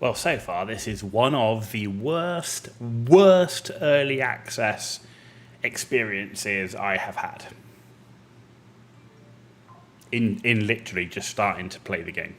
Well, so far, this is one of the worst early access experiences I have had. In literally just starting to play the game.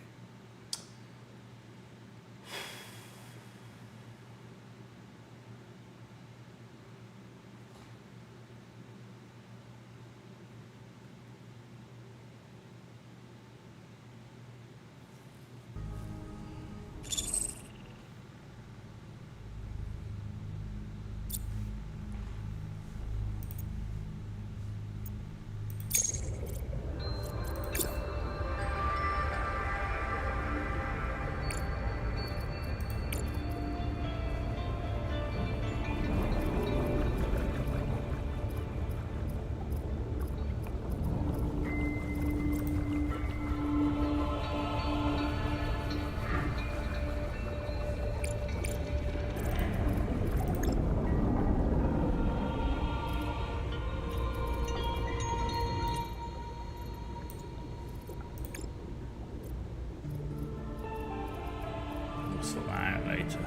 We'll sort that out later.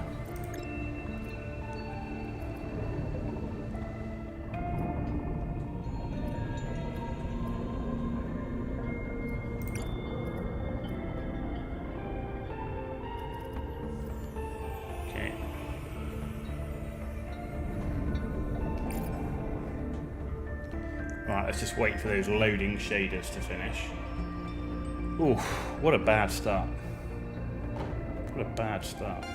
Okay. Right, let's just wait for those loading shaders to finish. Ooh, what a bad start. What a bad start.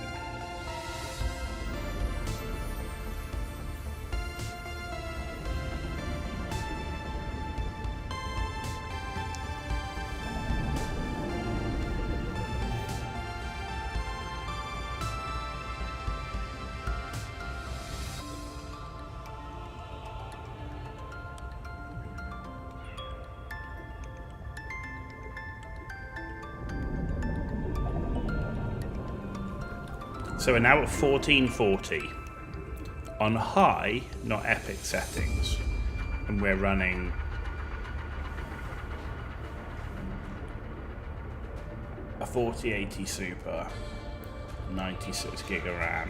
So we're now at 1440 on high, not epic settings, and we're running a 4080 Super, 96 gig of RAM.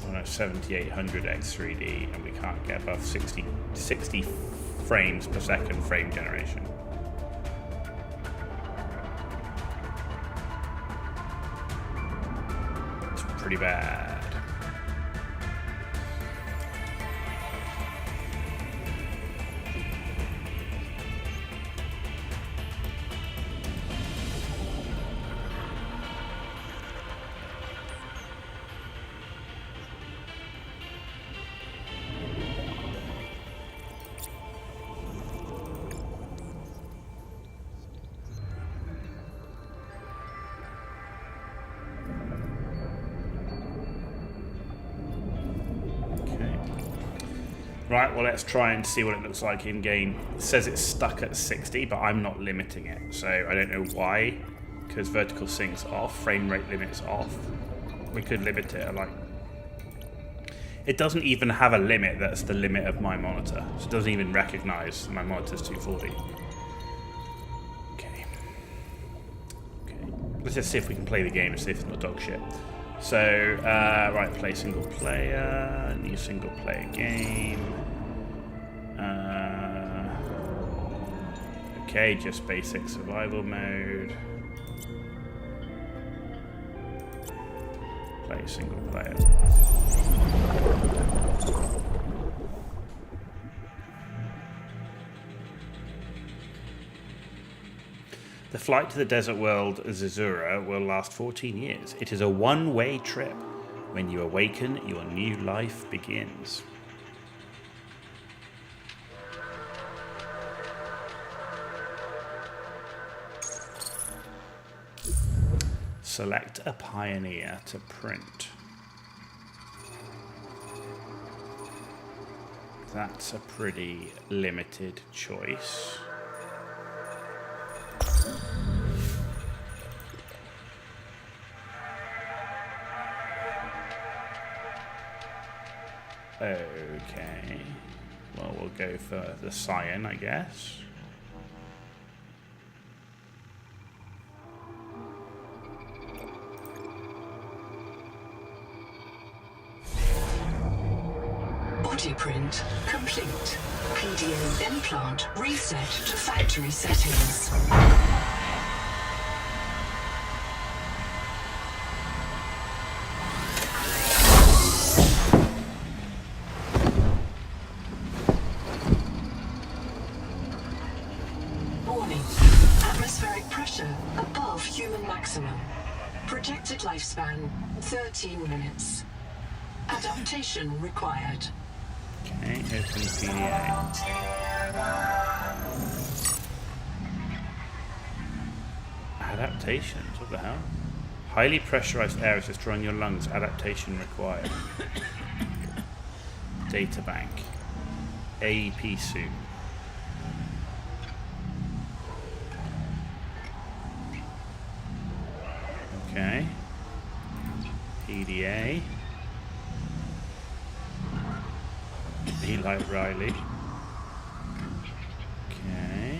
On a 7800 X3D, and we can't get above 60 frames per second frame generation. Pretty bad. Right, well, let's try and see what it looks like in game. It says it's stuck at 60, but I'm not limiting it, so I don't know why, because vertical sync's off, frame rate limit's off. We could limit it at like... It doesn't even have a limit that's the limit of my monitor, so it doesn't even recognize my monitor's 240. Okay. Let's just see if we can play the game and see if it's not dog shit. So, right, play single player, new single player game. Okay, just basic survival mode. Play single player. The flight to the desert world Zazura will last 14 years. It is a one-way trip. When you awaken, your new life begins. Select a pioneer to print. That's a pretty limited choice. Okay. Well, we'll go for the cyan, I guess. body print complete. PDA implant reset to factory settings. Warning. Atmospheric pressure above human maximum. Projected lifespan 13 minutes. Adaptation required. Okay, open PDA. Adaptations, what the hell? Highly pressurized air is destroying your lungs. Adaptation required. Data bank. AEP suit. Okay. PDA. Be like Riley. Okay.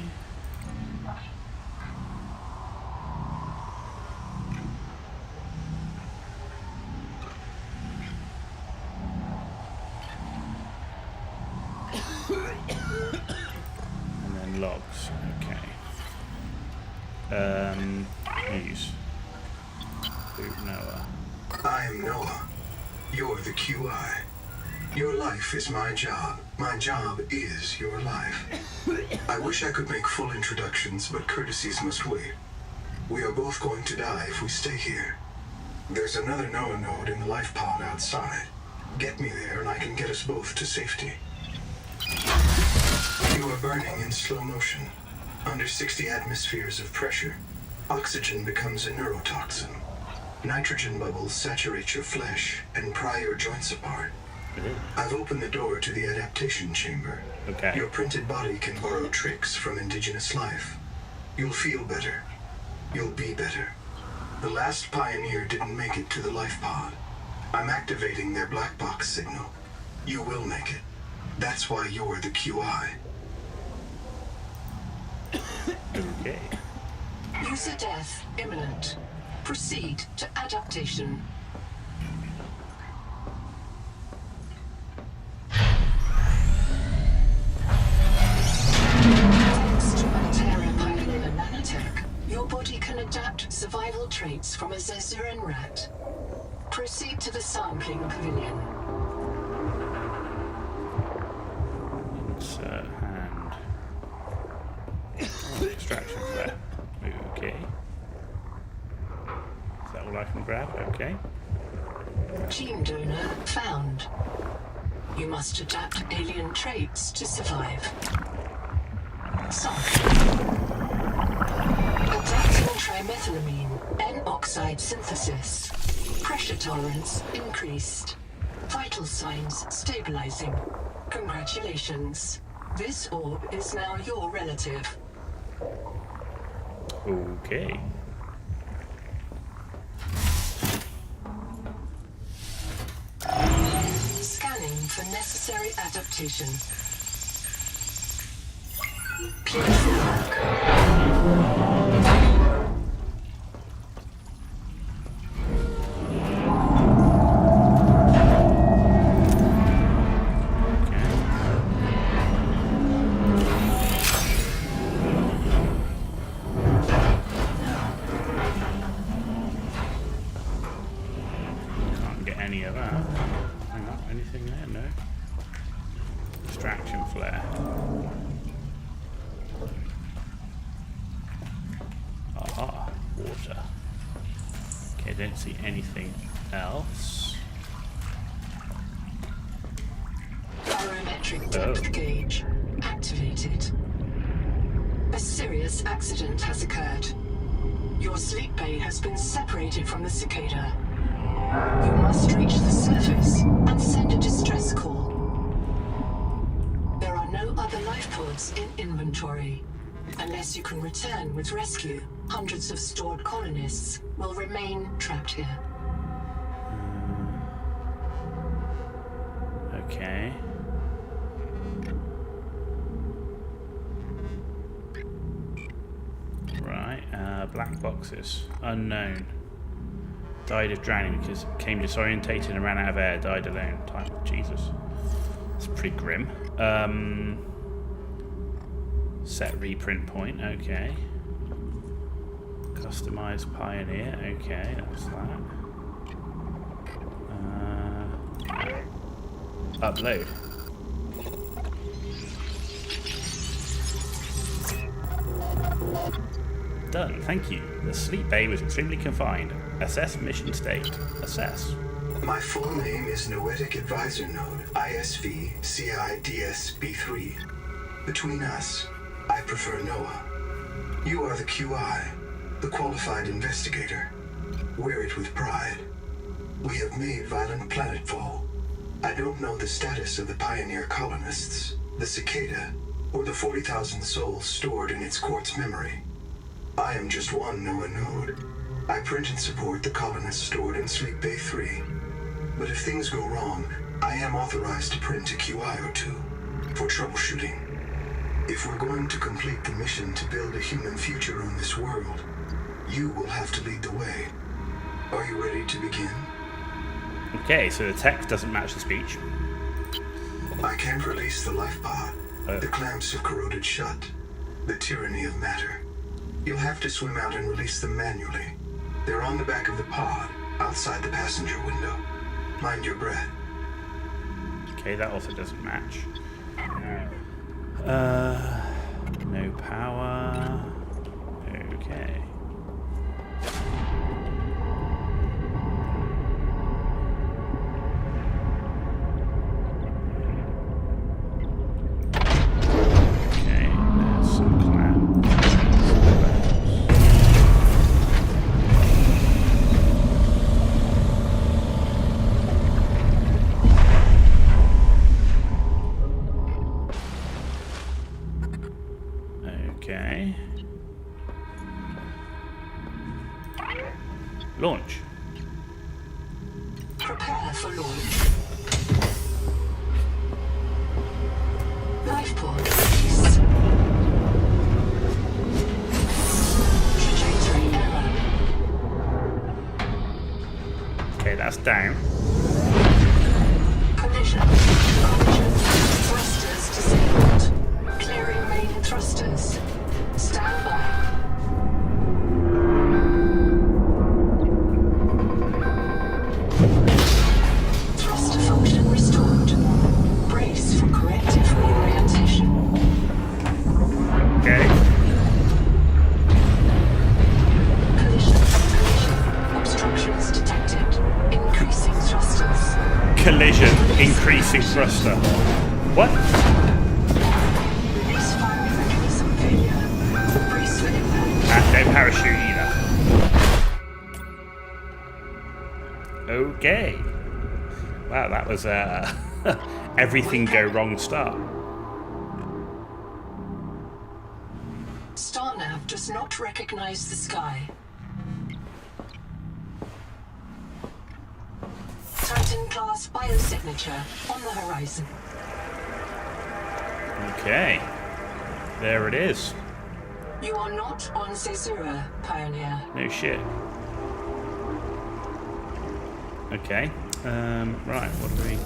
And then logs. Okay. News. Boot Noah. I am Noah. You're the QI. Your life is my job. My job is your life. I wish I could make full introductions, but courtesies must wait. We are both going to die if we stay here. There's another Noah node in the life pod outside. Get me there and I can get us both to safety. You are burning in slow motion. Under 60 atmospheres of pressure, oxygen becomes a neurotoxin. Nitrogen bubbles saturate your flesh and pry your joints apart. I've opened the door to the adaptation chamber. Okay. Your printed body can borrow tricks from indigenous life. You'll feel better. You'll be better. The last pioneer didn't make it to the life pod. I'm activating their black box signal. You will make it. That's why you're the QI. Okay. User death imminent. Proceed to adaptation. Thanks to Altera Piling and Nanotech, your body can adapt survival traits from a Zezuran rat. Proceed to the sampling pavilion. Insert hand. Oh, extraction flare. Okay. Is that all I can grab? Okay. Gene donor found. You must adapt alien traits to survive. Sample. Adapting trimethylamine, N-oxide synthesis. Pressure tolerance increased. Vital signs stabilizing. Congratulations. This orb is now your relative. Okay. Scanning for necessary adaptation. Clear for work. Can't get any of that. Hang on, anything there? No. Extraction flare. Aha, water. Okay, don't see anything else. Barometric depth gauge activated. A serious accident has occurred. Your sleep bay has been separated from the cicada. You must reach the surface and send a distress call. There are no other life pods in inventory. Unless you can return with rescue, hundreds of stored colonists will remain trapped here. Okay. Right, black boxes. Unknown. Died of drowning because became disorientated and ran out of air. Died alone. Time. Jesus. It's pretty grim. Set reprint point, okay. Customize Pioneer, okay, that's that. Upload. Done, thank you. The sleep bay was extremely confined. Assess mission state. Assess. My full name is Noetic Advisor Node, ISV CIDSB3. Between us, I prefer Noah. You are the QI, the qualified investigator. Wear it with pride. We have made violent planetfall. I don't know the status of the pioneer colonists, the cicada, or the 40,000 souls stored in its quartz memory. I am just one Noah node. I print and support the colonists stored in Sleep Bay 3. But if things go wrong, I am authorized to print a QI or two for troubleshooting. If we're going to complete the mission to build a human future on this world, you will have to lead the way. Are you ready to begin? Okay, so the text doesn't match the speech. I can't release the life pod. Oh. The clamps have corroded shut. The tyranny of matter. You'll have to swim out and release them manually. They're on the back of the pod, outside the passenger window. Mind your breath. Okay, that also doesn't match. No power. Okay. Okay, there's some clamps. Okay. Launch. Prepare for launch. Life pod release. Trajectory error. Okay, that's down. Collision. Collision. Thrusters disabled. Clearing main thrusters. Stand by. Thruster function restored. Brace for corrective reorientation. Okay. Collision. Obstructions detected. Increasing thrusters. Collision, increasing thruster. What? Release firing mechanism failure. Brace for impact. And no parachute either. Okay. Wow, that was everything go wrong start. Starnav does not recognize the sky. Titan-class biosignature on the horizon. Okay. There it is. You are not on Caesura, Pioneer. No shit. Okay. Right, what do we...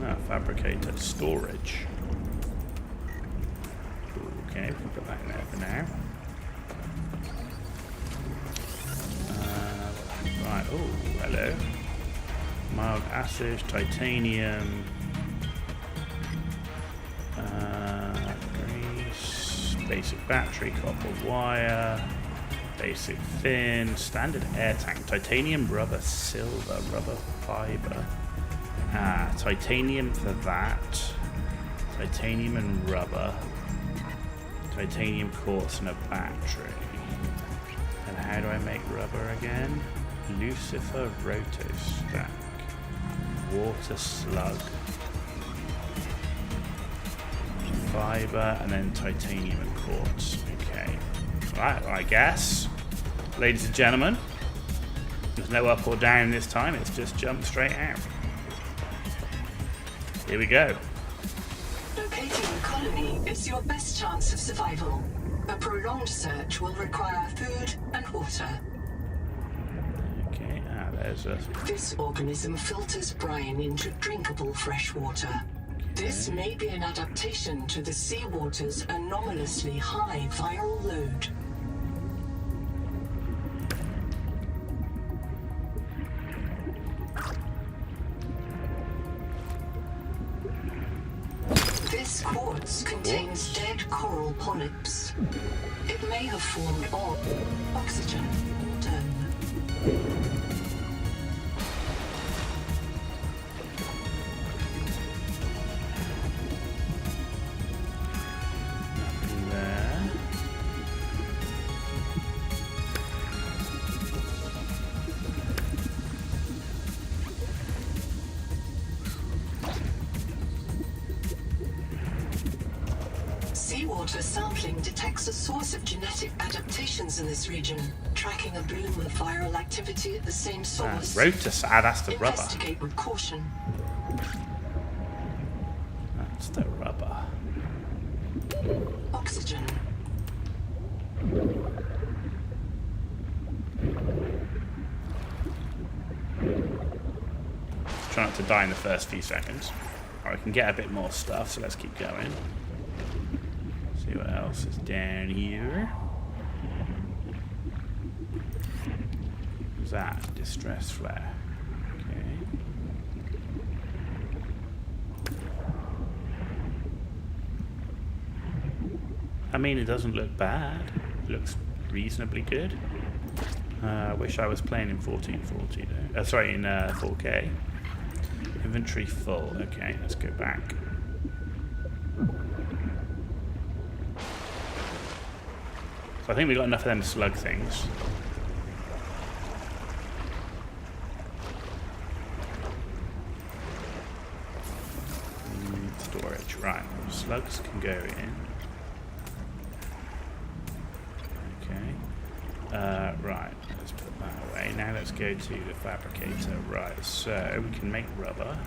Ah, fabricated storage. Okay, we can put that in there for now. Right, oh, hello. Mild acid, titanium. Grease, basic battery, copper wire, basic fin, standard air tank, titanium, rubber, silver, rubber fiber. Ah, titanium for that. Titanium and rubber. Titanium quartz and a battery. And how do I make rubber again? Lucifer rotostack. Water slug. Fiber and then titanium and quartz. Okay. Right, I guess. Ladies and gentlemen, there's no up or down this time, it's just jump straight out. Here we go. Locating the colony is your best chance of survival. A prolonged search will require food and water. Okay, there's a... This organism filters brine into drinkable fresh water. This may be an adaptation to the seawater's anomalously high viral load. This quartz contains dead coral polyps. It may have formed on oxygen. Nothing there. Seawater sampling detects a source of genetic adaptations in this region, tracking a bloom of viral activity at the same source. Rotus. Ah, that's the rubber. Investigate with caution. That's the rubber. Oxygen. Try not to die in the first few seconds. Alright, we can get a bit more stuff, so let's keep going. See what else is down here. What's that? Distress flare. Okay. I mean, it doesn't look bad. It looks reasonably good. I wish I was playing in 1440 though. Sorry, in 4K. Inventory full. Okay, let's go back. So I think we got enough of them slug things. Storage, right. Slugs can go in. Okay. Right, let's put that away. Now let's go to the fabricator. Right, so we can make rubber.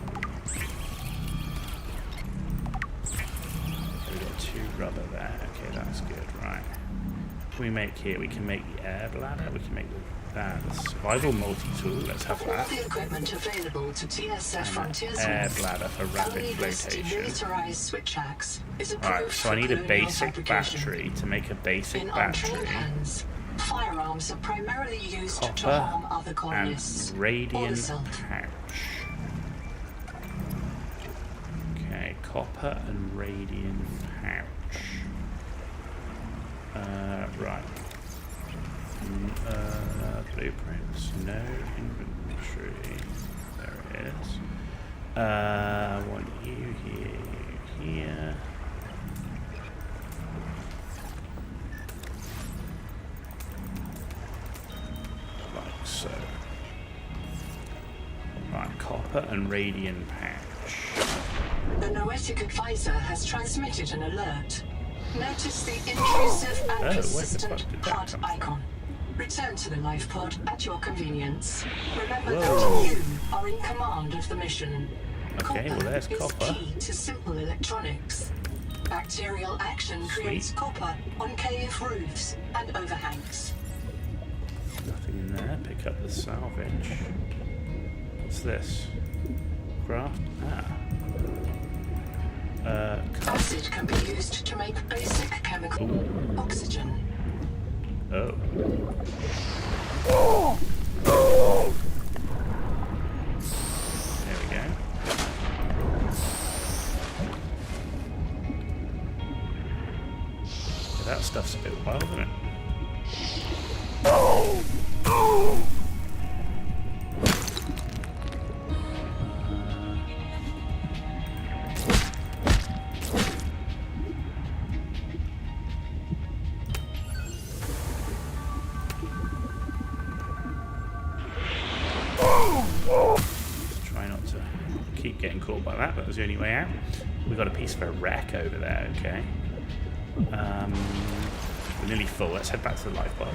We've got 2 rubber there. Okay, that's good. Right. What can we make here? We can make the air bladder. We can make the survival multi-tool. Let's have that. All the equipment available to TSF Frontiers Air bladder for rapid flotation. Demilitarized switch axe is approved Right, so I need a for basic fabrication. battery to make a basic In battery. untrained hands, firearms are primarily used to Copper harm other colonists and or the radiant self. pouch. Okay, copper and radiant pouch. Right. Blueprints. No inventory. There it is. I want you here, you here. Like so. Right, copper and radiant pouch. The Noetic advisor has transmitted an alert. Notice the intrusive and where the persistent fuck did that HUD come from? icon. Return to the life pod at your convenience. Remember Whoa. that you are in command of the mission. Okay, well there's is copper. key to simple electronics. Bacterial action creates Sweet. copper on cave roofs and overhangs. Nothing in there. Pick up the salvage. What's this? Craft? Acid can be used to make basic chemical oxygen. Oh. There we go. Yeah, that stuff's a bit wild, isn't it? Try not to keep getting caught by that. That was the only way out. We've got a piece of a wreck over there. Okay. We're nearly full. Let's head back to the life pod.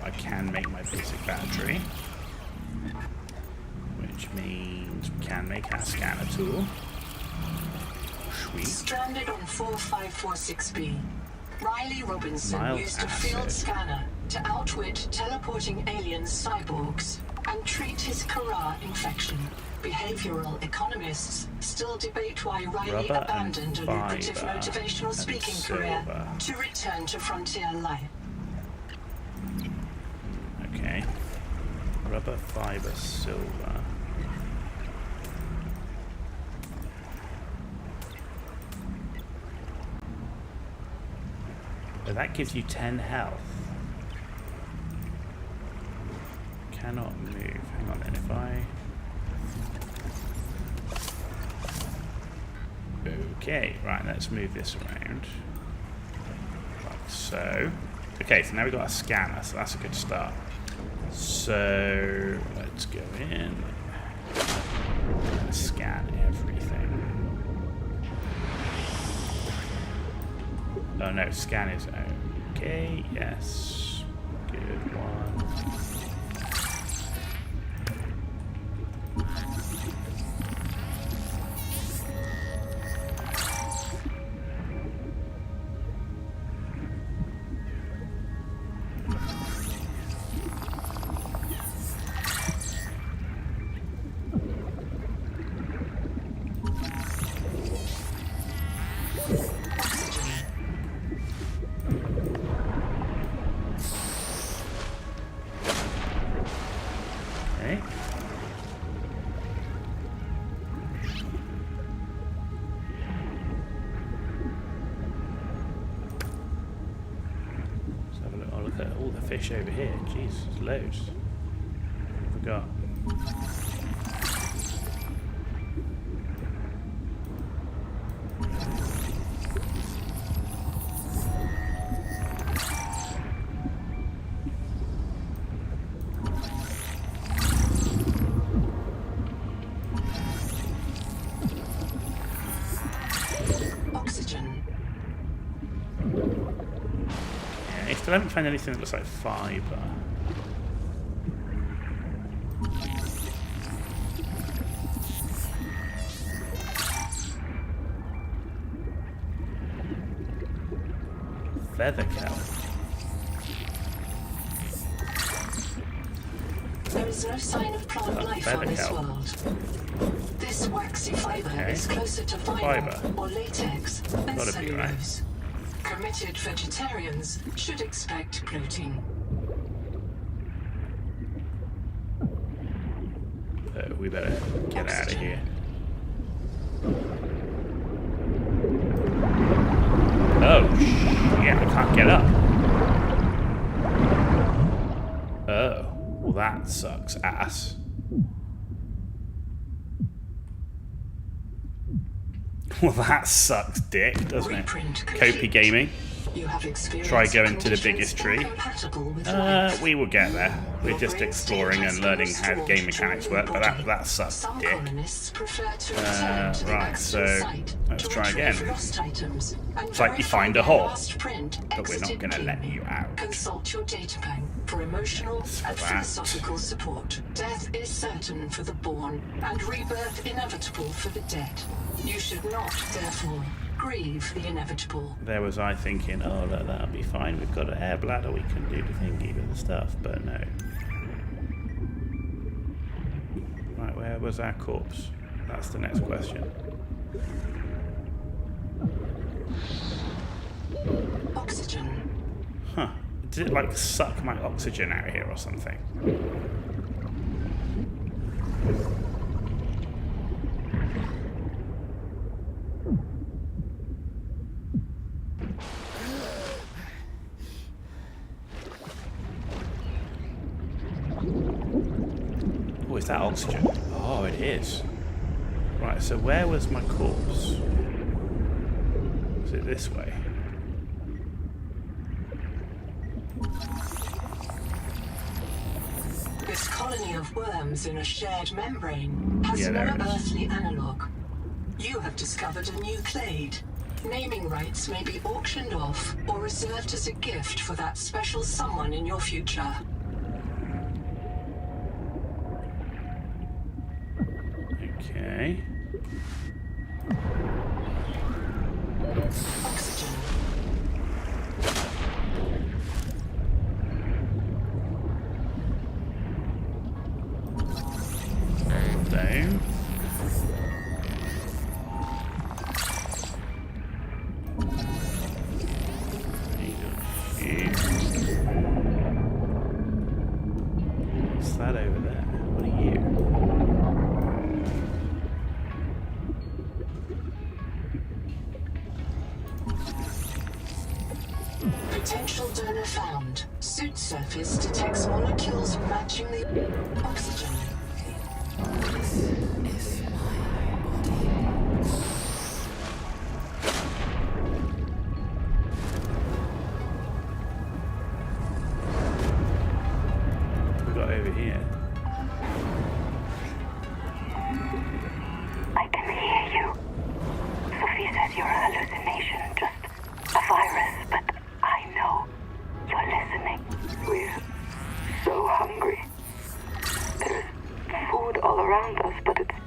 I can make my basic battery, which means we can make our scanner tool. Sweet. Stranded on 4546B, Riley Robinson Mild used a acid. field scanner to outwit teleporting alien cyborgs and treat his Kara infection. Behavioral economists still debate why Riley Rubber and abandoned a lucrative fiber motivational and speaking silver. career to return to frontier life. Okay. Rubber, fiber, silver. But that gives you 10 health. Cannot move. Hang on then, if I... Okay, right, let's move this around. Like so. Okay, so now we've got a scanner, so that's a good start. So, let's go in. And scan everything. Oh no, scan is okay, yes. Good one. Okay. Let's have a look. Oh, look at all the fish over here. Jeez, there's loads. Forgot. Oxygen. Yeah, I still haven't found anything that looks like fiber. Feather kelp. There is no sign of plant life on this kelp. world. This waxy fiber Okay. is closer to Fiber. vinyl or latex than Gotta be right. cellulose. Committed vegetarians should expect bloating. We better get out of here. Oh, yeah, I can't get up. Oh, well that sucks ass. Well, that sucks dick, doesn't it? Reprint Copy complete. Gaming. You have experienced Try going to the conditions biggest tree. incompatible with life. We will get there. We're Your just brain exploring state and has learning been how restored game to mechanics your work, but body. that sucks Some dick. colonists prefer to return to the Right, accident so site let's to try retrieve again. lost items and It's like you verify find a their hole, last print but we're not exited going to let clean. you out. Consult your data bank for emotional and that. philosophical support. Death is certain for the born, and rebirth inevitable for the dead. You should not, therefore, grieve the inevitable. There was I thinking, oh look, that'll be fine. We've got an air bladder, we can do the thingy with the stuff, but no. Right, where was our corpse? That's the next question. Oxygen. Huh. Did it like suck my oxygen out of here or something? Oh, is that oxygen? Oh, it is. Right, so where was my corpse? Was it this way? This colony of worms in a shared membrane has Yeah, no there it is. earthly analog. You have discovered a new clade. Naming rights may be auctioned off or reserved as a gift for that special someone in your future. Okay. Oxygen. Down. What's that over there? What are you? Potential donor found. Suit surface detects molecules matching the oxygen. This is my body. We got over here. I can hear you. Sophie says you're a hallucination, just a virus, but I know you're listening. We're so hungry. There's food all around us, but it's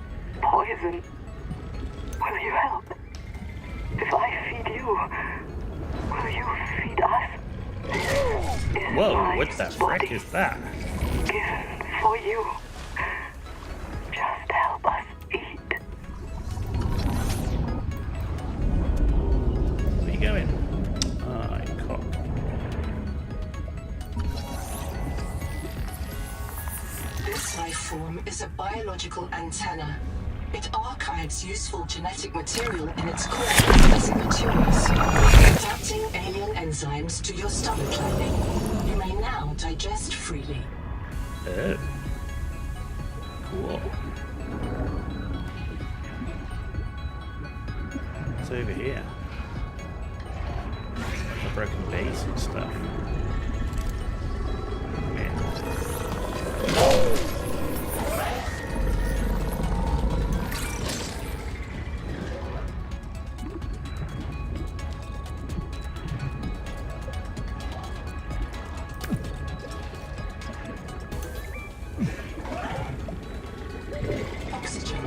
poison. Will you help? If I feed you, will you feed us? This is Whoa, my what the frick body is that? given for you. Just help us eat. Where are you going? Ah, cock. This life form is a biological antenna. It archives useful genetic material in its core as basic materials, adapting alien enzymes to your stomach lining. You may now digest freely. Oh. Cool. What's over here? A broken base and stuff. Oxygen.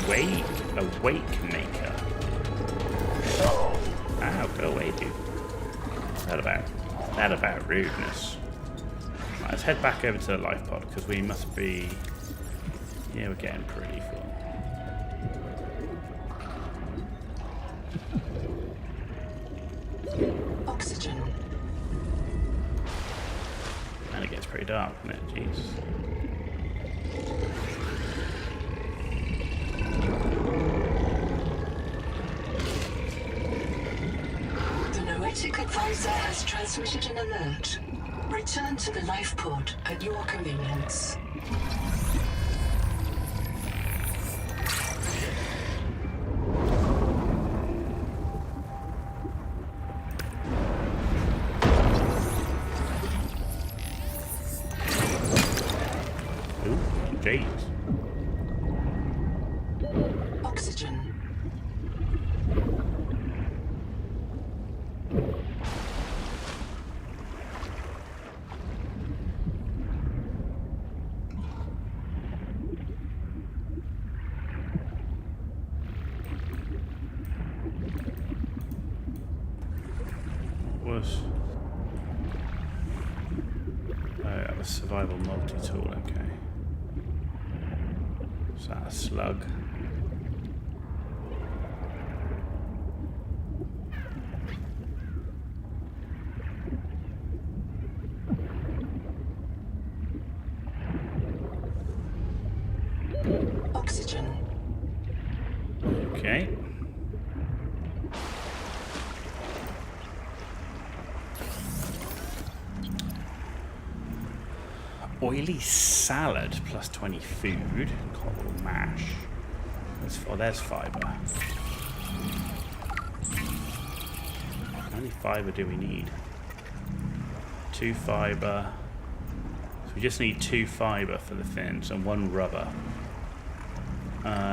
Wake, a wake maker. Ow, go away, dude. What's that about rudeness? Right, let's head back over to the life pod because we must be. Yeah, we're getting pretty full. Oxygen. And it gets pretty dark, doesn't it? Jeez. The Noetic advisor has transmitted an alert. Return to the life pod at your convenience. Ooh, jeez. Oxygen. Was that was survival multi-tool, okay. Is that a slug? Oxygen. Okay. Oily salad plus 20 food. Coral mash. There's fibre. How many fibre do we need? 2 fibre. So we just need 2 fibre for the fins and 1 rubber.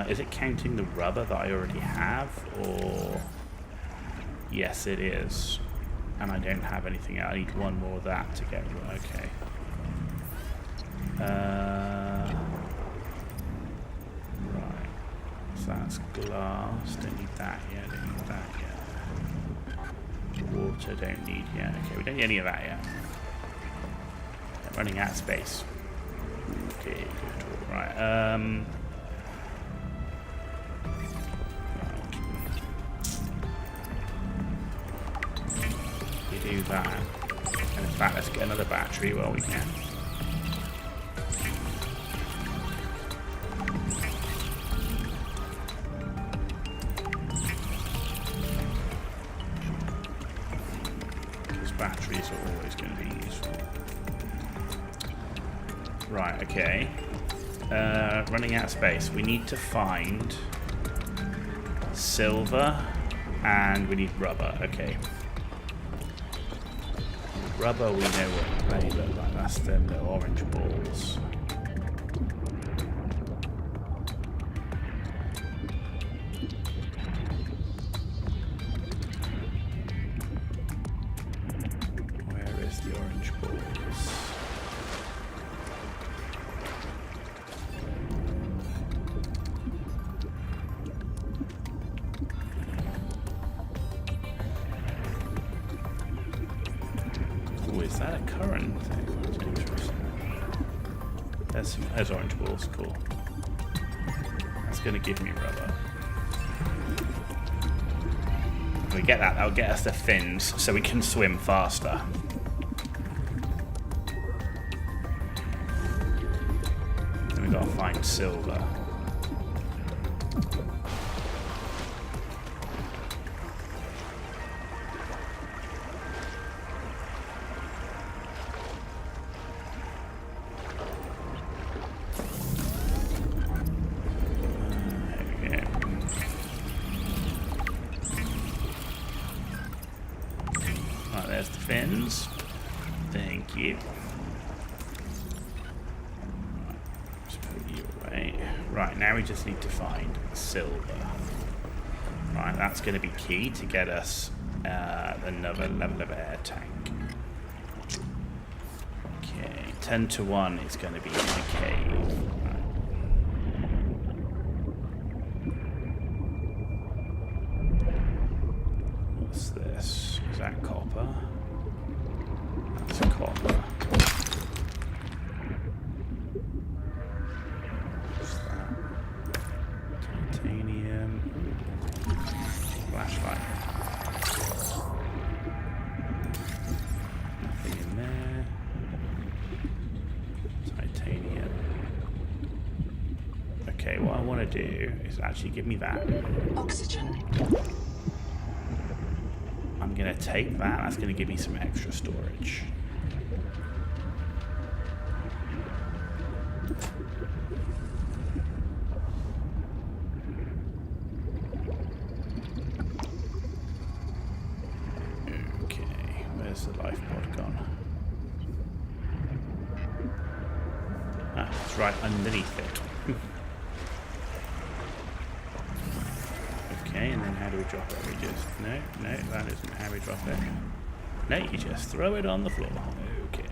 Is it counting the rubber that I already have, or... Yes, it is. And I don't have anything else. I need 1 more of that to get... Okay. Right. So that's glass. Don't need that yet. Don't need that yet. Water don't need yet. Okay, we don't need any of that yet. I'm running out of space. Okay, good. Right. We do that. And in fact, let's get another battery while we can. Batteries are always going to be useful. Right, okay. Running out of space. We need to find silver and we need rubber. Okay. Rubber, we know what they look like. That's them little orange balls. Is that a current thing? That's interesting. There's orange balls, cool. That's going to give me rubber. If we get that, that'll get us the fins so we can swim faster. Then we've got to find silver. There's the fins. Thank you. Just put you away. Right, now we just need to find silver. Right, that's going to be key to get us another level of air tank. Okay, 10 to 1 is going to be in the cave. What's this? Is that copper? That's copper. What's that? Titanium. Flashlight. Nothing in there. Titanium. Okay, what I want to do is actually give me that. Oxygen. I'm going to take that. That's going to give me some extra storage. Okay, where's the life pod gone? Ah, it's right underneath it. Okay, and then how do we drop it? We just... No, that isn't how we drop it. No, you just throw it on the floor. Okay.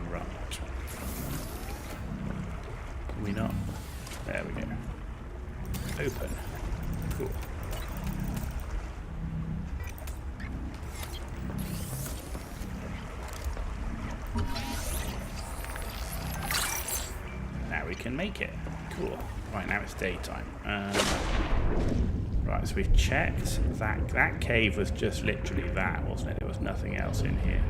Right. Can we not? There we go. Open. Cool. Now we can make it. Cool. Right, now it's daytime. Right, so we've checked. That cave was just literally that, wasn't it? There was nothing else in here.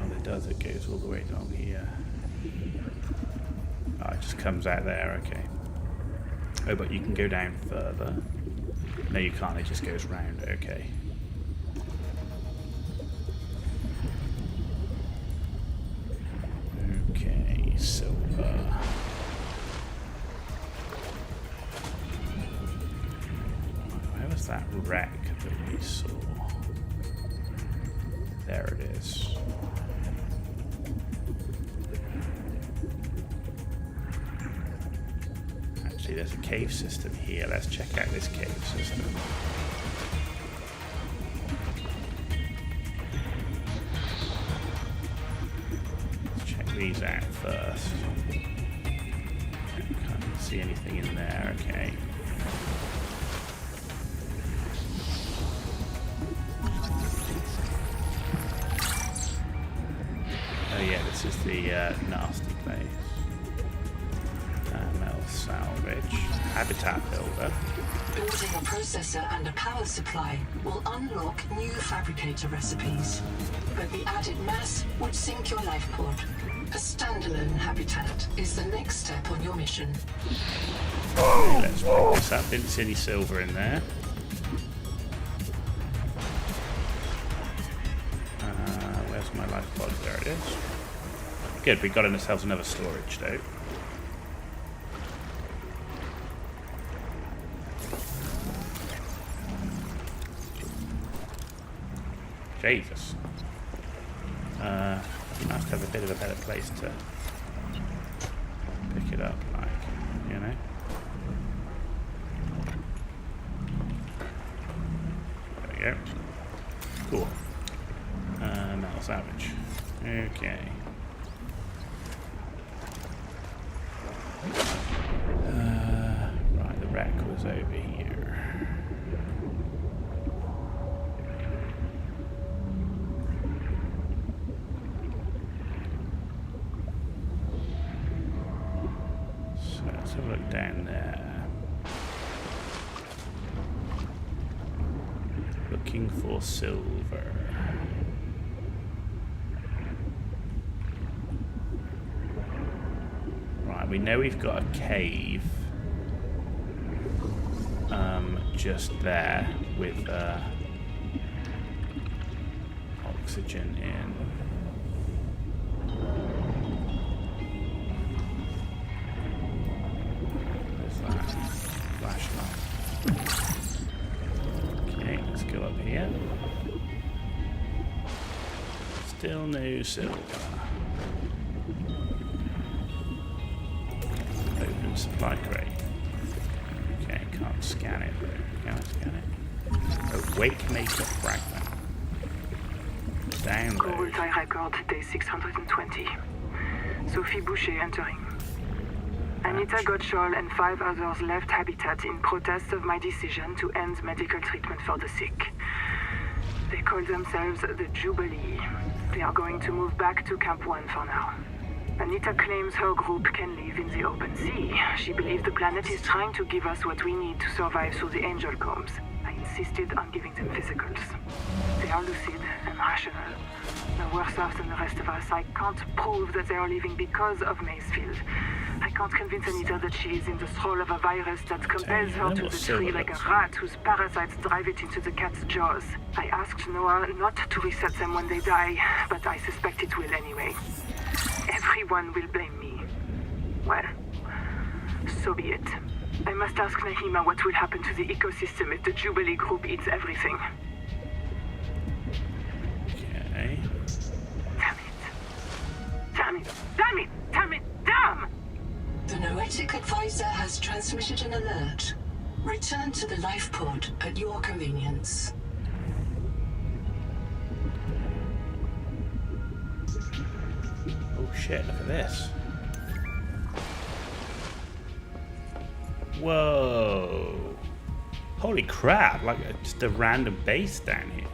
Oh, it does. It goes all the way down here. Oh, it just comes out there. Okay. Oh, but you can go down further. No, you can't. It just goes round. Okay. Silver. Where was that wreck that we saw? There it is. Actually, there's a cave system here. Let's check out this cave system. Let's check these out first. Can't see anything in there. Okay. Oh yeah, this is the nasty place. Metal salvage. Habitat builder. Building a processor and a power supply will unlock new fabricator recipes. But the added mass would sink your life pod. A standalone habitat is the next step on your mission. Okay, let's pick this up. Didn't see any silver in there. Where's my life pod? There it is. Good, we got ourselves another storage though. Jesus. You must have a bit of a better place to pick it up, like, you know? There we go. Cool. Metal salvage. Okay. Right, the wreck was over here. So let's have a look down there. Looking for silver. Right, we know we've got a cave just there with oxygen in. There's that flashlight. Okay, let's go up here. Still no silver. Open supply crate. Okay, can't scan it. Can I scan it? A wake maker fragment. Call Download. tie record day 620. Sophie Boucher entering. Anita Gottschall and 5 others left Habitat in protest of my decision to end medical treatment for the sick. They call themselves the Jubilee. They are going to move back to Camp 1 for now. Anita claims her group can live in the open sea. She believes the planet is trying to give us what we need to survive through the angel combs. I insisted on giving them physicals. They are lucid and rational. They're worse off than the rest of us. I can't prove that they are living because of Macefield. I can't convince Anita that she is in the thrall of a virus that compels her to the tree like a rat whose parasites drive it into the cat's jaws. I asked Noah not to reset them when they die, but I suspect it will anyway. Everyone will blame me. Well, so be it. I must ask Nahima what will happen to the ecosystem if the Jubilee group eats everything. Okay. Damn it. Damn it. Damn it. Damn it. Damn! The Noetic Advisor has transmitted an alert. Return to the life pod at your convenience. Oh shit, look at this. Whoa. Holy crap, like just a random base down here.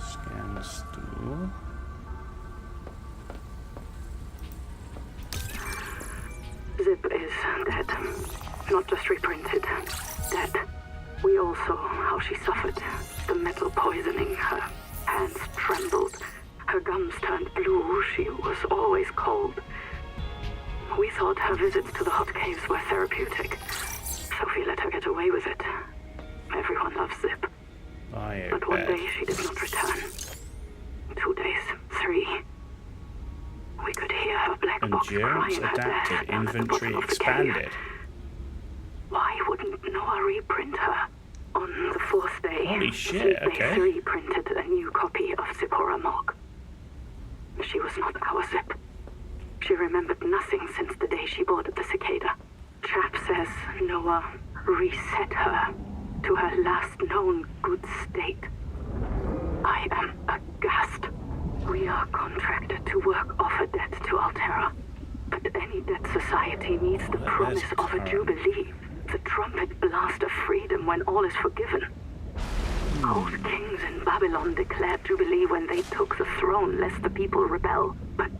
Scan the stool. Zip is dead. Not just reprinted. Dead. We all saw how she suffered. The metal poisoning. Her hands trembled. Her gums turned blue. She was always cold. We thought her visits to the hot caves were therapeutic. Sophie let her get away with it. Everyone loves Zip. But one day she did not return. Endurance crying her adapted, death down at the inventory bottom of the cave. expanded. Why wouldn't Noah reprint her? On the 4th day, Holy shit, Sleep Bay okay. 3 printed a new copy of Zipporah Mog. She was not our Zip. She remembered nothing since the day she boarded the Cicada. Chap says Noah reset her to her last known good state. I am aghast. We are contracted to work off a debt to Altera. But any debt society needs the promise of a jubilee. The trumpet blast of freedom when all is forgiven. Old kings in Babylon declared jubilee when they took the throne lest the people rebel. But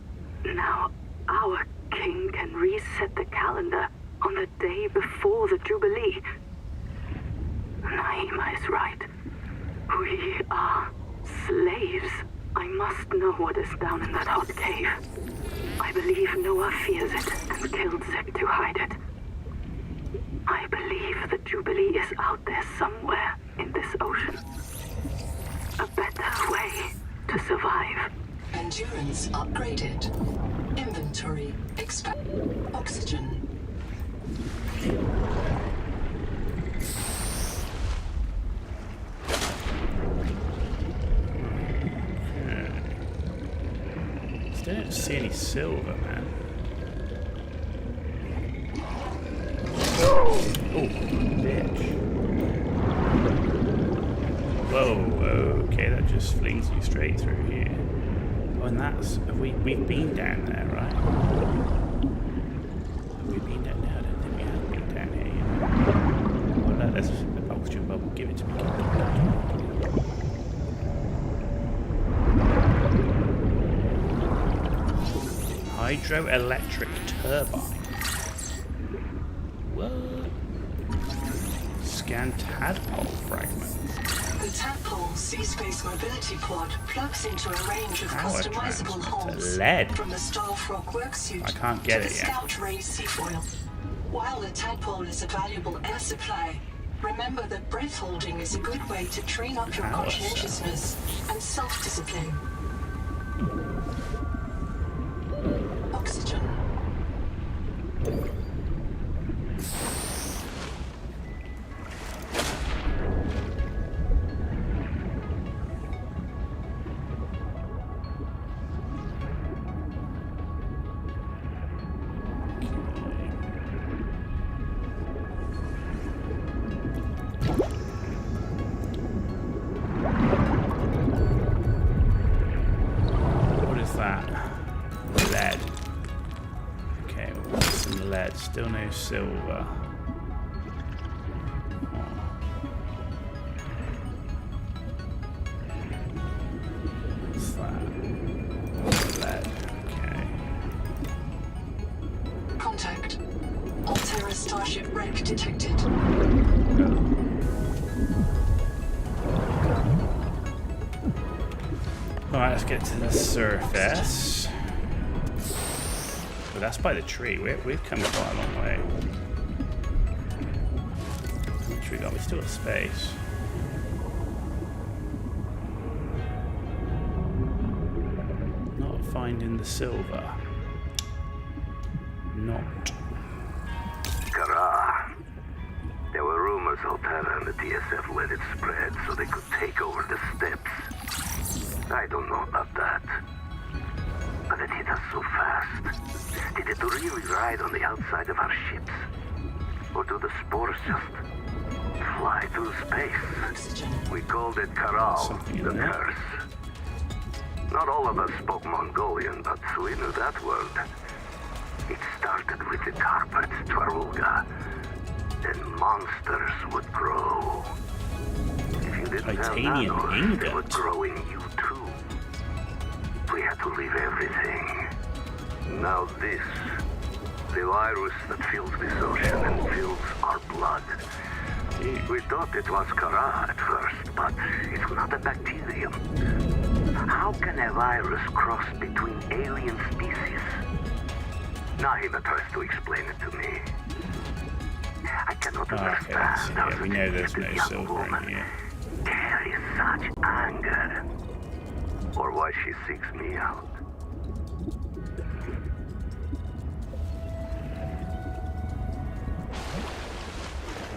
now our king can reset the calendar on the day before the jubilee. Naima is right. We are slaves. I must know what is down in that hot cave. I believe Noah fears it and killed Zek to hide it. I believe the Jubilee is out there somewhere in this ocean. A better way to survive. Endurance upgraded. Inventory expand. Oxygen. I don't see any silver, man. Oh, bitch. Whoa, okay, that just flings you straight through here. Oh, and that's... we've been down there, right? Have we been down there? I don't think we have been down here yet. Oh, no, there's an oxygen bubble. Give it to me. Hydroelectric turbine. What? Scan tadpole fragment. The tadpole sea-space mobility pod plugs into a range of Power customizable transmitter. holes. Lead. From the Starfrog worksuit I can't get to it the yet. Scout Ray seafoil. While the tadpole is a valuable air supply, remember that breath holding is a good way to train up your Power conscientiousness and self-discipline. Oxygen. What is that? Lead. Okay, we've got some lead. Still no silver. What's that? Lead. Okay. Contact. Altera Starship wreck detected. Alright, let's get to the surface. But that's by the tree. We've come quite a long way. How much we got? We still got space. Not finding the silver. Not. Kara. There were rumors Altera and the TSF let it spread so they could take over the steppes. I don't know about that. But it hit us so fast. Did it really ride on the outside of our ships? Or do the spores just fly through space? Oxygen. We called it Karal, Something in the there. curse. Not all of us spoke Mongolian, but we knew that word. It started with the carpet, Twarulga. Then monsters would grow. If you didn't have Titanium nanos, ingot. they would grow in you too. We had to leave everything. Now this, the virus that fills this ocean and fills our blood. We thought it was Kara at first, but it's not a bacterium. How can a virus cross between alien species? Nahima tries to explain it to me. I cannot Okay, understand how yeah, we such know a there's gifted no young silver in woman here. carries such anger. Or why she seeks me out.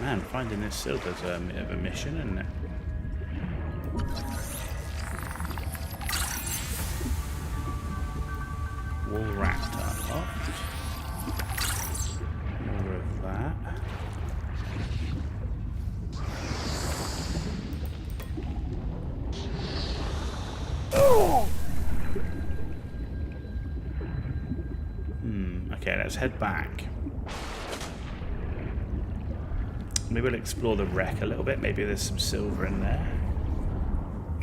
Man, finding this silver's a bit of a mission, isn't it? Wall raptor up. More of that. Okay, let's head back. Maybe we'll explore the wreck a little bit. Maybe there's some silver in there.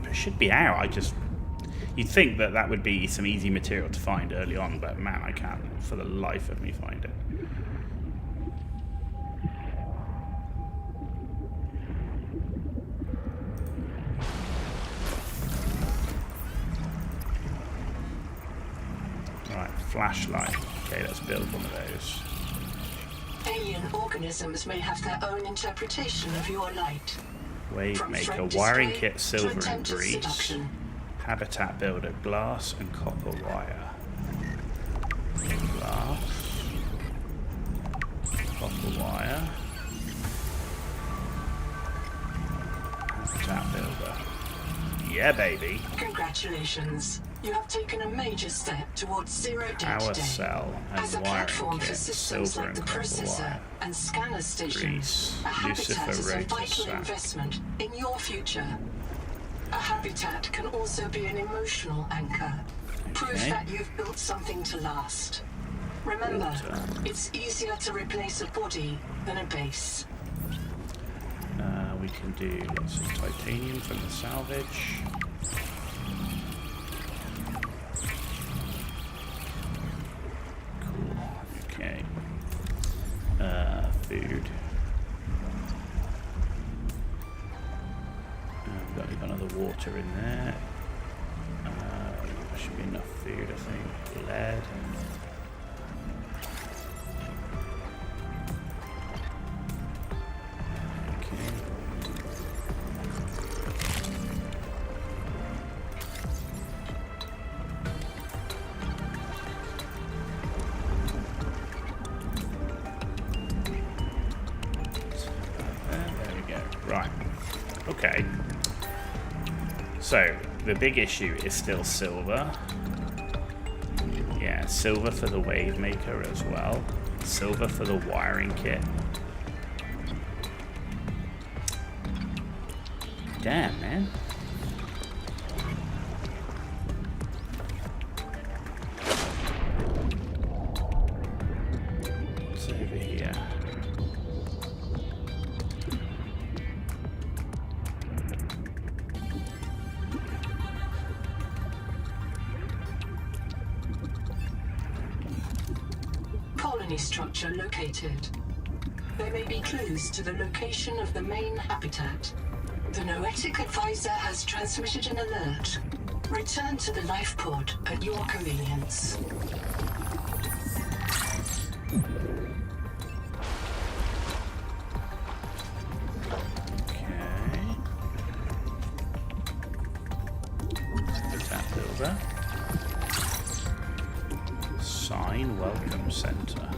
It should be out. You'd think that that would be some easy material to find early on, but man, I can't for the life of me find it. Right, flashlight. Okay, let's build one of those. Alien organisms may have their own interpretation of your light. Wave From maker, threat wiring display kit, to silver and attempted grease. seduction. Habitat builder, glass and copper wire. Glass. Copper wire. Habitat builder. Yeah, baby. Congratulations. You have taken a major step towards zero debt Power day. cell and As a wiring platform kit, for systems silver like the and copper processor wire. and scanner station, Grease, a habitat is a Lucifer vital sac. investment in your future. A habitat can also be an emotional anchor. Proof Okay. that you've built something to last. Remember, Water. it's easier to replace a body than a base. We can do some titanium from the salvage. Cool. Okay. Food. We've got another water in there. Should be enough food, I think. Lead. Okay. There we go. Right. Okay. So, the big issue is still silver. Yeah, silver for the wave maker as well. Silver for the wiring kit. Damn, man. What's over here? Colony structure located. There may be clues to the location of the main habitat. The Noetic advisor has transmitted an alert. Return to the life pod at your convenience. Okay. Habitat builder. Sign welcome center.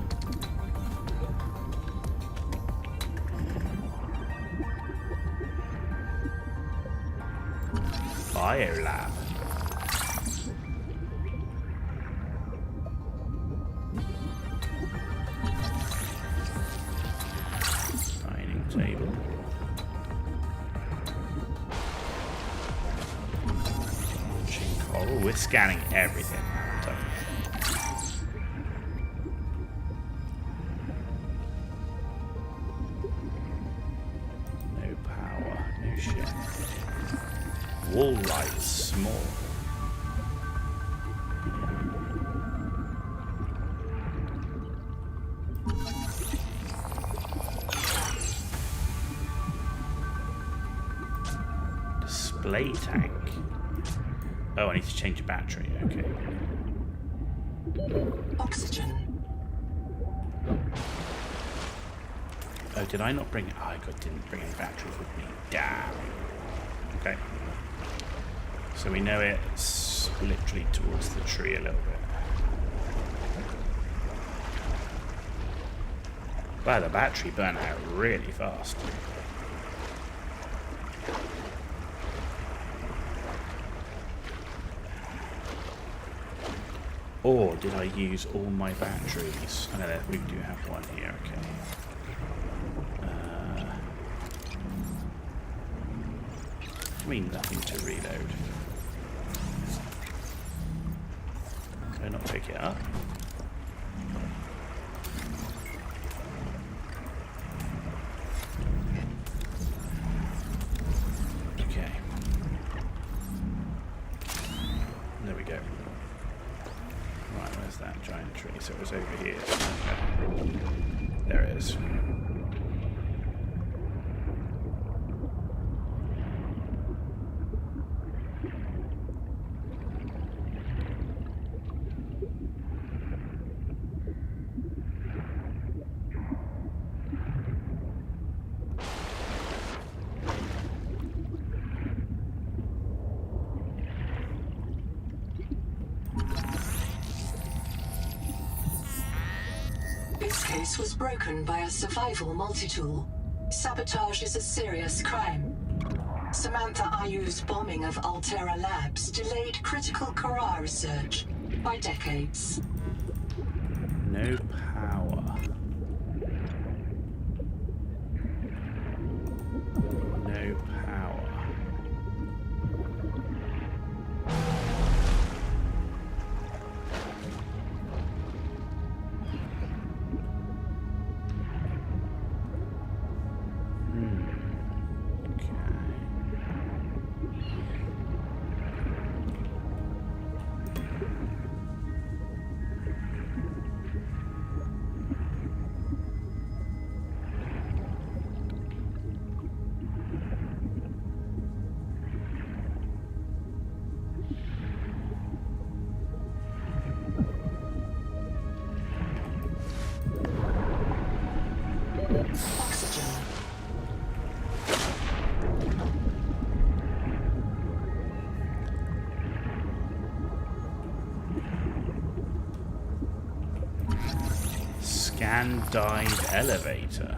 Biolab. Dining table. Launching coral. We're scanning everything. I'm telling you. No power. No shit. Wall lights small. Display tank. Oh, I need to change the battery. Okay. Oxygen. Oh, did I not bring it? Oh, I didn't bring any batteries with me. Damn. Okay. So we know it's literally towards the tree a little bit. Wow, the battery burnt out really fast. Or did I use all my batteries? Oh, no, we do have one here, okay. I mean, nothing to reload. Can I not pick it up? Okay. There we go. Right, where's that giant tree? So it was over here. There it is. This case was broken by a survival multi-tool. Sabotage is a serious crime. Samantha Ayu's bombing of Altera Labs delayed critical Kara research by decades. No power. No power. Oxygen. Scan dive elevator.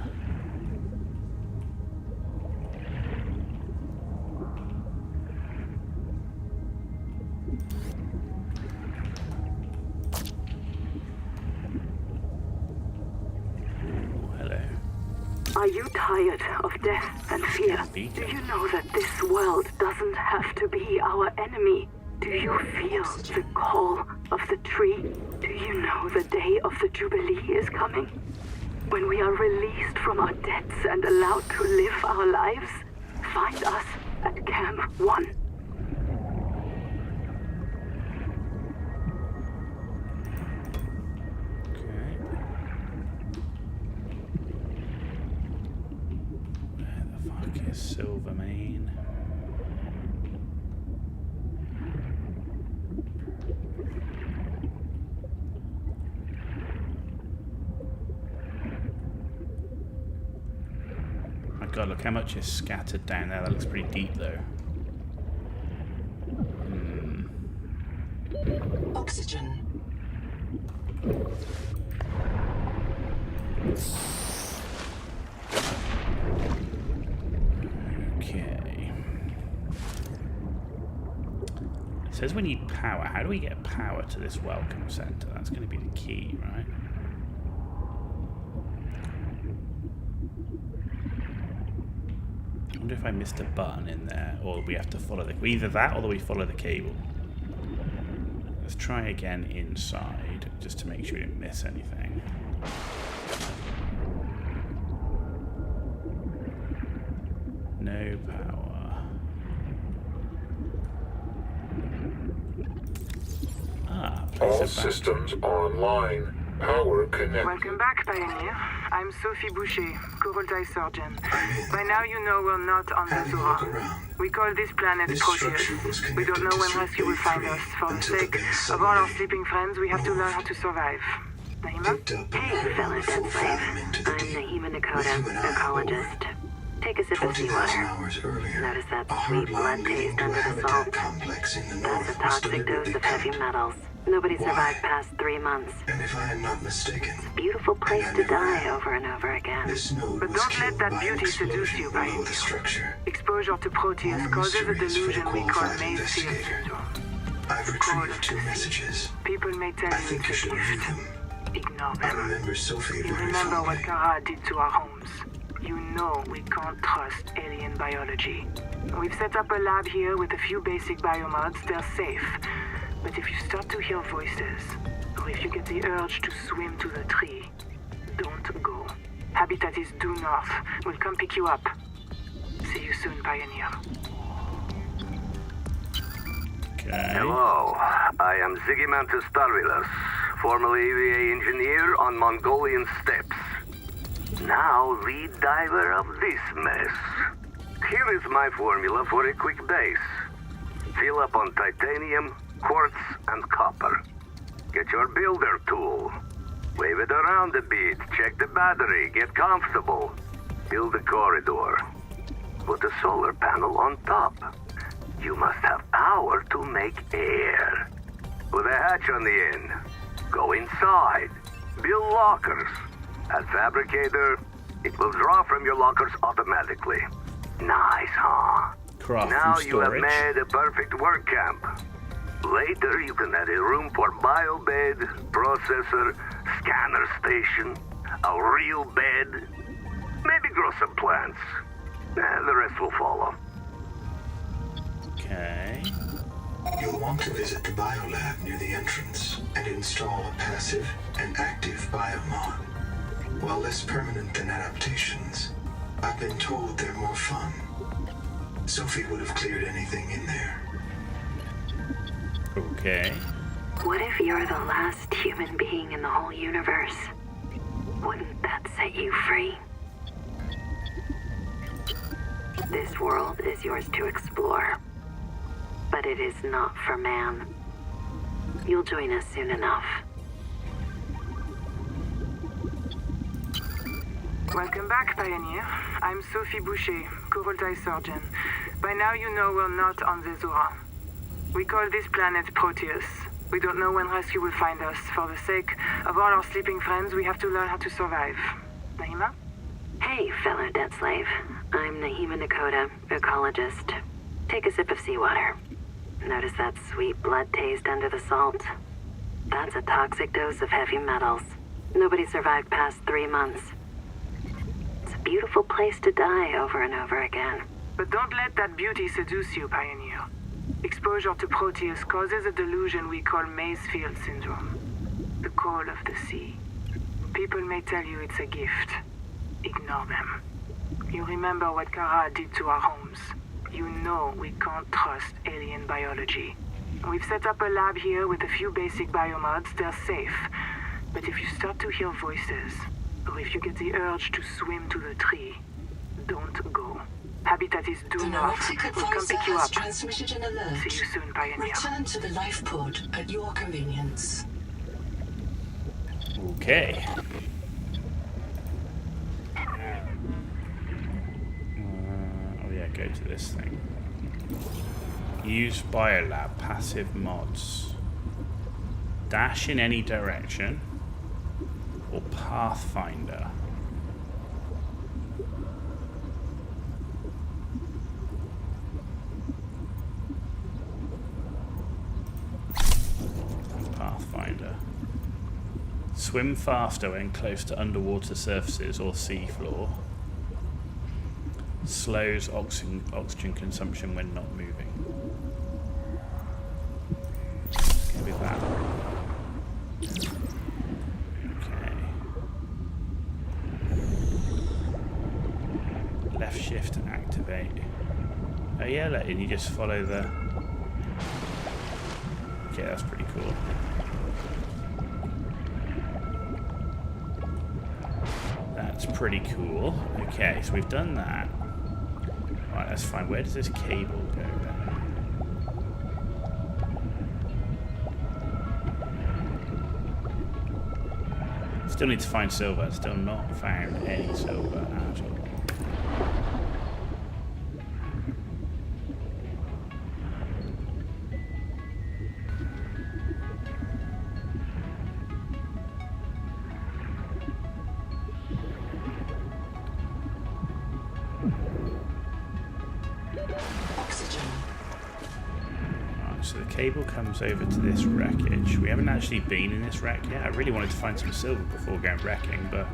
Are you tired of death and fear? Do you know that this world doesn't have to be our enemy? Do you feel the call of the tree? Do you know the day of the Jubilee is coming? When we are released from our debts and allowed to live our lives? Find us at Camp 1. Silvermane. My god, look how much is scattered down there. That looks pretty deep though. Oxygen. Okay. It says we need power. How do we get power to this welcome center? That's going to be the key, right? I wonder if I missed a button in there, or we have to follow the... Either that, or we follow the cable. Let's try again inside, just to make sure we didn't miss anything. No power. Ah, place All a systems online. Power connected. Welcome back, Pioneer. I'm Sophie Boucher, Kurultai surgeon. By now you know we're not on the Having a look Zora. around. We call this planet This Proteus. structure was We don't connected know to when rescue will find us. For the until the sake base of all our submarine sleeping friends, we have to learn how to survive. Naima? Picked up and Hey, hurled fellow 4 dead fathom slave. into the I'm deep. Naima With Nakota, you and I ecologist. Take a sip of 20,000 seawater. hours earlier, Notice that a sweet hard line blood leading taste to a under the habitat salt. complex in the That's a north was toxic deliberately dose of heavy cut. metals. Nobody survived Why? past 3 months. And if I am not mistaken, Beautiful place And I to never die am. over and over again. this node But was don't let killed that by an beauty seduce explosion you, below Pioneer. the structure. Exposure to Proteus More causes a mysteries for the delusion we call qualified Maze Field investigator. syndrome. I've retrieved 2 messages. People may tell I you think you it's a should review gift. them. Ignore I them. remember Sophie You very remember what fondly. Kara did to our homes. You know we can't trust alien biology. We've set up a lab here with a few basic biomods. They're safe. But if you start to hear voices, or if you get the urge to swim to the tree, don't go. Habitat is due north. We'll come pick you up. See you soon, Pioneer. Okay. Hello, I am Zigimantus Starvilas, formerly EVA engineer on Mongolian steppes. Now lead diver of this mess. Here is my formula for a quick base. Fill up on titanium, quartz, and copper. Get your builder tool. Wave it around a bit, check the battery, get comfortable. Build a corridor. Put a solar panel on top. You must have power to make air. Put a hatch on the end. Go inside. Build lockers. As fabricator, it will draw from your lockers automatically. Nice, huh? Craft Now from you have storage. made a perfect work camp. Later, you can add a room for biobed, processor, scanner station, a real bed, maybe grow some plants. The rest will follow. Okay. You'll want to visit the biolab near the entrance and install a passive and active biomod. While less permanent than adaptations, I've been told they're more fun. Sophie would have cleared anything in there. Okay. What if you're the last human being in the whole universe? Wouldn't that set you free? This world is yours to explore, but it is not for man. You'll join us soon enough. Welcome back, Pioneer. I'm Sophie Boucher, Kurultai surgeon. By now you know we're not on the Zora. We call this planet Proteus. We don't know when rescue will find us. For the sake of all our sleeping friends, we have to learn how to survive. Naima? Hey, fellow dead slave. I'm Nahima Nakota, ecologist. Take a sip of seawater. Notice that sweet blood taste under the salt? That's a toxic dose of heavy metals. Nobody survived past 3 months. It's a beautiful place to die over and over again. But don't let that beauty seduce you, Pioneer. Exposure to Proteus causes a delusion we call Maze Field syndrome. The call of the sea. People may tell you it's a gift. Ignore them. You remember what Kara did to our homes. You know we can't trust alien biology. We've set up a lab here with a few basic biomods. They're safe. But if you start to hear voices, or if you get the urge to swim to the tree, don't go. Habitat is The due north. Noetic We'll come advisor pick you has up. transmitted an alert. See you soon, Pioneer. Return to the life pod at your convenience. Okay. Oh yeah, go to this thing. Use Biolab passive mods. Dash in any direction. Or Pathfinder. Pathfinder. Swim faster when close to underwater surfaces or seafloor. Slows oxygen consumption when not moving. Go with that. Okay. Left shift to activate. Oh yeah, and you just follow the... Okay, that's pretty cool. That's pretty cool. Okay, so we've done that. Right, that's fine. Where does this cable go then? Still need to find silver. Still not found any silver at all. So the cable comes over to this wreckage. We haven't actually been in this wreck yet. I really wanted to find some silver before going wrecking, but...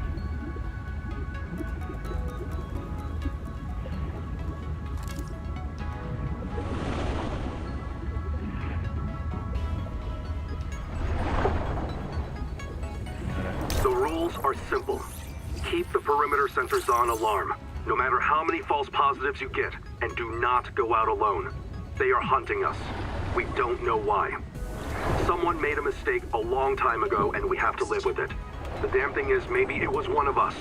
The rules are simple. Keep the perimeter sensors on alarm, no matter how many false positives you get, and do not go out alone. They are hunting us. We don't know why. Someone made a mistake a long time ago, and we have to live with it. The damn thing is, maybe it was one of us.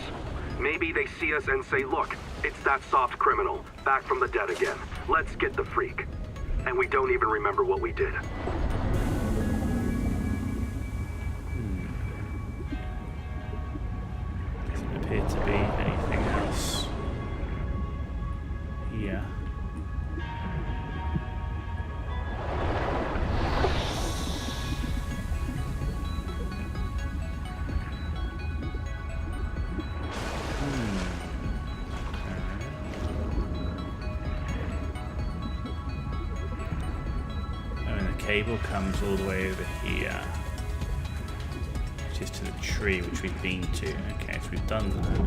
Maybe they see us and say, look, it's that soft criminal, back from the dead again. Let's get the freak. And we don't even remember what we did. Doesn't appear to be anything else here. Cable comes all the way over here, which is to the tree which we've been to. Okay, so we've done that.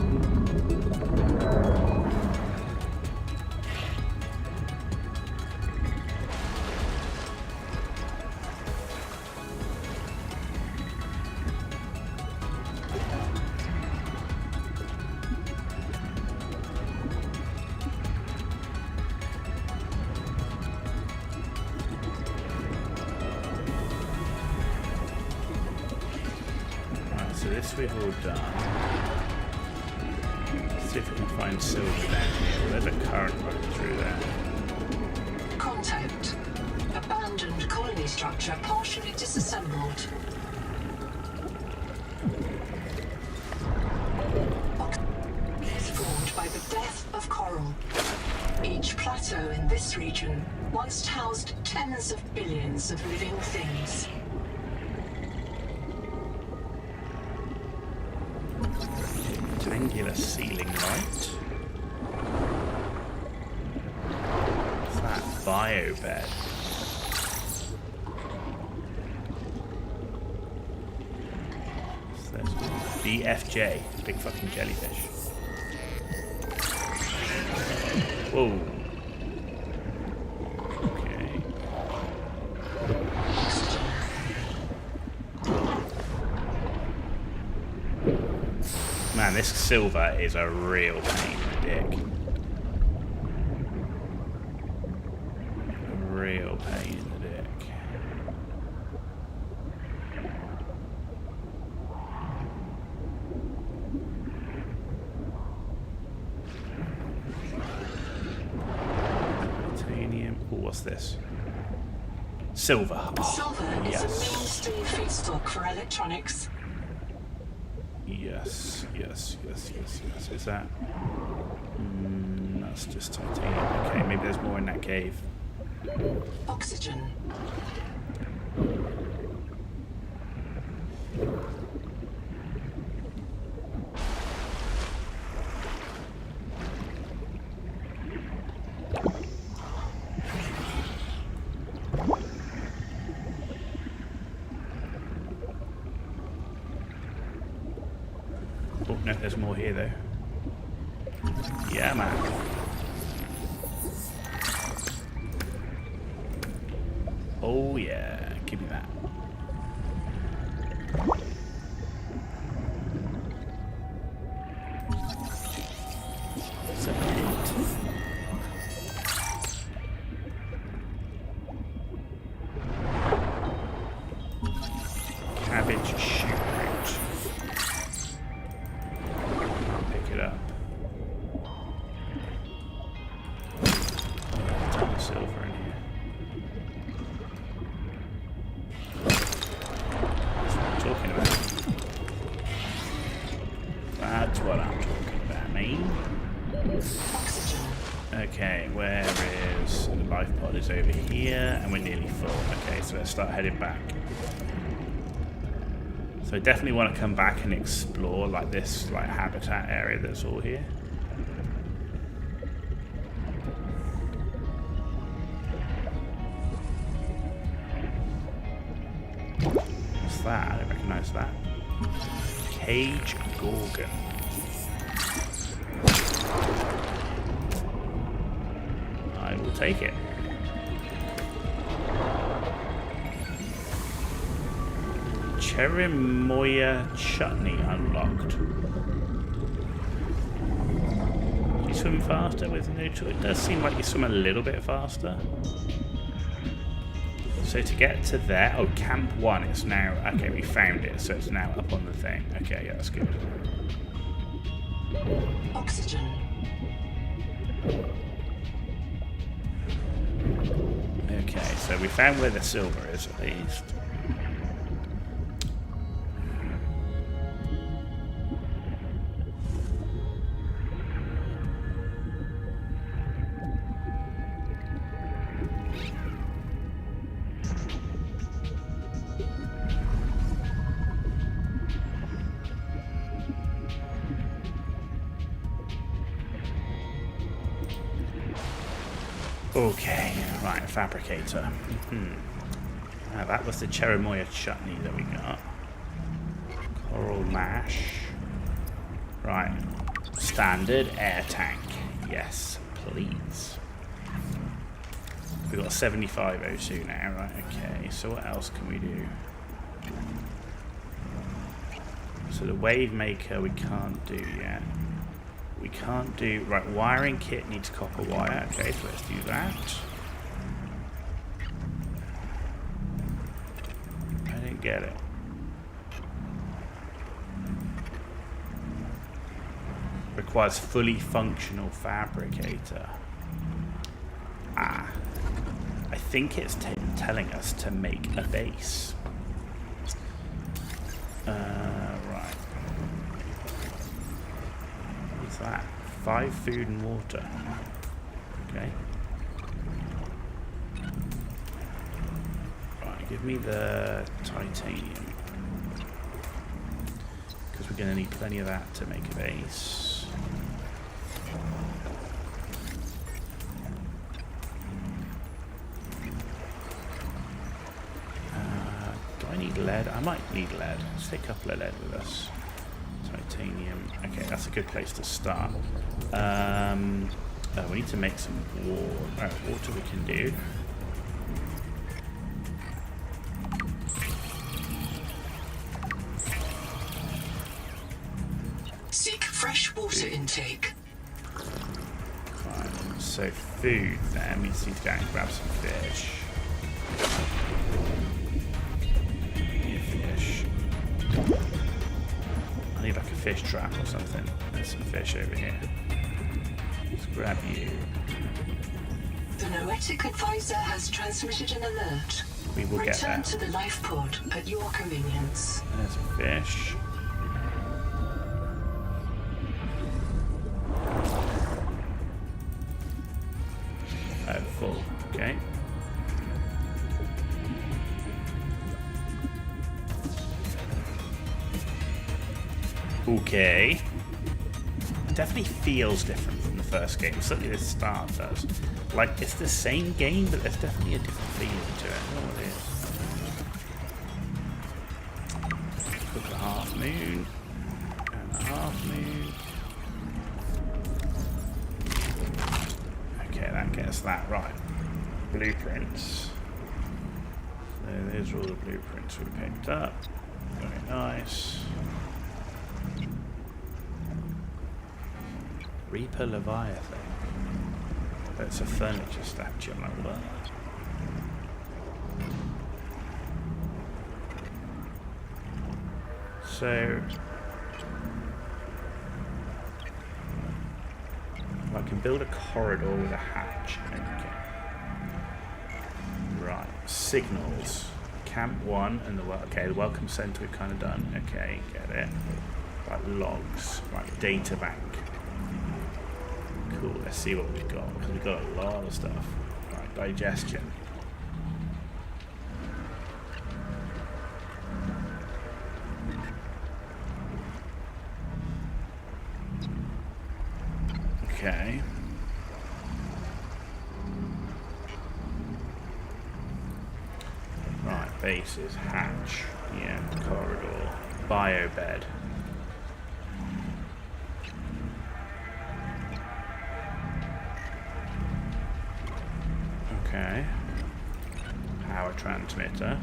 So this we've all done. Let's see if we can find silver down here. Well, there's a current running through there. Contact. Abandoned colony structure partially disassembled. Is formed by the death of coral. Each plateau in this region once housed tens of billions of living things. Triangular ceiling light. What's that? Biobed. What's this? BFJ. Big fucking jellyfish. Whoa. Okay. Man, this silver is a real pain in the dick. A real pain in the dick. Titanium. Oh, what's this? Silver. Oh, Silver is yes. a mainstay feedstock for electronics. Yes. Is that? That's just titanium. Okay, maybe there's more in that cave. Oxygen. Oh no, there's more here though. Yeah, man. Oh yeah, give me that. Cabbage shoot root. Pick it up. Ton of silver in here. That's what I'm talking about. That's what I'm talking about, mate. Oxygen. Okay, where is the life pod? Is over here, and we're nearly full. Okay, so let's start heading back. So I definitely want to come back and explore like this like habitat area that's all here. that? I don't recognise that. Cage Gorgon. I will take it. Cherimoya Chutney unlocked. Do you swim faster with neutral? It does seem like you swim a little bit faster. So to get to there, oh, Camp 1, it's now, okay, we found it, so it's now up on the thing. Okay, yeah, that's good. Oxygen. Okay, so we found where the silver is, at least. Okay, right, fabricator. Now that was the Cherimoya chutney that we got. Coral mash. Right, standard air tank. Yes, please. We've got 75 O2 now, right, okay. So what else can we do? So the wave maker we can't do yet. We can't do... Right, wiring kit needs copper wire. Okay, so let's do that. I didn't get it. Requires fully functional fabricator. Ah. I think it's telling us to make a base. Right. What's that? 5 food and water. Okay. Right, give me the titanium. Because we're going to need plenty of that to make a base. Do I need lead? I might need lead. Let's take a couple of lead with us. Titanium. Okay, that's a good place to start. We need to make some water. Water we can do. Seek fresh water intake. Fine. So food then. We just need to go and grab some fish. I need like a fish trap or something. There's some fish over here. Let's grab you. The Noetic advisor has transmitted an alert. We will get Return there. to the life pod at your convenience. There's a fish. Oh, full. Okay. Okay. It definitely feels different from the first game. Certainly the start does. Like, it's the same game, but there's definitely a different feeling to it. I don't know what it is. Cook a half moon. And a half moon. Okay, that gets that right. Blueprints. So there's all the blueprints we picked up. Very nice. Reaper Leviathan. That's a furniture statue. I'm like, what? So I can build a corridor with a hatch. Okay. Right. Signals. Camp 1 and the the welcome center we've kind of done. Okay, get it. Right, logs. Right, data bank. Cool, let's see what we've got, because we've got a lot of stuff. Right, digestion. Okay. Right, Bases, hatch, yeah, corridor, biobed. Okay. Power transmitter.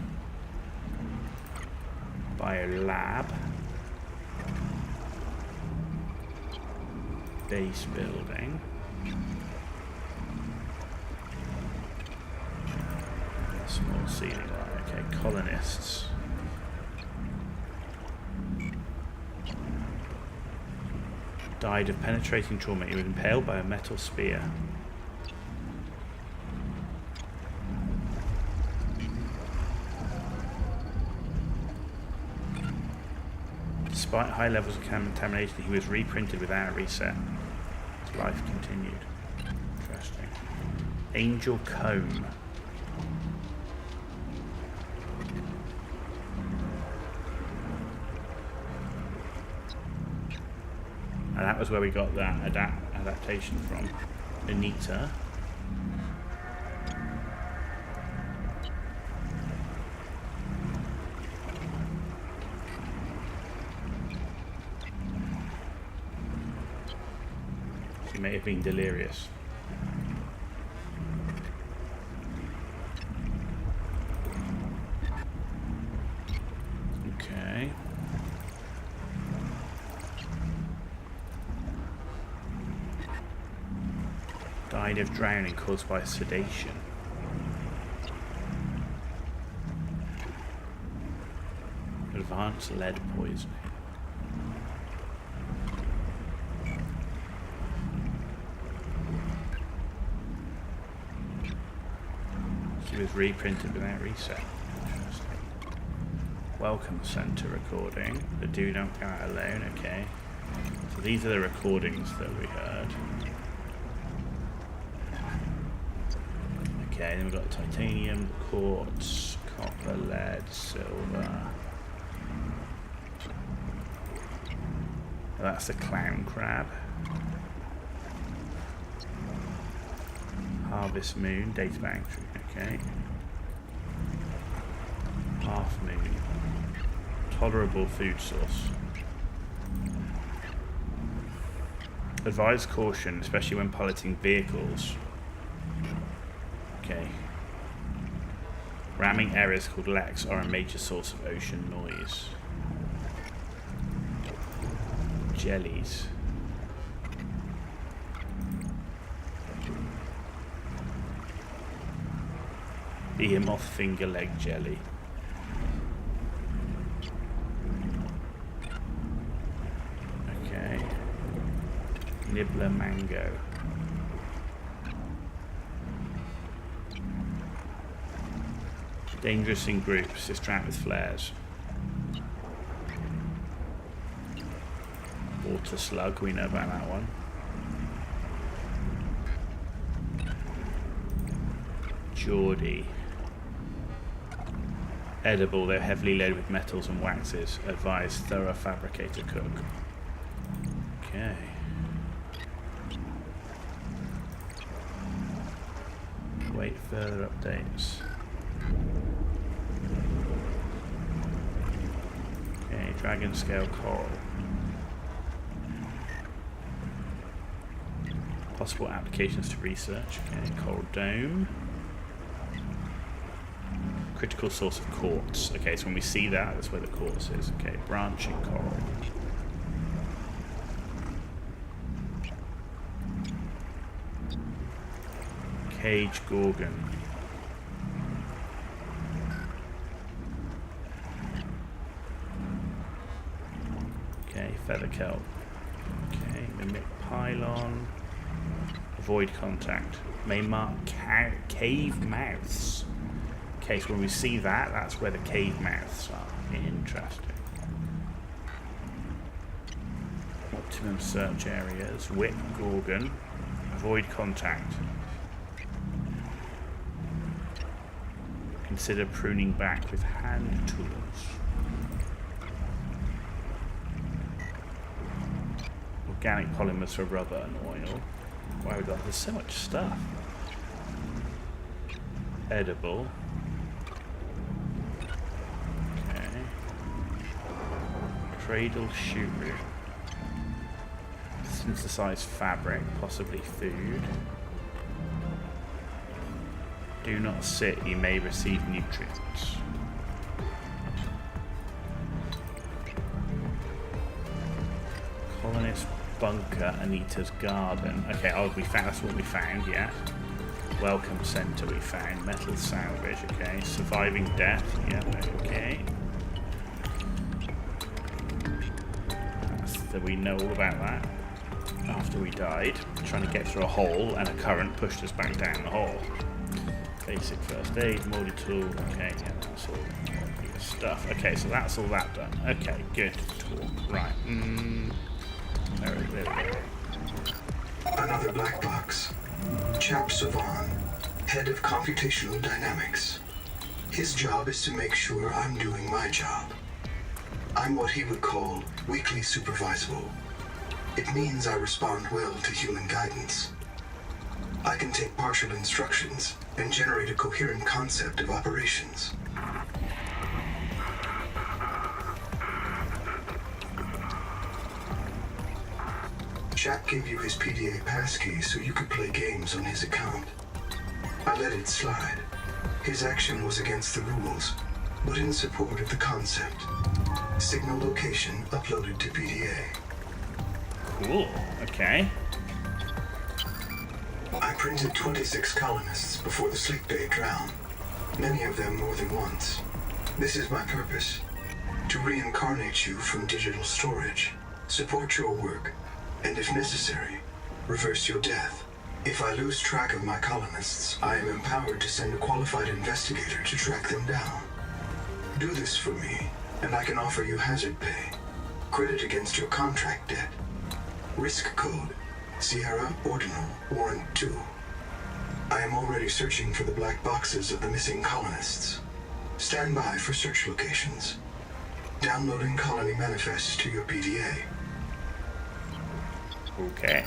Biolab. Base building. Small ceiling light. Okay, colonists. Died of penetrating trauma. He was impaled by a metal spear. Despite high levels of contamination, he was reprinted without a reset. His life continued. Interesting. Angel Comb. And that was where we got that adaptation from. Anita. She may have been delirious. Okay. Died of drowning caused by sedation. Advanced lead poisoning. She was reprinted without reset. Interesting. Welcome center recording. The Do Not Go Out Alone, okay. So these are the recordings that we heard. Okay, then we've got titanium, quartz, copper, lead, silver. That's the clown crab. Harvest moon, data bank, okay. Half moon. Tolerable food source. Advise caution, especially when piloting vehicles. Okay. Ramming areas called leks are a major source of ocean noise. Jellies. Behemoth finger leg jelly. Okay. Nibbler mango. Dangerous in groups, distract with flares. Water slug, we know about that one. Geordie. Edible, they're heavily loaded with metals and waxes. Advise thorough fabricator cook. Okay. Wait further updates. Okay, dragon scale coral. Possible applications to research. Okay, coral dome. Critical source of quartz. Okay, so when we see that, that's where the quartz is. Okay, branching coral. Cage gorgon. Okay, feather kelp. Okay, mimic pylon. Avoid contact. May mark cave mouths. Okay, so when we see that, that's where the cave mouths are. Interesting. Optimum search areas. Whip gorgon. Avoid contact. Consider pruning back with hand tools. Organic polymers for rubber and oil. Wow, there's so much stuff. Edible. Cradle shoe. Synthesized fabric, possibly food. Do not sit, you may receive nutrients. Colonist bunker, Anita's garden. Okay, that's what we found, yeah. Welcome center we found. Metal salvage, okay. Surviving death, yeah, okay. So we know all about that. After we died, trying to get through a hole and a current pushed us back down the hole. Basic first aid, moldy tool, okay, yeah, that's all good stuff. Okay, so that's all that done. Okay, good talk. Right. There we go. Another black box. Chap Savan, head of computational dynamics. His job is to make sure I'm doing my job. I'm what he would call weakly supervisable. It means I respond well to human guidance. I can take partial instructions and generate a coherent concept of operations. Chap gave you his PDA passkey so you could play games on his account. I let it slide. His action was against the rules, but in support of the concept. Signal location uploaded to PDA. Cool, okay. I printed 26 colonists before the sleep bay drowned, many of them more than once. This is my purpose, to reincarnate you from digital storage, support your work, and if necessary, reverse your death. If I lose track of my colonists, I am empowered to send a qualified investigator to track them down. Do this for me, and I can offer you hazard pay, credit against your contract debt. Risk code, Sierra Ordinal, Warrant 2. I am already searching for the black boxes of the missing colonists. Stand by for search locations. Downloading colony manifests to your PDA. Okay.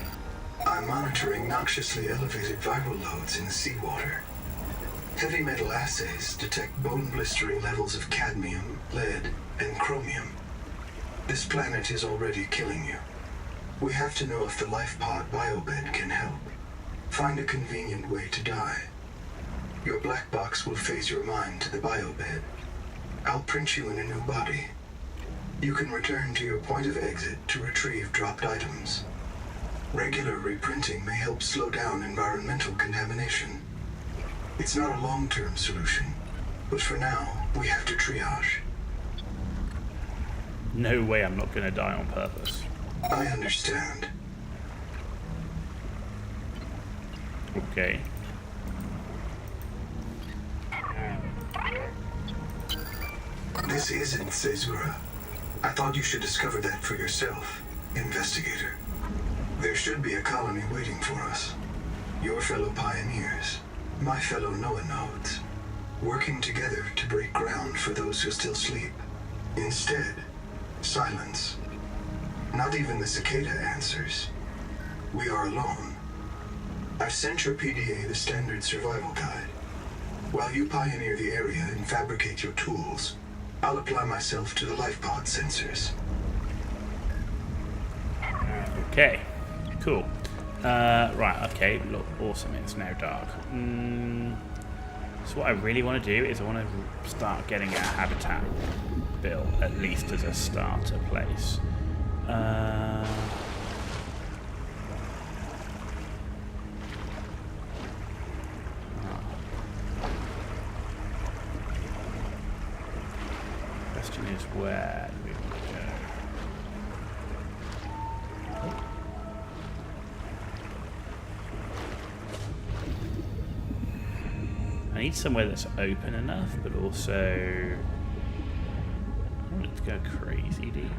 I'm monitoring noxiously elevated viral loads in the seawater. Heavy metal assays detect bone-blistering levels of cadmium, lead, and chromium. This planet is already killing you. We have to know if the life pod biobed can help. Find a convenient way to die. Your black box will phase your mind to the biobed. I'll print you in a new body. You can return to your point of exit to retrieve dropped items. Regular reprinting may help slow down environmental contamination. It's not a long-term solution, but for now, we have to triage. No way I'm not going to die on purpose. I understand. Okay. This isn't Caesura. I thought you should discover that for yourself, investigator. There should be a colony waiting for us. Your fellow pioneers, my fellow Noanodes, working together to break ground for those who still sleep. Instead, silence. Not even the cicada answers. We are alone. I've sent your PDA the standard survival guide. While you pioneer the area and fabricate your tools, I'll apply myself to the life pod sensors. Okay, cool. Right, okay, look, awesome, it's now dark. So what I really want to do is I want to start getting a habitat built, at least as a starter place. Question is, where do we want to go? I need somewhere that's open enough, but also I want it to go crazy deep.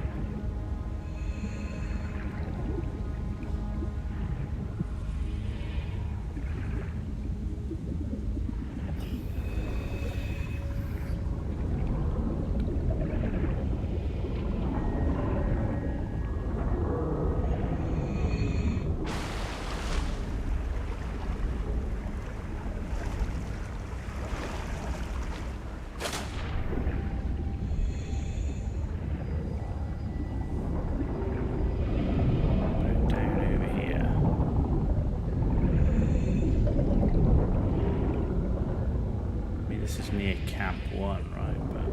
1, right? But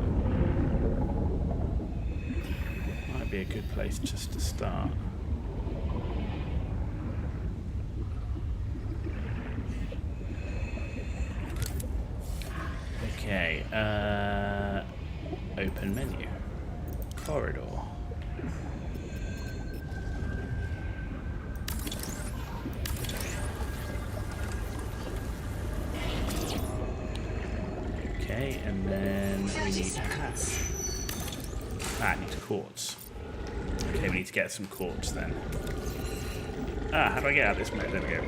might be a good place just to start. Okay, open menu. Corridor. Okay, and then we need I need quartz. Okay, we need to get some quartz then. Ah, how do I get out of this mode? There we go.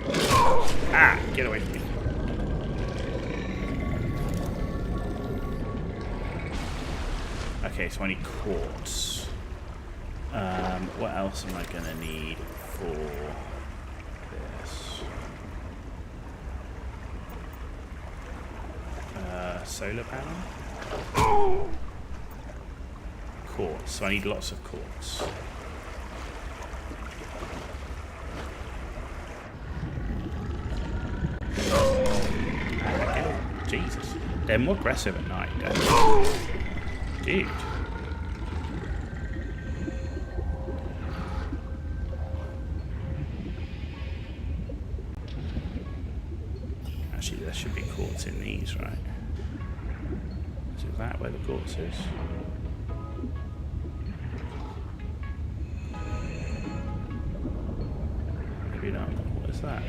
Ah, get away from me. Okay, so I need quartz. What else am I gonna need for this? Solar panel? Quartz, so I need lots of quartz. Jesus. They're more aggressive at night, dude. Actually, there should be quartz in these, right? Is that where the quartz is? Maybe not. What is that?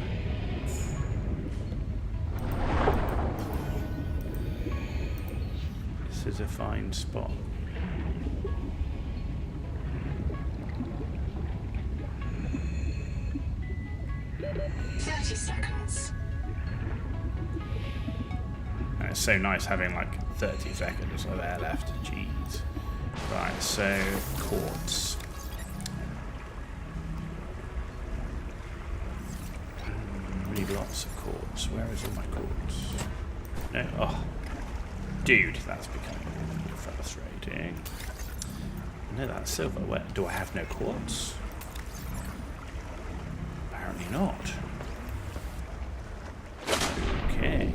This is a fine spot. It's so nice having like 30 seconds of air left. Jeez. Right, so quartz. We need lots of quartz. Where is all my quartz? No. Oh, dude, that's becoming frustrating. No, that's silver. Where do I have no quartz? Apparently not. Okay.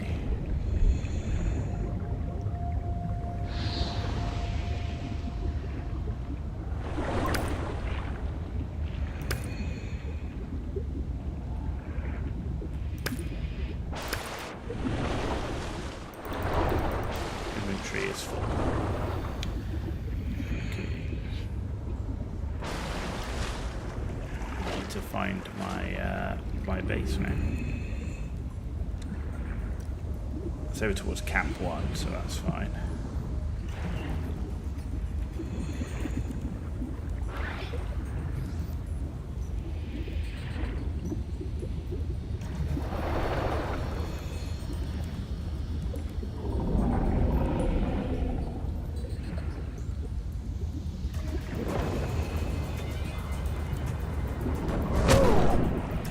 Inventory is full. Okay. I need to find my base now. It's over towards Camp 1, so that's fine.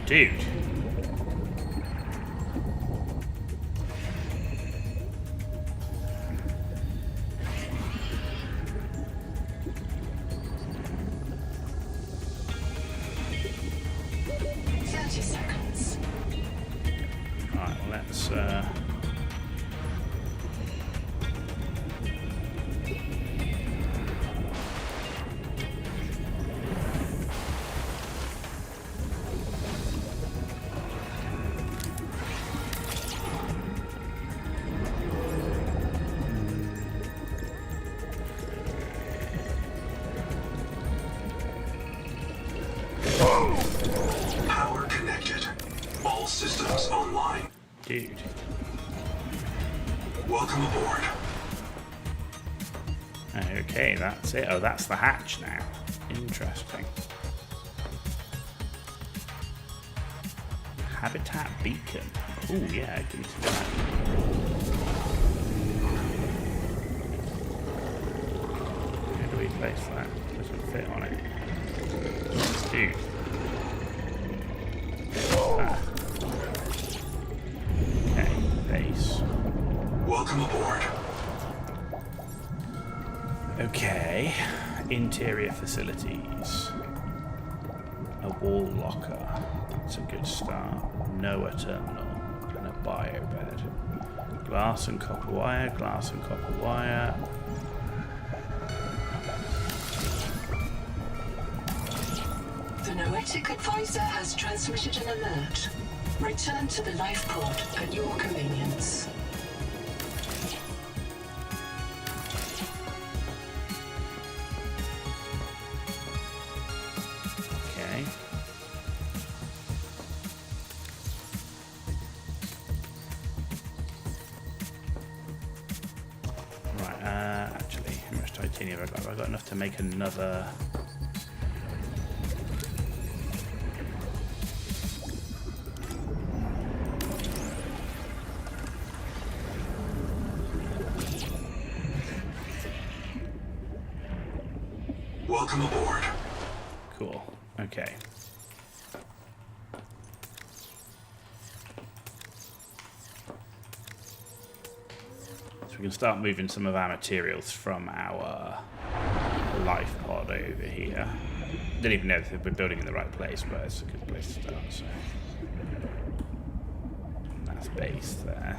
Dude. Alright, well, let's Power connected. All systems online. dude. Welcome aboard. Okay, that's it. Oh, that's the hatch now. Interesting. Habitat beacon. Oh, yeah, give me some of that. How do we place that? Doesn't fit on it. Dude. Ah. Okay, base. Welcome aboard. Okay, interior facilities. A wall locker. That's a good start. NOAA terminal and a bio bed. Glass and copper wire, glass and copper wire. The Noetic advisor has transmitted an alert. Return to the life pod at your convenience. Okay. Right, actually, how much titanium have I got? Have I got enough to make another... Welcome aboard. Cool. Okay. So we can start moving some of our materials from our life pod over here. Didn't even know if we're building in the right place, but it's a good place to start. So that's base there.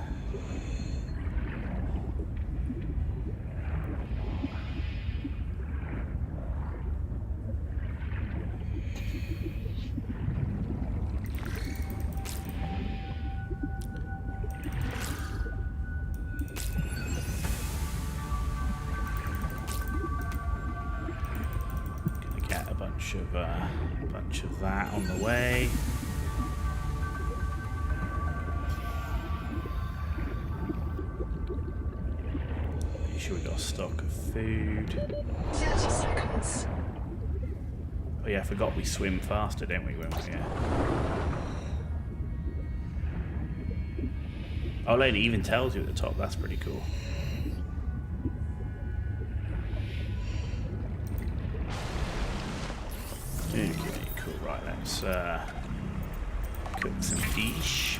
Bunch of that on the way. Make sure we got a stock of food. 30 seconds. Oh yeah, I forgot we swim faster, don't we, when we're here? Oh, it even tells you at the top. That's pretty cool. Okay, cool. Right, let's cook some fish.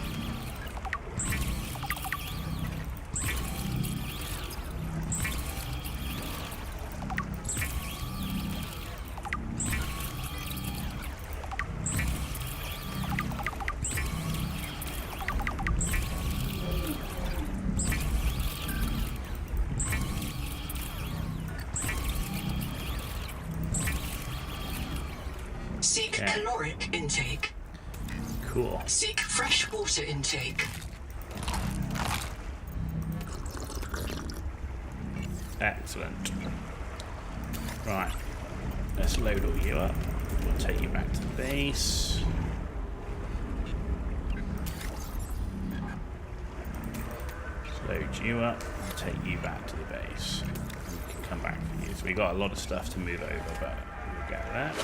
Seek Okay. caloric intake. Cool. Seek fresh water intake. Excellent. Right, let's load all you up. We'll take you back to the base. Let's load you up and take you back to the base. And we can come back for you. So we got a lot of stuff to move over, but we'll get that.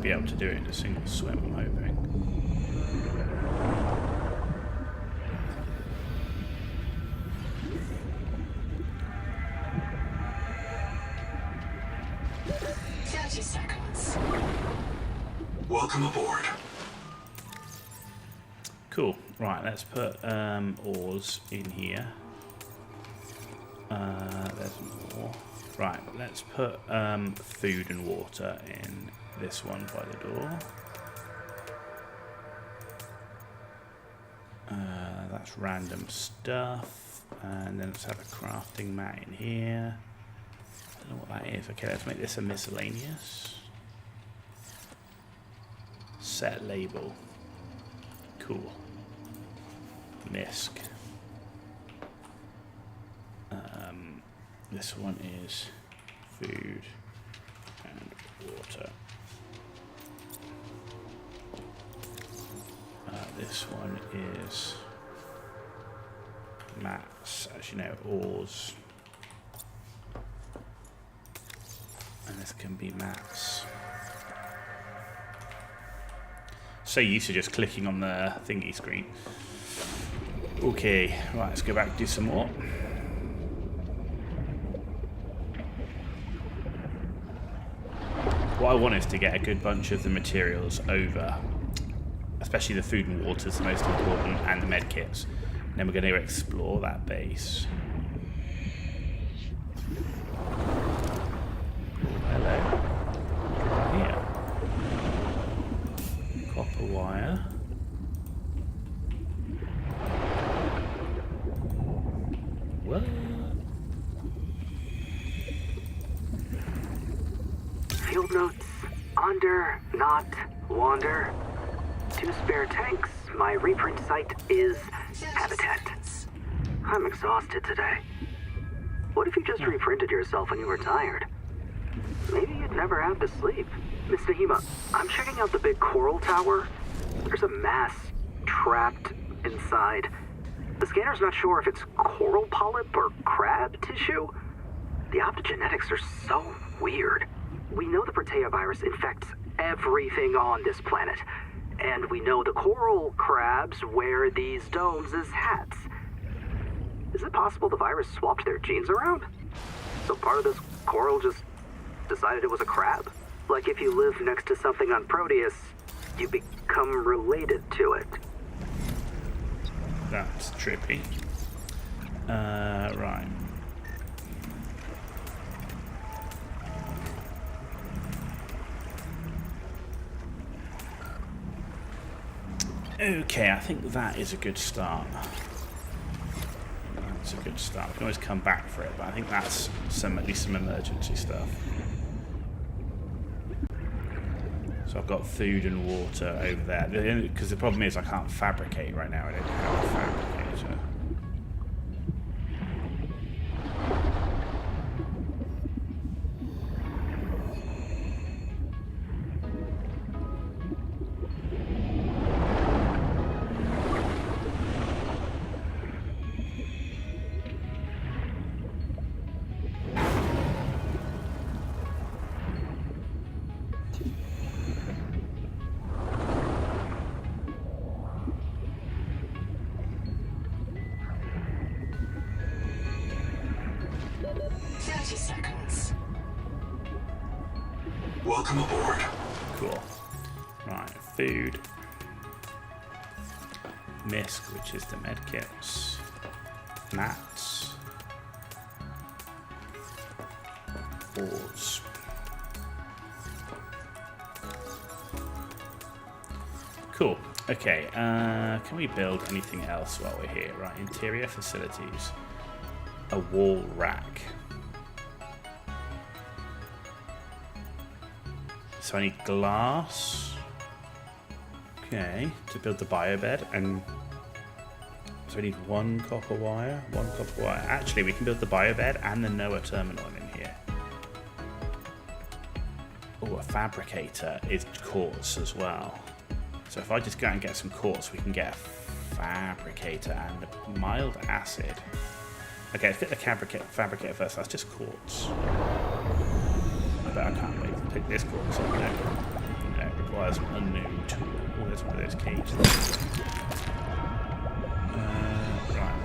Be able to do it in a single swim, I'm hoping. Seconds. Welcome aboard. Cool. Right, let's put ores in here. There's more. Right, let's put food and water in this one by the door. That's random stuff. And then let's have a crafting mat in here. I don't know what that is. Okay, let's make this a miscellaneous. Set label. Cool. Misc. This one is food and water. This one is mats, as you know, ores. And this can be mats. So used to just clicking on the thingy screen. Okay, right, let's go back and do some more. What I want is to get a good bunch of the materials over, especially the food and water is the most important, and the med kits. And then we're going to explore that base. Hello. Here. Copper wire. What? Field notes. Under, not, wander. 2 spare tanks. My reprint site is habitat. I'm exhausted today. What if you just reprinted yourself when you were tired? Maybe you'd never have to sleep. Miss Nahima, I'm checking out the big coral tower. There's a mass trapped inside. The scanner's not sure if it's coral polyp or crab tissue. The optogenetics are so weird. We know the Protea virus infects everything on this planet. And we know the coral crabs wear these domes as hats. Is it possible the virus swapped their genes around? So part of this coral just decided it was a crab? Like if you live next to something on Proteus, you become related to it. That's trippy. Right. Okay, I think that is a good start. That's a good start. We can always come back for it, but I think that's at least some emergency stuff. So I've got food and water over there. Because the problem is I can't fabricate right now. I don't have a fabricator. Welcome aboard. Cool. Right, food. Misc, which is the medkits. Mats. Boards. Cool. Okay, can we build anything else while we're here? Right, interior facilities. A wall rack. So I need glass. Okay, to build the biobed, and so I need 1 copper wire, 1 copper wire. Actually, we can build the biobed and the NOAA terminal in here. Oh, a fabricator is quartz as well. So if I just go out and get some quartz, we can get a fabricator and mild acid. Okay, let's get the fabricator first. That's just quartz. I bet I can't wait to pick this quartz up now. No, it requires an unknown tool. Oh, there's one of those cages. Right,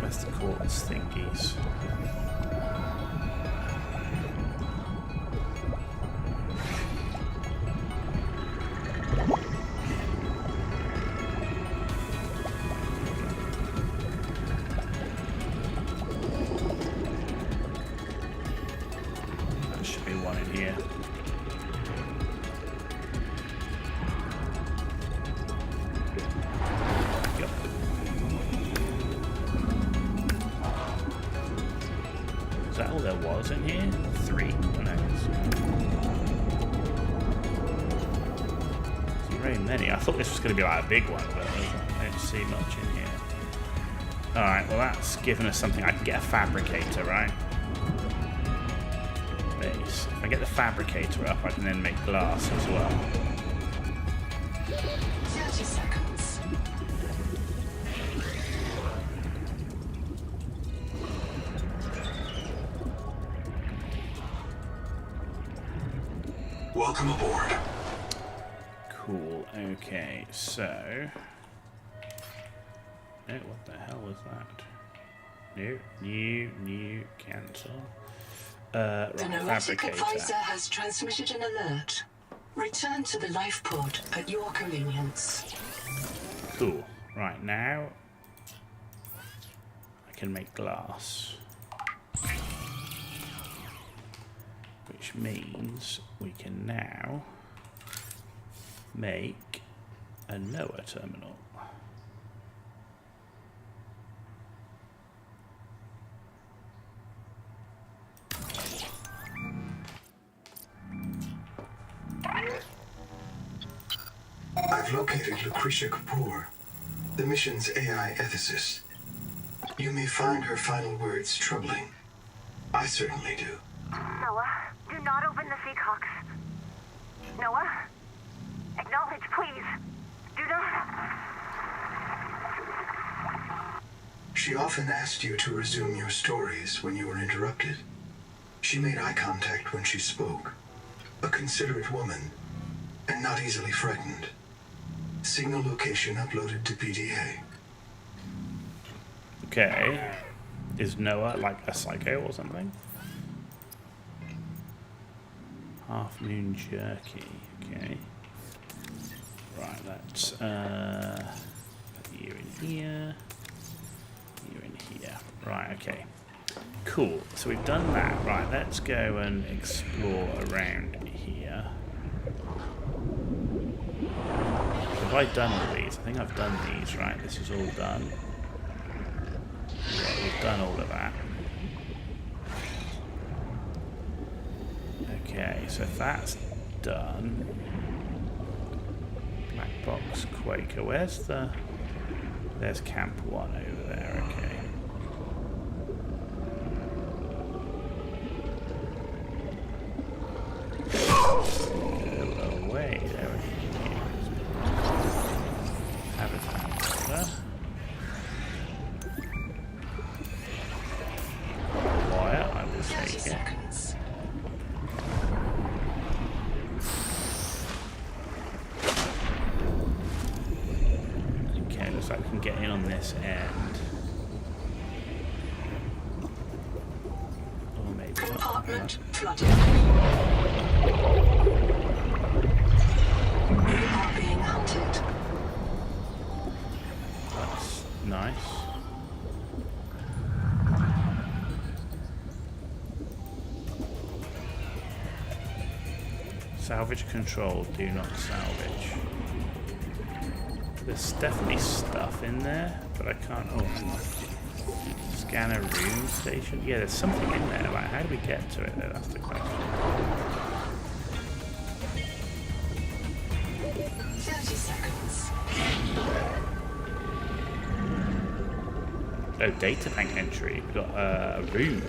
where's the quartz thingies? Is that all there was in here? 3? Oh, no, it's very many. I thought this was going to be like a big one, but I don't see much in here. Alright, well that's given us something. I can get a fabricator, right? Base. If I get the fabricator up, I can then make glass as well. 30 seconds. Welcome aboard. Cool. Okay, so... Oh, what the hell was that? No, new, cancel. The Right, Noetic fabricator. advisor has transmitted an alert. Return to the life pod at your convenience. Cool. Right, now I can make glass. Which means we can now make a NOAA terminal. I've located Lucretia Kapoor, the mission's AI ethicist. You may find her final words troubling. I certainly do. Noah, do not open the Seahawks. Noah? Acknowledge, please. Do not. She often asked you to resume your stories when you were interrupted. She made eye contact when she spoke. A considerate woman, and not easily frightened. Signal location uploaded to PDA. Okay. Is Noah like a psycho or something? Half Moon Jerky. Okay. Right, let's put you in here. You in here. Right, okay. Cool. So we've done that. Right, let's go and explore around here. Have I done all these? I think I've done these, right? This is all done. Yeah, we've done all of that. Okay, so if that's done. Black box Quaker. Where's the... There's Camp 1 over there, okay. Go away, there we go. Habitat order. Wire, I will 30 take it. seconds. Okay, looks like we can get in on this end. Or maybe not. Compartment flooded. You are being hunted. That's nice. Salvage control, do not salvage. There's definitely stuff in there, but I can't. Oh, hang on. Scanner room station. Yeah, there's something in there. Like, how do we get to it though? That's the question. 30 seconds. Oh, data bank entry. We've got a room.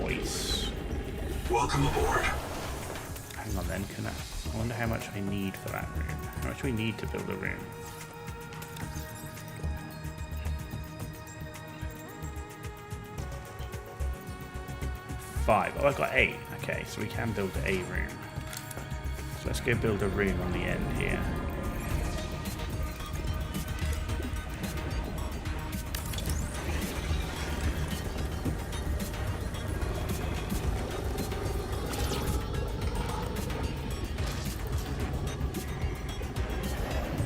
Nice. Welcome aboard. Hang on then, can I wonder how much I need for that room. How much do we need to build a room? Five. Oh, I've got 8. Okay, so we can build a room. So let's go build a room on the end here.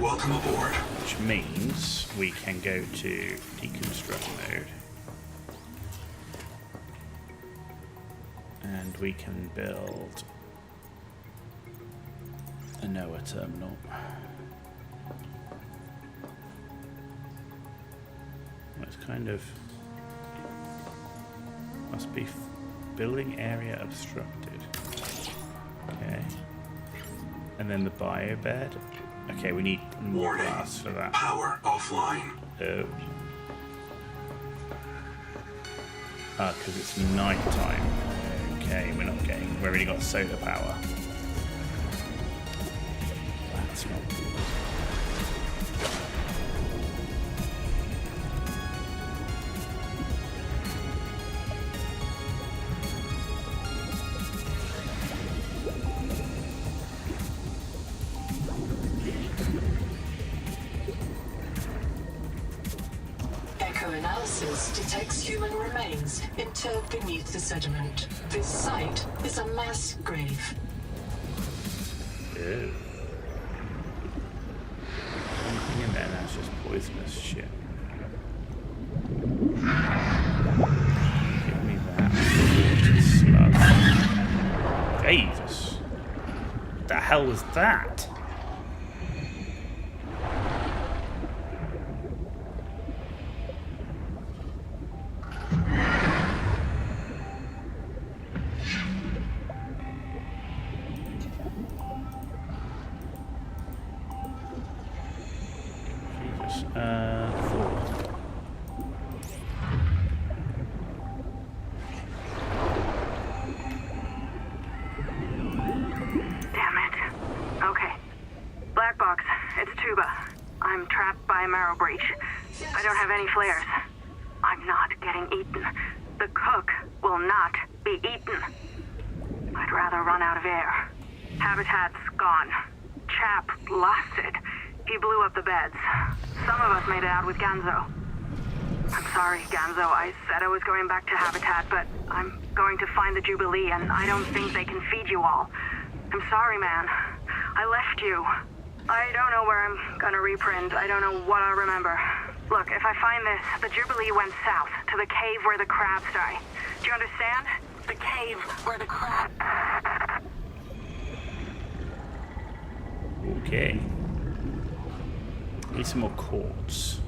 Welcome aboard. Which means we can go to deconstruct mode. And we can build a NOAA terminal. It's kind of must be building area obstructed. Okay. And then the biobed. Okay, we need more Warning. glass for that. Power offline. Oh. Ah, because it's night time. Okay, we're not getting. We've already got solar power. That's not good. echoanalysis detects human remains interred beneath the sediment. This site is a mass grave. Ew. Anything in there that's just poisonous shit. Give me that. Slug. Jesus. What the hell was that? And I don't think they can feed you all. I'm sorry, man. I left you. I don't know where I'm gonna reprint. I don't know what I'll remember. Look, if I find this, the Jubilee went south, to the cave where the crabs die. Do you understand? The cave where the crabs... Okay. Need some more quartz.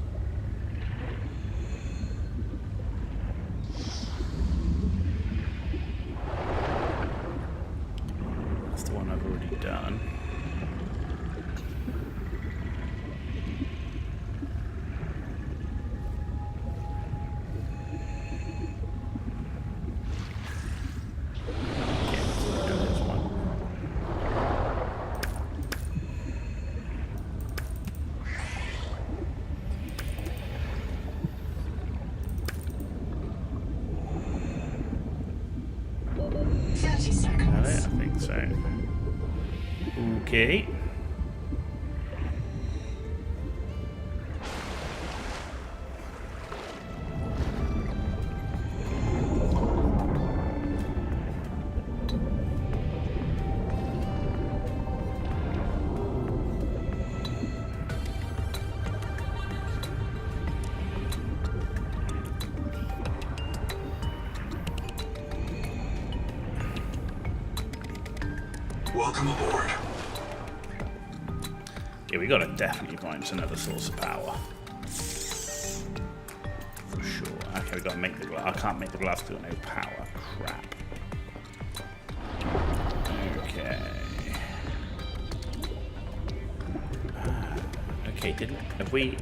Done. Okay. Welcome aboard. Yeah, we gotta definitely find another source of power. For sure. Okay, we gotta make the glass. I can't make the glass because I've got no power. Crap. Okay. Okay, have we...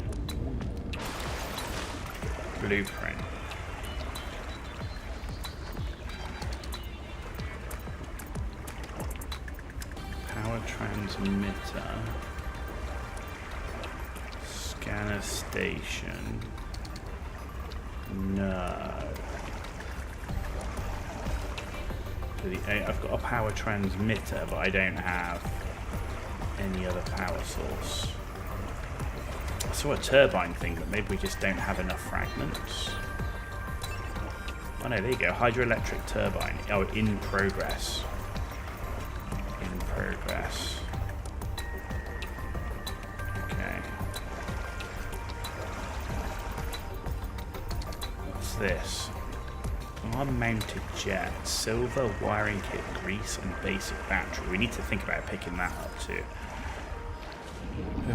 Blueprint. Power transmitter. Scanner station. No. I've got a power transmitter, but I don't have any other power source. I saw a turbine thing, but maybe we just don't have enough fragments. Oh no, there you go. Hydroelectric turbine. Oh, in progress. In progress. Okay. What's this? Arm-mounted jet, silver wiring kit, grease, and basic battery. We need to think about picking that up too.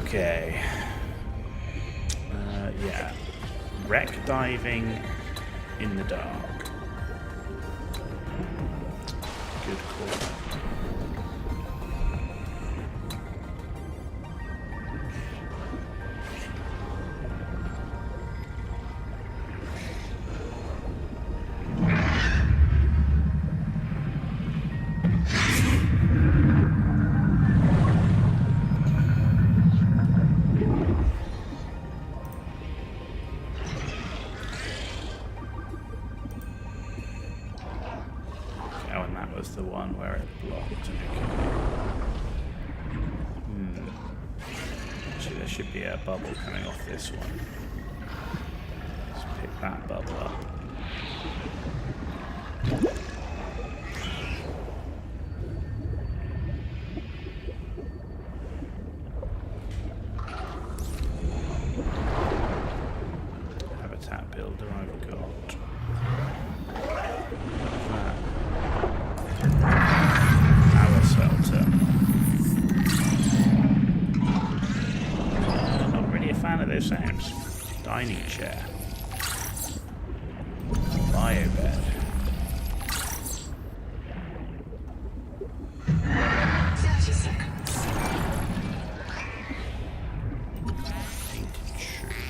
Okay. Yeah. Wreck diving in the dark. Good call. The one where it blocked. Actually, there should be a bubble coming off this one. Let's that bubble up. Habitat builder I've got. Power shelter. Not really a fan of those sounds. Dining chair. Bio bed. 30 seconds. Painted tree.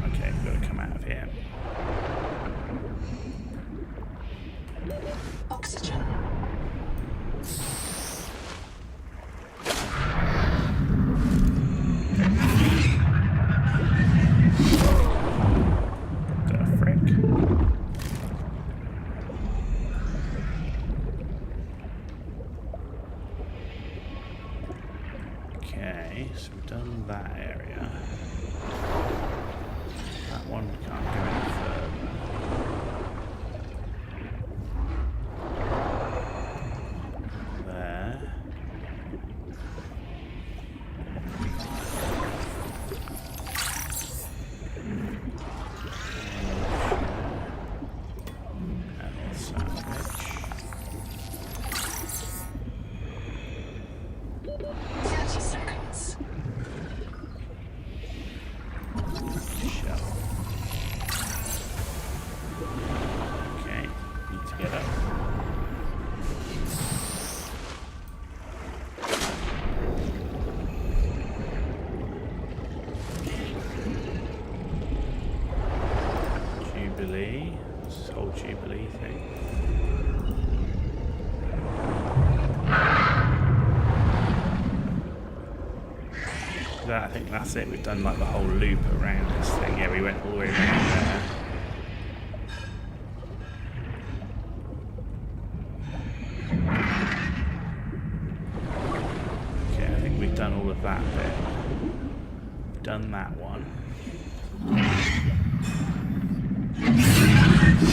Okay, we've got to come out of here. Oxygen. The frick. Okay, so we've done that area. That one can't go any further. There. And salvage. 30 seconds. Shell. Okay, need to get up. Jubilee. This whole Jubilee thing. I think that's it. We've done like the whole loop around this thing. Yeah, we went all the way around there. Okay, I think we've done all of that bit. We've done that one.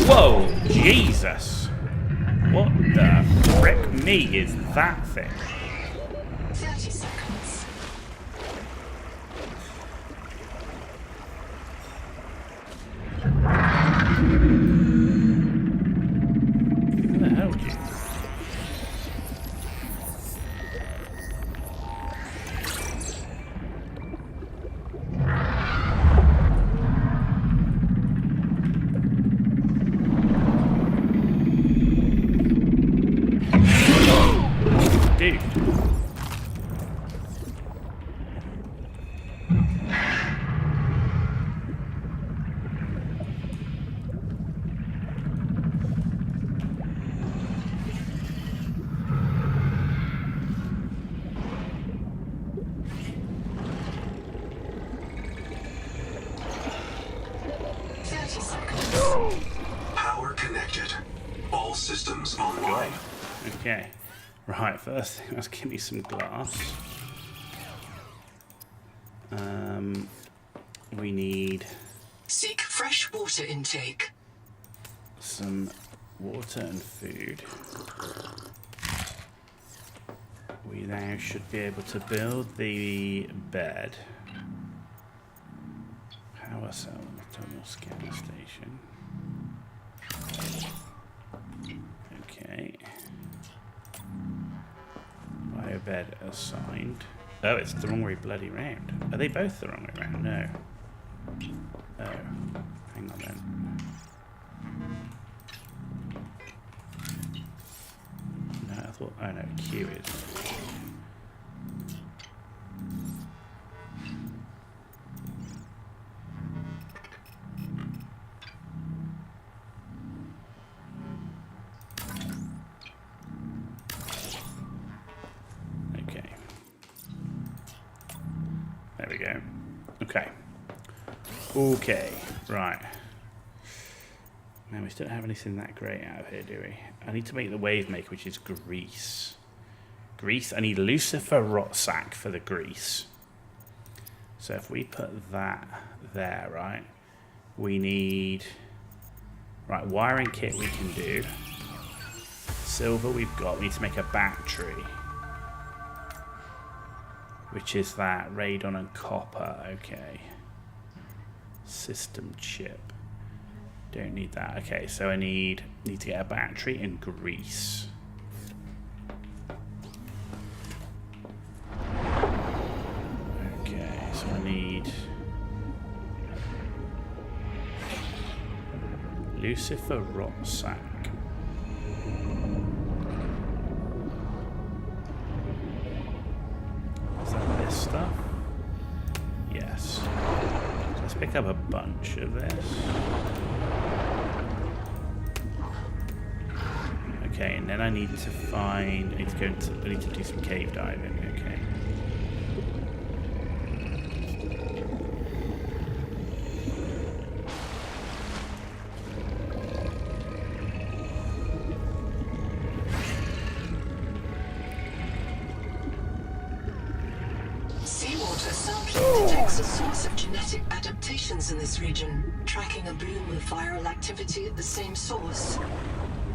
Whoa! Jesus! What the frick me is that thing? 30 seconds. Who the hell did you? Dude. Power connected. All systems online. Okay. Right, first thing, let's give me some glass. We need Seek fresh water intake. some water and food. We now should be able to build the bed. Power cell on the terminal scanner station. Okay. Bio bed assigned. Oh, it's the wrong way bloody round. Are they both the wrong way round? No. Oh. Hang on then. No, I thought... Oh no, Q is. Okay. There we go. Okay. Okay, right. Now we still don't have anything that great out of here, do we? I need to make the wave maker, which is grease. Grease. I need Lucifer rot sack for the grease. So if we put that there, right, we need, right, wiring kit we can do. Silver we've got. We need to make a battery, which is that radon and copper. Okay. System chip. Don't need that. Okay, so I need to get a battery and grease. Okay, so I need Lucifer rot sack. Is that this stuff? Yes. So let's pick up a bunch of this. Okay, and then I need to find. I need to do some cave diving. Okay. Seawater sampling detects a source of genetic adaptations in this region, tracking a bloom of viral activity at the same source.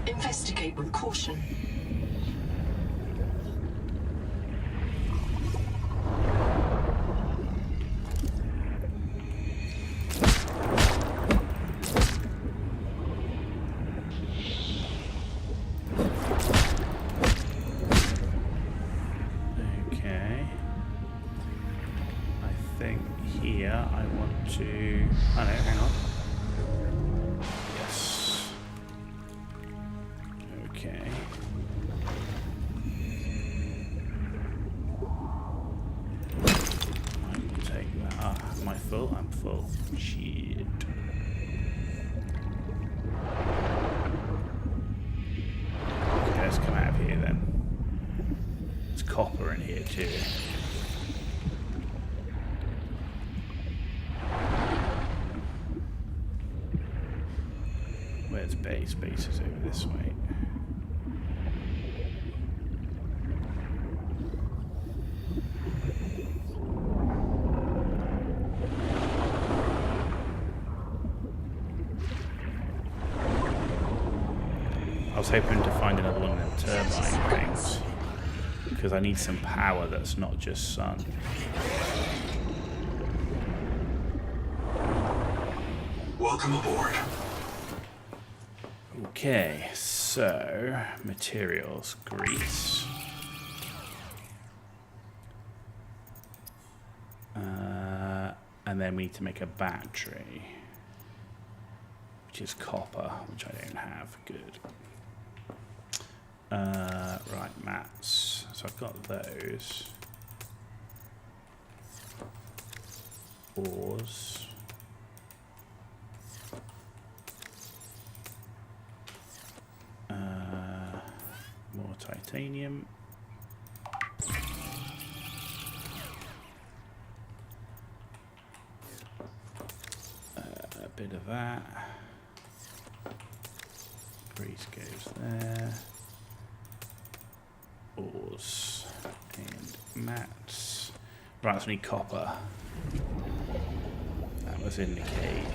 Investigate with caution. Okay. I think here I want to. Oh no, hang on. Yes. Okay. I will take that. Ah, am I full? I'm full. Shit. Okay, let's come out of here then. There's copper in here too. Where's base? Base is over this way. I was hoping to find another one of them turbine things, because I need some power that's not just sun. Welcome aboard. Okay, so materials, grease. And then we need to make a battery, which is copper, which I don't have. Good. Right, mats. So I've got those. Ores. More titanium. A bit of that. Grease goes there. Ores and mats. Right, so we need copper. That was in the cave.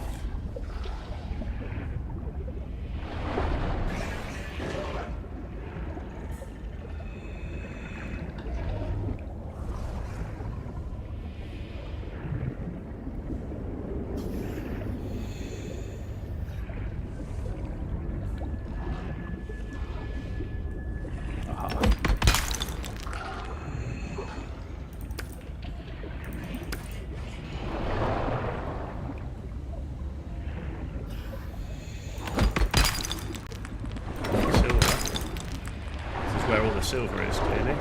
Where all the silver is, clearly.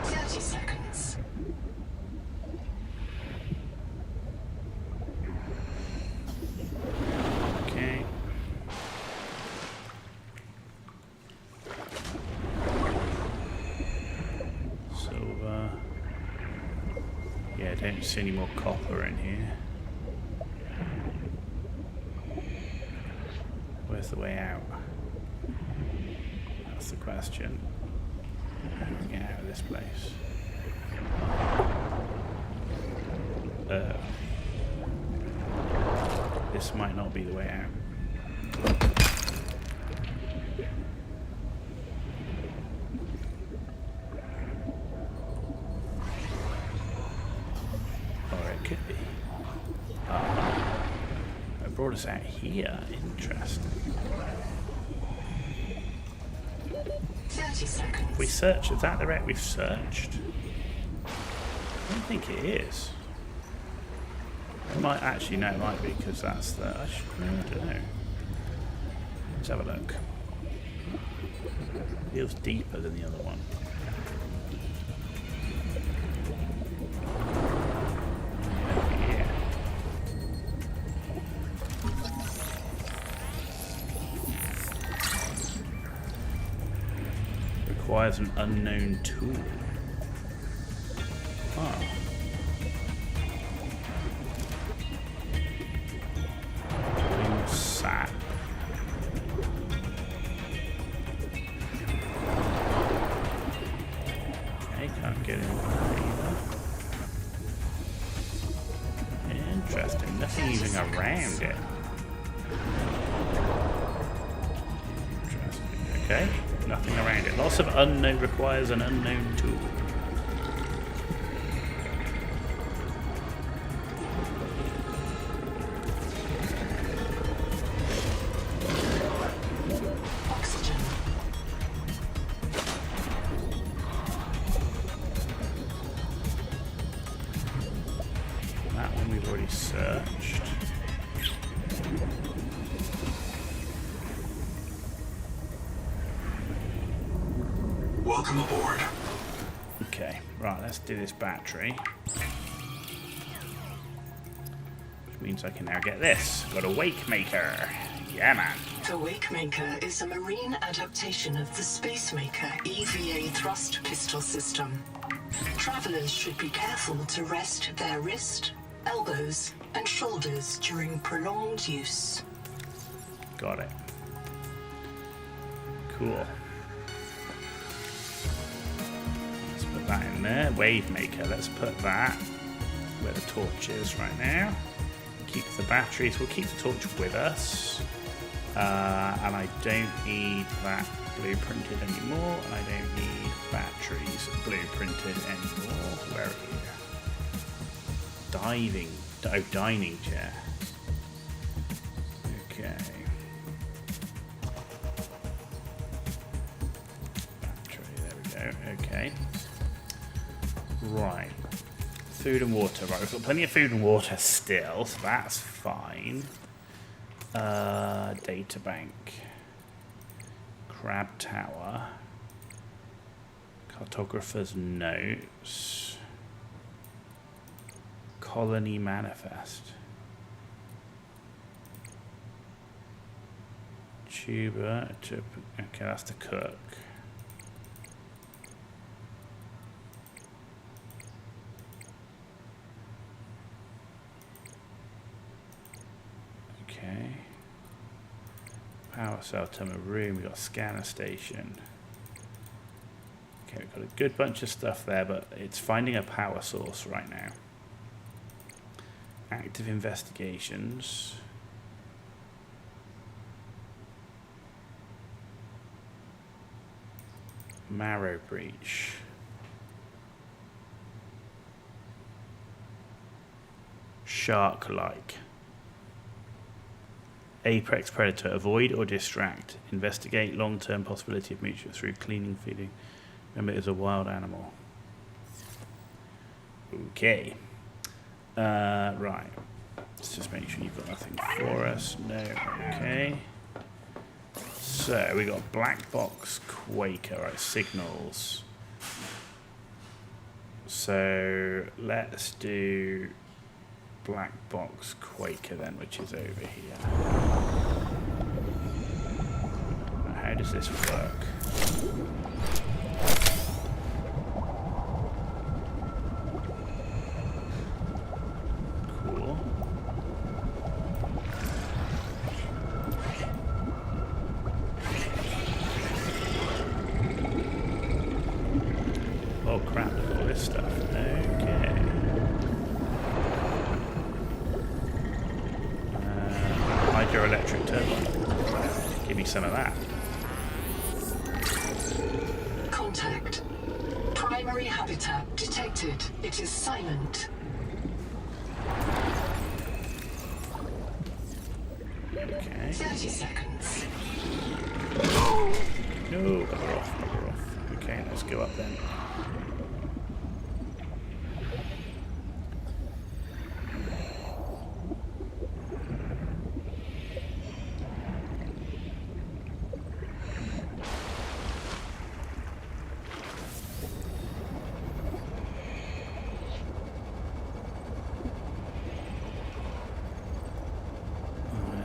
30 seconds. Okay. Silver. Yeah, I don't see any more copper in here. Where's the way out? That's the question. How do we get out of this place? This might not be the way out. Or it could be. It brought us out here. Interesting. 30 seconds. We searched. Is that the route we've searched? I don't think it is. It might actually, no, it might be because that's the. I don't know. Let's have a look. Feels deeper than the other one. Yeah. Requires an unknown tool. Oh. Sap. Okay, can't get in either. Interesting. Nothing even around it. Interesting. Okay, nothing around it. Lots of unknown requires an unknown tool. Searched. Welcome aboard. Okay, right, let's do this battery. Which means I can now get this. Got a Wake Maker. Yeah, man. The Wake Maker is a marine adaptation of the Space Maker EVA thrust pistol system. Travelers should be careful to rest their wrist, elbows, and shoulders during prolonged use. Got it. Cool. Let's put that in there. Wave Maker. Let's put that where the torch is right now. Keep the batteries. We'll keep the torch with us. And I don't need that blueprinted anymore. And I don't need batteries blueprinted anymore. Where are you? Dining chair. Okay. Battery, there we go. Okay. Right. Food and water. Right, we've got plenty of food and water still, so that's fine. Data bank. Crab tower. Cartographer's notes. Colony manifest. Tuber. Okay, that's the cook. Okay. Power cell terminal room. We got scanner station. Okay, we've got a good bunch of stuff there, but it's finding a power source right now. Active investigations. Marrow breach. Shark-like. Apex predator. Avoid or distract. Investigate long-term possibility of mutual through cleaning, feeding. Remember, it is a wild animal. Okay. Right. Let's just make sure you've got nothing for us. No. Okay. So we got black box Quaker, right? Signals. So let's do black box Quaker then, which is over here. Now, how does this work? Cool. Oh crap, look at all this stuff. Okay. Hydroelectric turbine. Give me some of that. Contact. Primary habitat detected. It is silent. Okay. 30 seconds. No, bugger off, bugger off. Okay, let's go up then.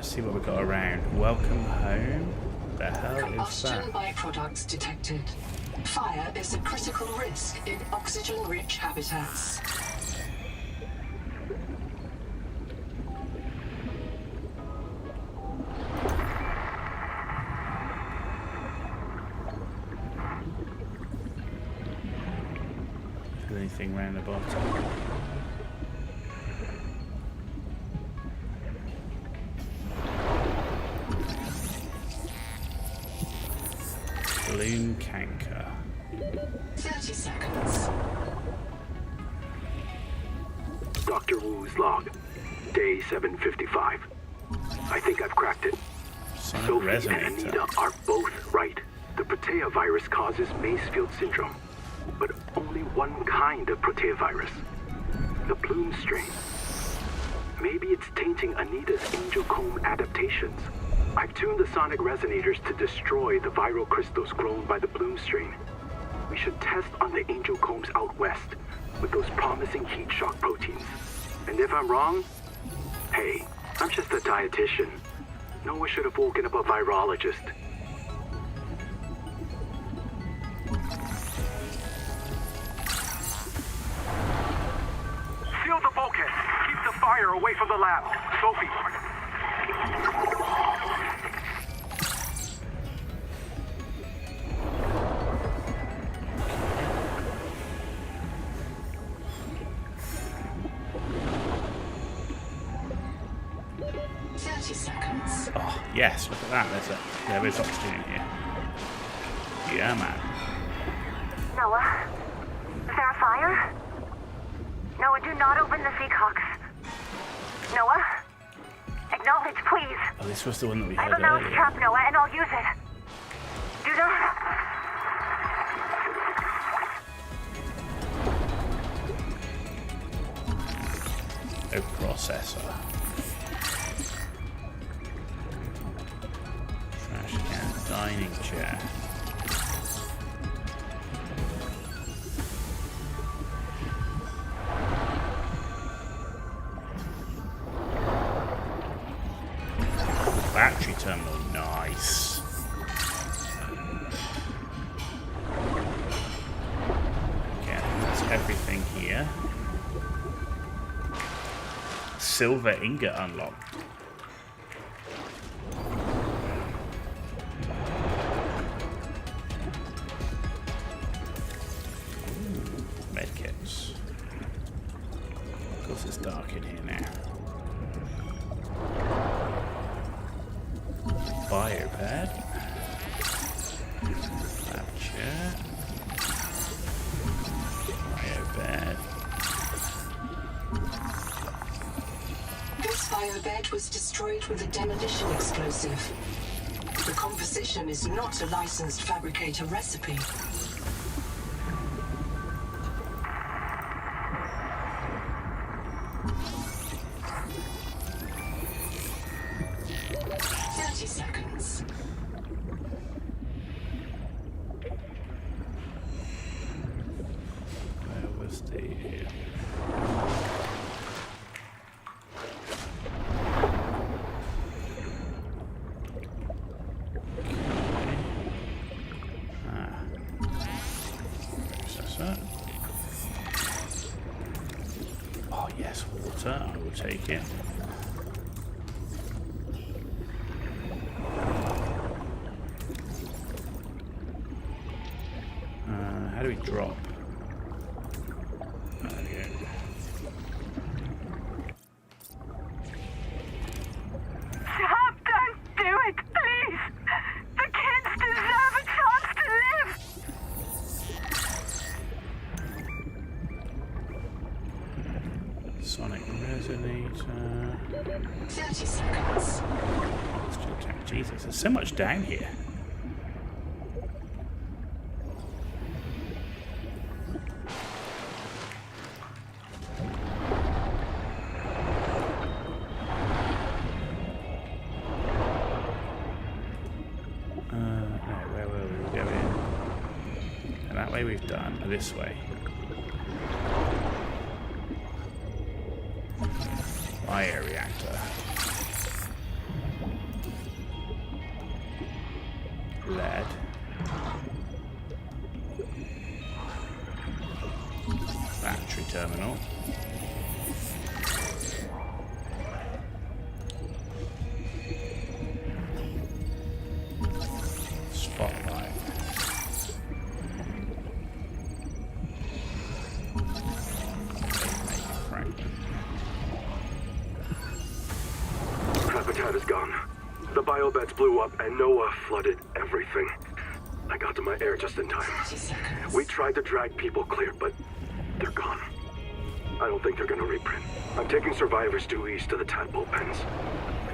See what we've got around. Welcome home. The hell is Combustion that? byproducts detected. Fire is a critical risk in oxygen-rich habitats. Is there anything around the bottom? Balloon canker. 30 seconds. Dr. Wu's log. Day 755. I think I've cracked it. Sonic Sophie and resonator. Anita are both right. The Protea virus causes Macefield syndrome, but only one kind of Protea virus. The plume strain. Maybe it's tainting Anita's angel comb adaptations. I've tuned the sonic resonators to destroy the viral crystals grown by the plume strain. We should test on the angel combs out west with those promising heat shock proteins. And if I'm wrong, hey, I'm just a dietitian. No one should have woken up a virologist. Seal the bulkhead. Keep the fire away from the lab. Sophie. 30 seconds. Oh, yes, look at that. There is oxygen in here. Yeah, man. Noah? Is there a fire? Noah, do not open the Seacocks. Noah? Acknowledge, please. Oh, this was the one that we I have had a mouse earlier. trap, Noah, and I'll use it. Do not... No processor. Trash can, dining chair. Battery terminal, nice. Okay, that's everything here. Silver ingot unlocked. Medkits. Of course it's dark in here now. Biopad. Lab chair. Biopad. This biobed was destroyed with a demolition explosive. The composition is not a licensed fabricator recipe. Seconds. Where was the... Processor. Oh yes, water. I will take it. How do we drop? There's so much down here. Where were we? We'll go in. And that way we've done. This way. Fire reactor. Lead. Battery terminal. Spotlight. Habitat is gone. The biobeds blew up and Noah flooded everything. I got to my air just in time. 30 seconds. We tried to drag people clear, but they're gone. I don't think they're gonna reprint. I'm taking survivors due east to the tadpole pens.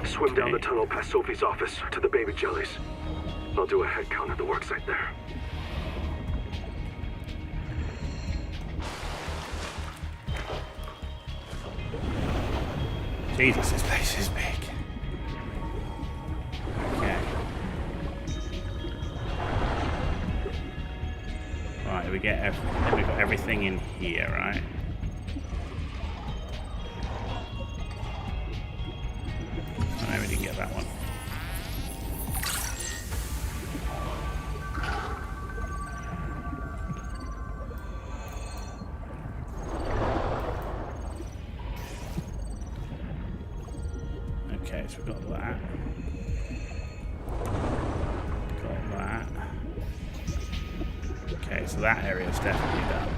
Swim down the tunnel past Sophie's office to the baby jellies. I'll do a head count at the worksite there. Jesus, this place is big. Okay. Right, we've got everything in here, right? Oh, no, we didn't get that one. Okay, so we've got that. Got that. Okay, so that area is definitely done.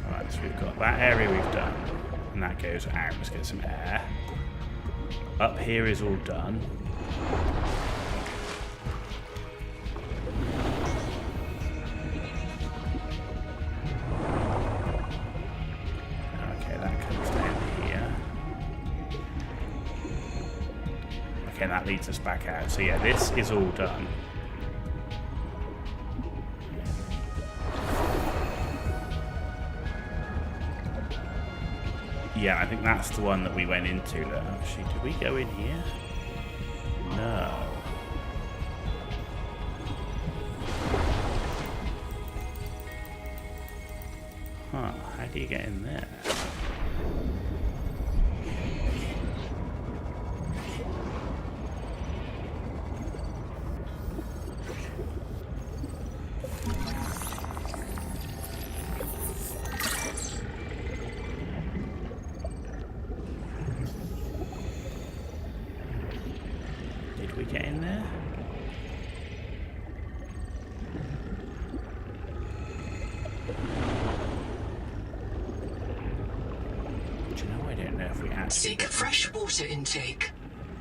Alright, so we've got that area we've done. And that goes out. Let's get some air. Up here is all done. Okay, that comes down here. Okay, that leads us back out. So yeah, this is all done. Yeah, I think that's the one that we went into. Actually, did we go in here? No. Huh, how do you get in there? Did we get in there? Do you know, I don't know if we actually... Seek fresh water intake.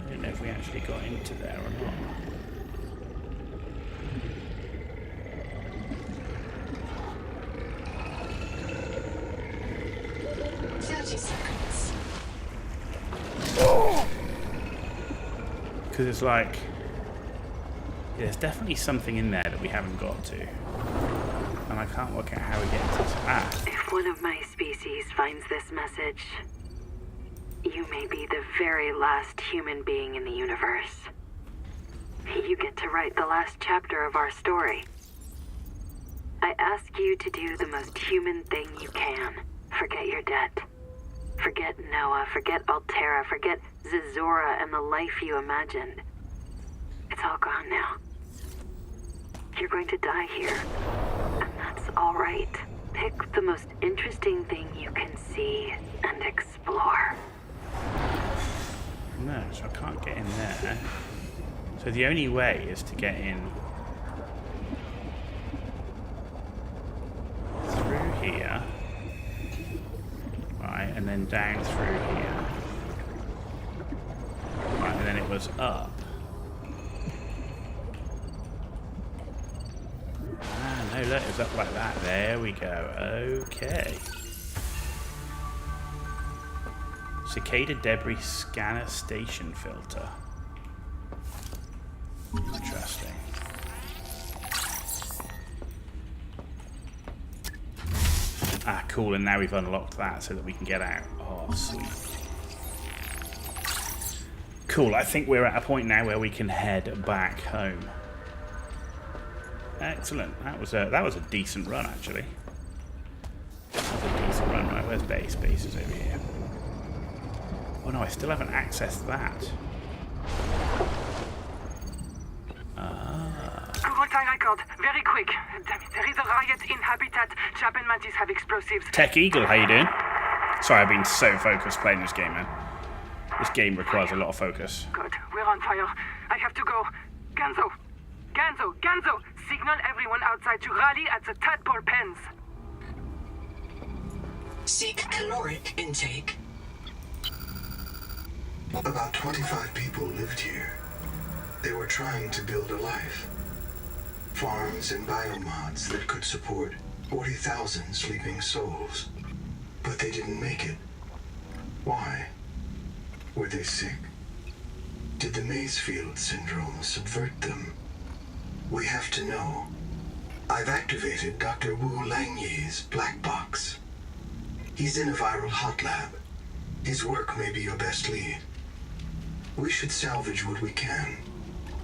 I don't know if we actually got into there or not. Because it's like, yeah, there's definitely something in there that we haven't got to, and I can't work out how we get to it. If one of my species finds this message, you may be the very last human being in the universe. You get to write the last chapter of our story. I ask you to do the most human thing you can. Forget your debt. Forget Noah, forget Altera, forget Zazora and the life you imagined. It's all gone now. You're going to die here, and that's all right. Pick the most interesting thing you can see and explore. No, so I can't get in there. So the only way is to get in through here. Right, and then down through here. Right, and then it was up. Ah, no, look, it's up like that. There we go. Okay. Cicada debris scanner station filter. cool, and now we've unlocked that so that we can get out. Oh, sweet. Cool, I think we're at a point now where we can head back home. Excellent. That was a decent run, actually. That was a decent run. Right, where's base? Base is over here. Oh no, I still haven't accessed that. Google time record. Very quick. Damn it, there is a riot in Habitat. Chap and Mantis have explosives. Tech Eagle, how you doing? Sorry, I've been so focused playing this game, man. This game requires a lot of focus. God, we're on fire. I have to go. Ganzo! Signal everyone outside to rally at the tadpole pens. Seek caloric intake. About 25 people lived here. They were trying to build a life. Farms and biomods that could support 40,000 sleeping souls. But they didn't make it. Why? Were they sick? Did the Maysfield syndrome subvert them? We have to know. I've activated Dr. Wu Langye's black box. He's in a viral hot lab. His work may be your best lead. We should salvage what we can.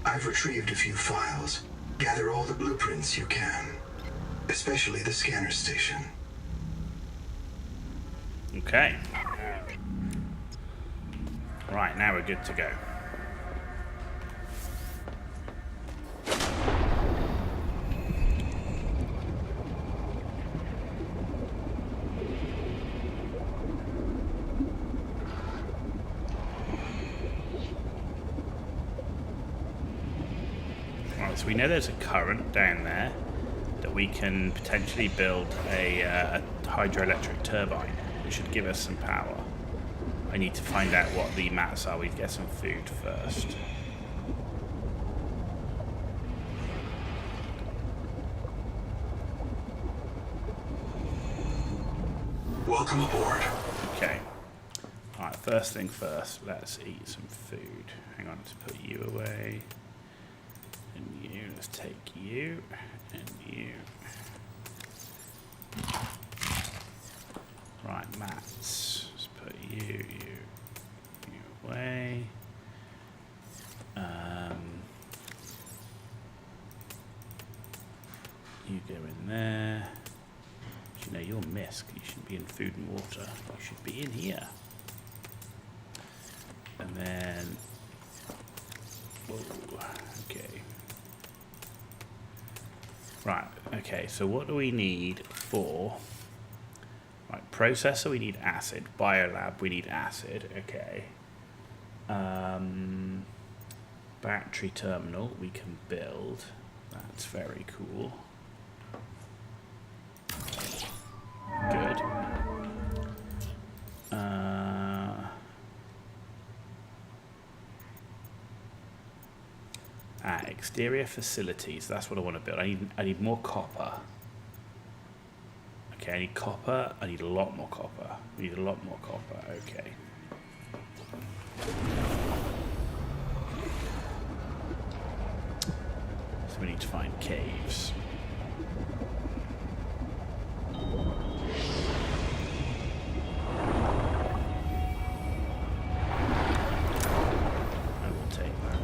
I've retrieved a few files. Gather all the blueprints you can. Especially the scanner station. Okay. Right, now we're good to go. Right, so we know there's a current down there that we can potentially build a hydroelectric turbine, which should give us some power. I need to find out what the mats are. We get some food first. Welcome aboard. Okay. Alright, first thing first, let's eat some food. Hang on, let's put you away. And you, let's take you. And you. Right, mats. Let's put you away. You go in there. You know, you're Misk. You shouldn't be in food and water. You should be in here. And then... Whoa, okay. Right, okay, so what do we need for... Right, processor, we need acid. Biolab, we need acid. Okay. Battery terminal, we can build. That's very cool. Good. Exterior facilities. That's what I want to build. I need more copper. Okay, I need copper. I need a lot more copper. I need a lot more copper. Okay. So we need to find caves. I will take that.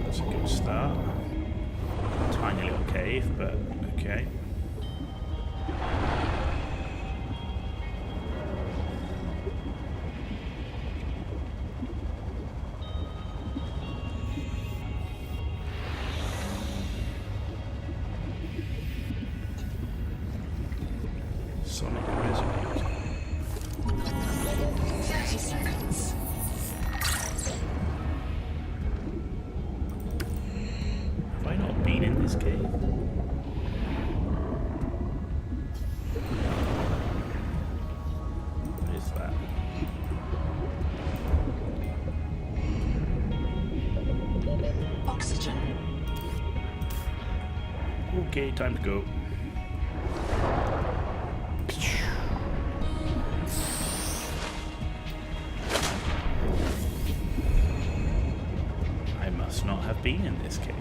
That's a good start. Tiny little cave, but okay. Sonic Resolute. 30 seconds. Have I not been in this cave? What is that? Oxygen. Okay, time to go. I must not have been in this cave.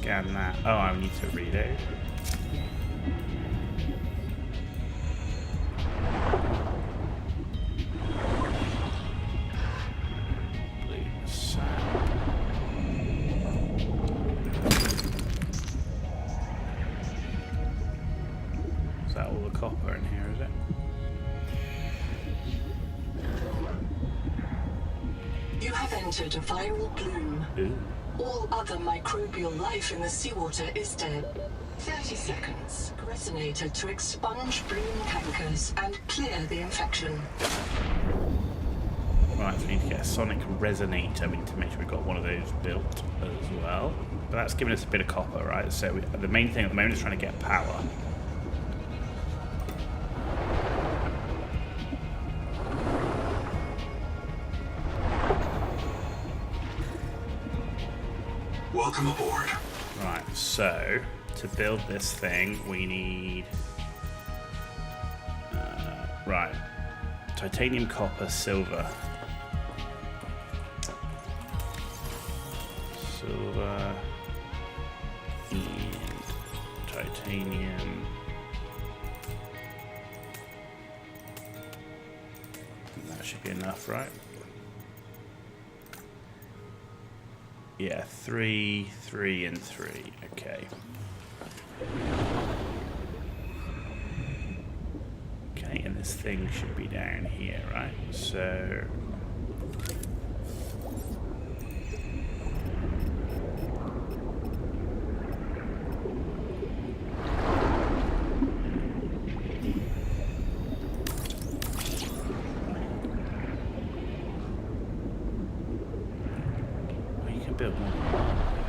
scan that. Oh, I need to reload. Blue sand. Is that all the copper in here, is it? You have entered a viral bloom. Ooh. All other microbial life in the seawater is dead. 30 seconds. Resonator to expunge bloom cankers and clear the infection. Right, so we need to get a sonic resonator. We need to make sure we've got one of those built as well. But that's giving us a bit of copper, right? So the main thing at the moment is trying to get power. Welcome aboard. Right, so to build this thing, we need right, titanium, copper, silver, and titanium. That should be enough, right? Yeah, 3, 3, and 3. Okay. Okay, and this thing should be down here, right? So... build more.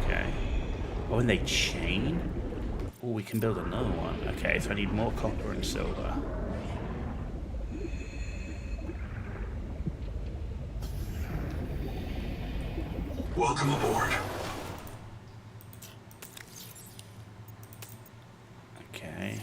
Okay. Oh, and they chain? Oh, we can build another one. Okay, so I need more copper and silver. Welcome aboard. Okay.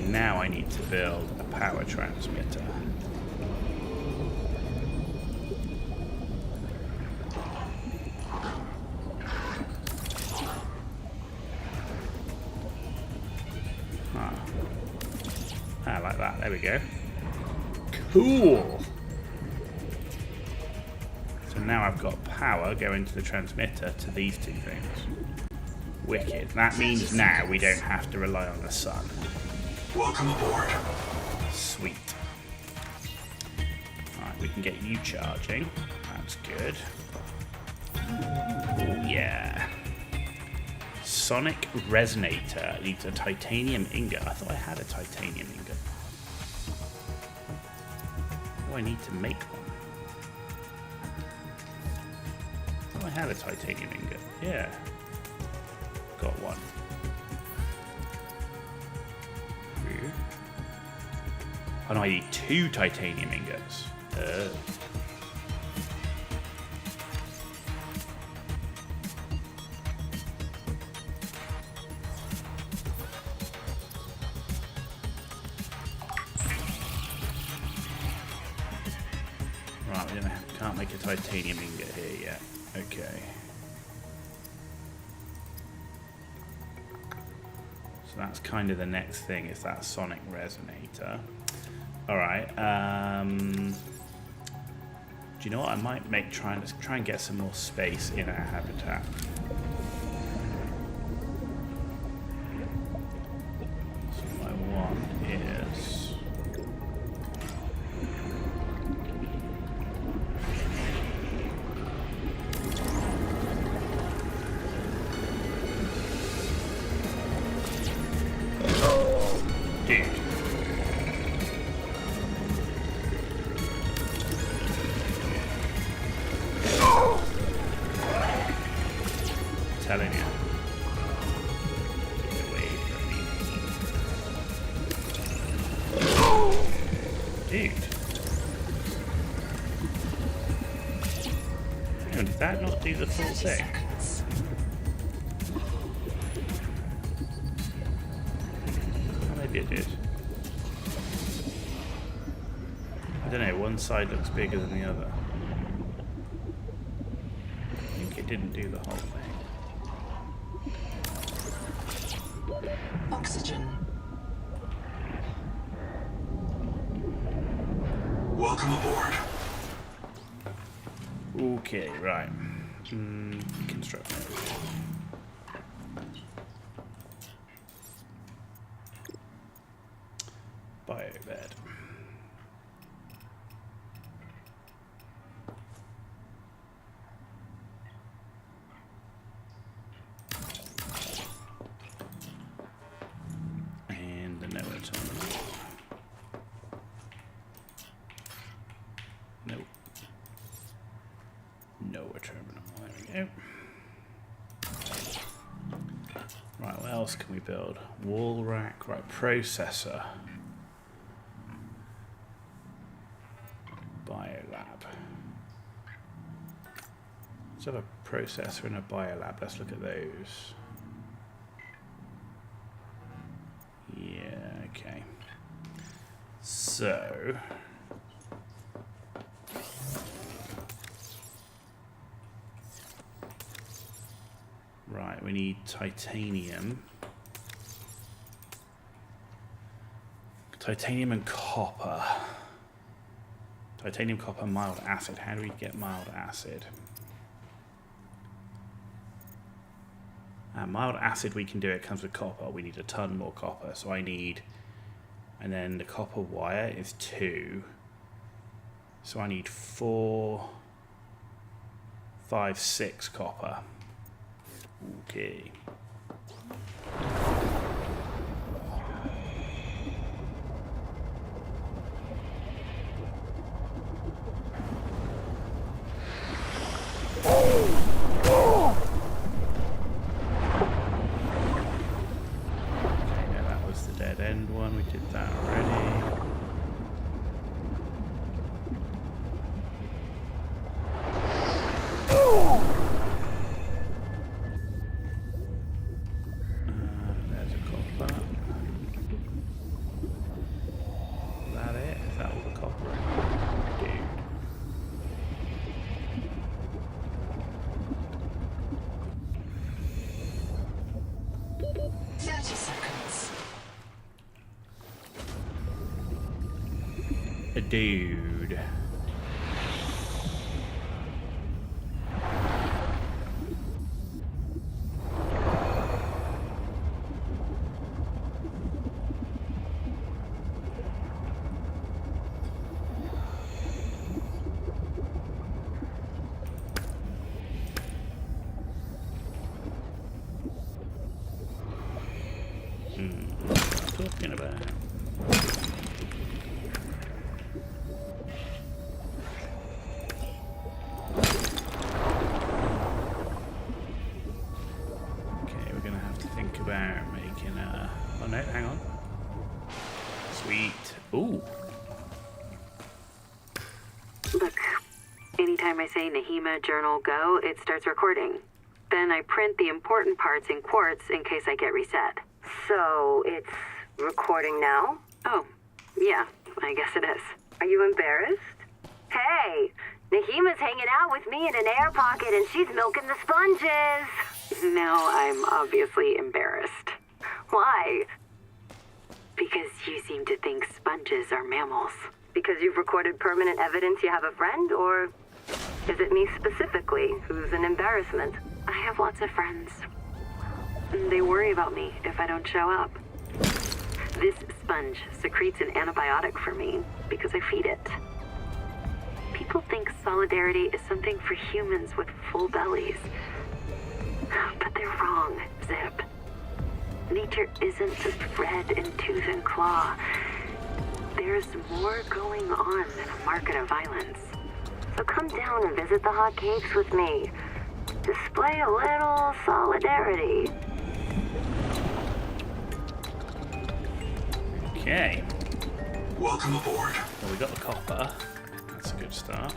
Now I need to build a power transmitter. Like that. There we go. Cool. So now I've got power going to the transmitter to these two things. Wicked. That means now we don't have to rely on the sun. Welcome aboard. Sweet. Alright, we can get you charging. That's good. Oh, yeah. Sonic resonator needs a titanium ingot. I thought I had a titanium ingot. Oh, I need to make one. I thought I had a titanium ingot. Yeah. Got one. Oh no, I need 2 titanium ingots. Right, we can't make a titanium ingot here yet. Okay. So that's kind of the next thing, is that sonic resonator. Alright, do you know what? I might try and get some more space in our habitat. So what I want is... Dude. Telling you. Get away from me. Dude. do the full 30 thing? seconds. Well, maybe it did. I don't know, one side looks bigger than the other. I think it didn't do the whole thing. Oxygen. Welcome aboard. Okay, right. Construct. Biobed. And the Noah terminal. Nope. Noah terminal. There we go. Right, what else can we build? Wall rack. Right, processor. Biolab. Let's have a processor and a biolab. Let's look at those. Yeah, okay. So... Right, we need titanium. Titanium and copper. Titanium, copper, mild acid. How do we get mild acid? Mild acid we can do, it comes with copper. We need a ton more copper, so I need... And then the copper wire is 2. So I need 4, 5, 6 copper. Okay. One, we did that already. There's a copper. Is that it? Is that all the copper? Dude. A dude. What am I talking about? About making a... Oh no, hang on. Sweet. Ooh. Look, anytime I say Nahima Journal Go, it starts recording. Then I print the important parts in quartz in case I get reset. So, it's recording now? Oh, yeah, I guess it is. Are you embarrassed? Hey, Nahima's hanging out with me in an air pocket and she's milking the sponges. Now I'm obviously embarrassed. Why? Because you seem to think sponges are mammals. Because you've recorded permanent evidence you have a friend, or is it me specifically who's an embarrassment? I have lots of friends. They worry about me if I don't show up. This sponge secretes an antibiotic for me because I feed it. People think solidarity is something for humans with full bellies. But they're wrong, Zip. Nature isn't just red in tooth and claw. There's more going on than a market of violence. So come down and visit the hot capes with me. Display a little solidarity. Okay. Welcome aboard. Well, we got the copper. That's a good start.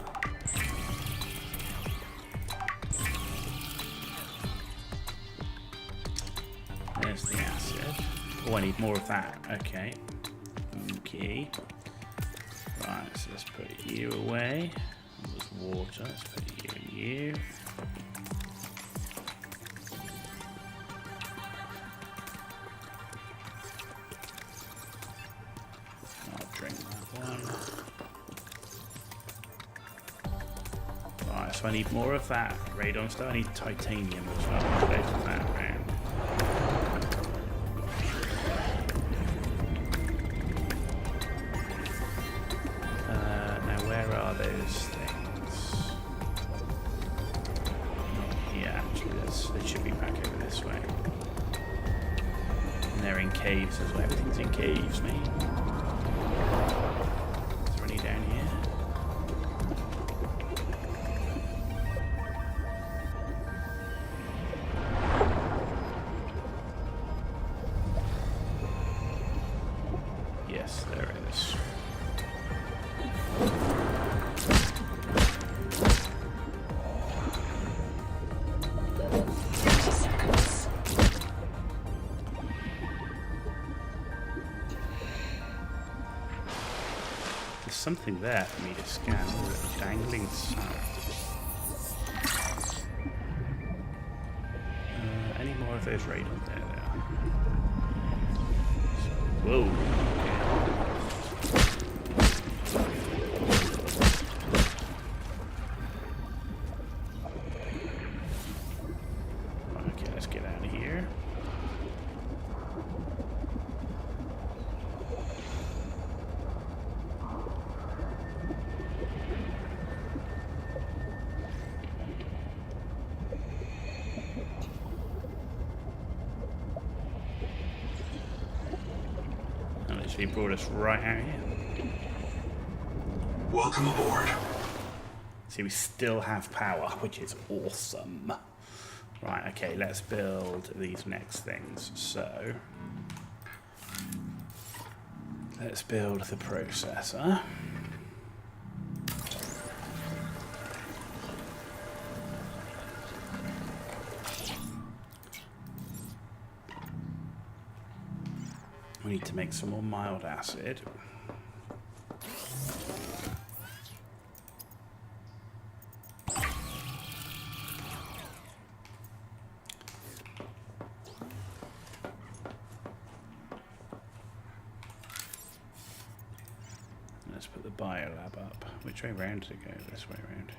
There's the acid. Oh, I need more of that. Okay. Okay. Right, so let's put you away. There's water. Let's put you and you. I'll drink that one. Right, so I need more of that radon stuff. I need titanium as well. Let's go to that round. Now, where are those things? Yeah, actually, they should be back over this way. And they're in caves as well. Everything's in caves, mate. Is there any down here? Yes, there is. There's something there for me to scan. Oh, a dangling sound. Any more of those radon? There they are. Whoa. Okay, let's get out of here. And literally brought us right out here. Welcome aboard. See, we still have power, which is awesome. Right, okay, let's build these next things. So, let's build the processor. We need to make some more mild acid. Let's put the biolab up. Which way round does it go? This way round.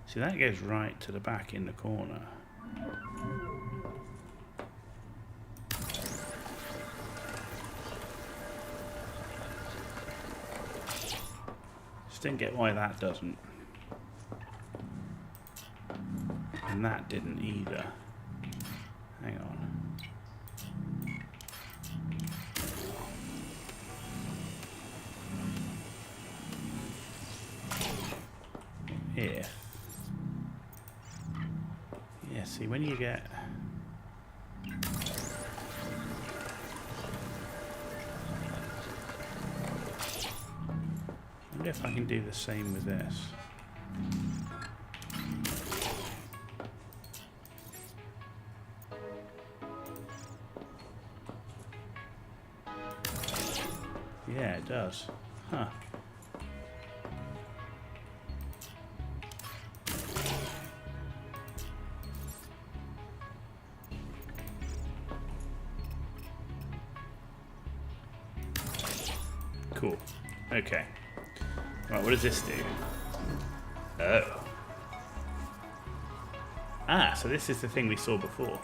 See, that goes right to the back in the corner. Just didn't get why that doesn't. And that didn't either. Hang on. If. Yeah, see, when you get... I wonder if I can do the same with this. Yeah, it does. Huh. Cool. Okay. Right, what does this do? Oh. Ah, so this is the thing we saw before.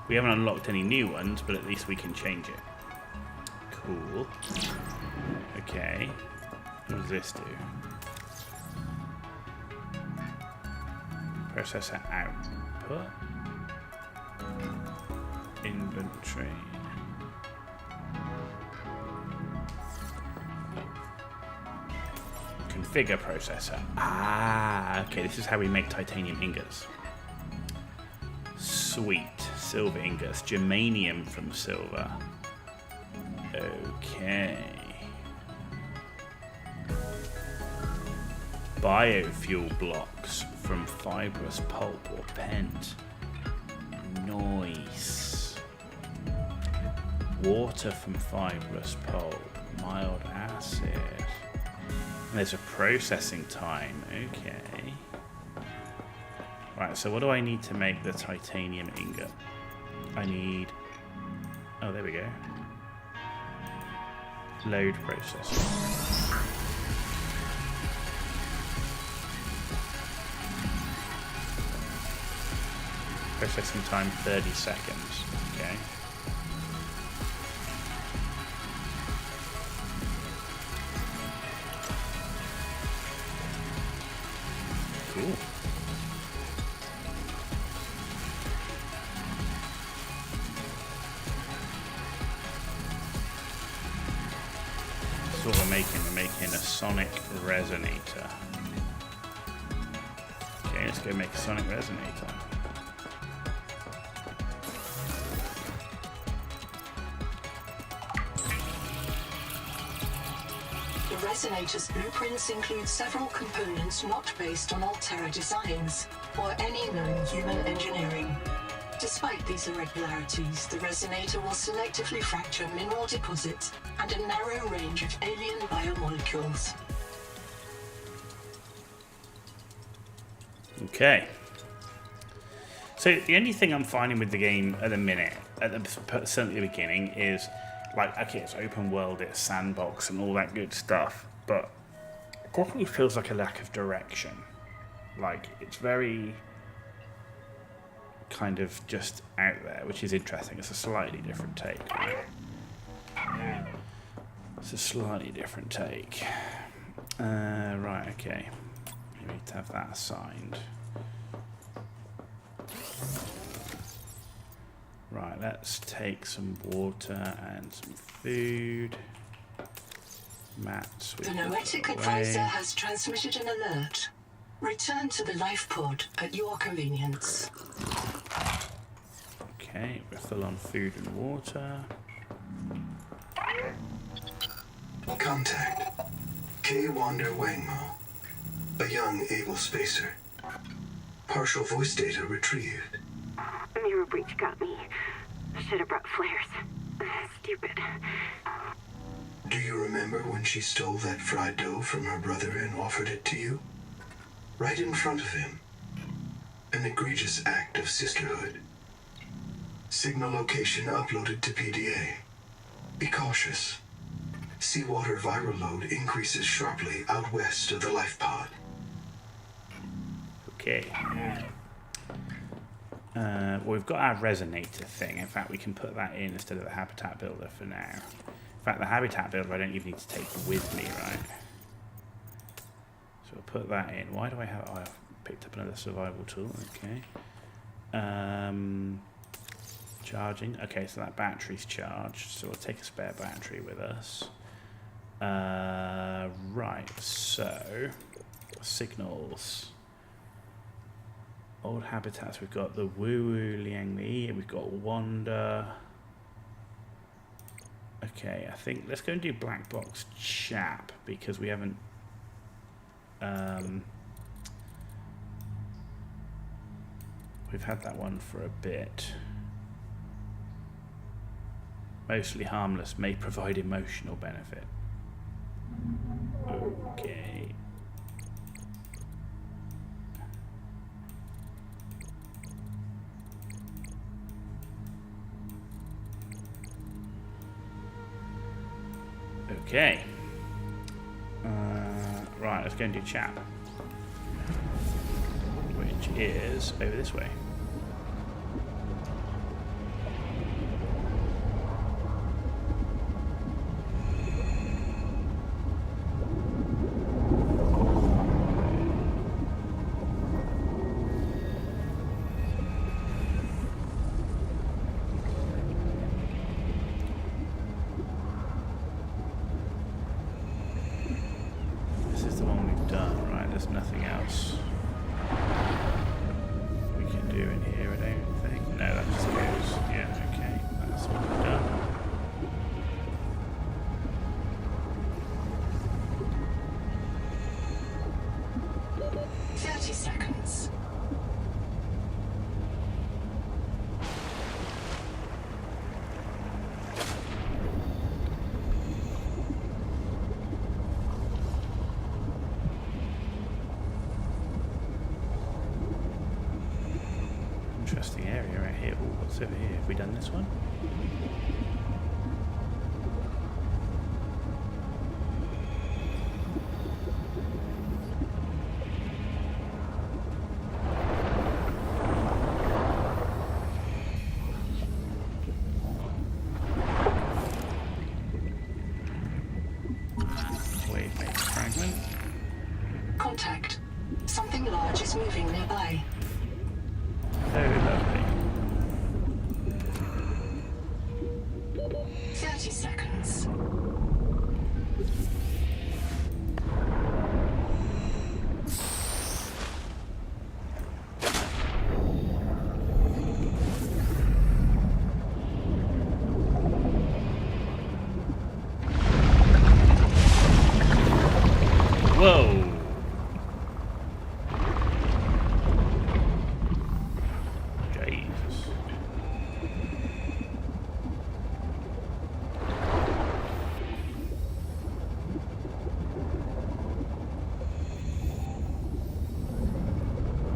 We haven't unlocked any new ones, but at least we can change it. Cool. Okay. What does this do? Processor output. Inventory. Configure processor. Ah, okay, this is how we make titanium ingots. Sweet. Silver ingots. Germanium from silver. Okay. Biofuel blocks from fibrous pulp or pent. Nice. Water from fibrous pulp. Mild acid. And there's a processing time. Okay. Right, so what do I need to make the titanium ingot? I need... Oh, there we go. Load processor. Processing time 30 seconds. Okay. Cool. That's what we're making. We're making a sonic resonator. Okay, let's go make a sonic resonator. The resonator's blueprints include several components not based on Altera designs or any known human engineering. Despite these irregularities, the resonator will selectively fracture mineral deposits and a narrow range of alien biomolecules. Okay. So the only thing I'm finding with the game at the minute, certainly at the beginning, is like, okay, it's open world, it's sandbox and all that good stuff, but it definitely feels like a lack of direction. Like, it's very kind of just out there, which is interesting. It's a slightly different take, right? It's a slightly different take. Right, okay. We need to have that assigned. Right, let's take some water and some food. Mats. The Noetic advisor has transmitted an alert. Return to the life pod at your convenience. Okay, we're full on food and water. Contact. K. Wander Wangmo. A young, able spacer. Partial voice data retrieved. Mirror breach got me. Should have brought flares. Stupid. Do you remember when she stole that fried dough from her brother and offered it to you? Right in front of him. An egregious act of sisterhood. Signal location uploaded to PDA. Be cautious. Seawater viral load increases sharply out west of the life pod. Okay. Well, we've got our resonator thing. In fact, we can put that in instead of the habitat builder for now. In fact, the habitat builder I don't even need to take with me, right? So we'll put that in. Why do I have... Oh, I've picked up another survival tool. Okay. Charging. Okay, so that battery's charged. So we'll take a spare battery with us. Right, so... Signals. Old habitats, we've got the Woo Woo Liang Li, we've got Wander. Okay, I think let's go and do Black Box Chap because we haven't we've had that one for a bit. Mostly harmless, may provide emotional benefit. Okay. Okay. Right, let's go and do Chap. Which is over this way. This is the one we've done, right? There's nothing else we can do interesting area right here. Ooh, what's over here? Have we done this one? Wave-based fragment. Contact. Something large is moving nearby. Very lovely. 30 seconds. Whoa! Jesus.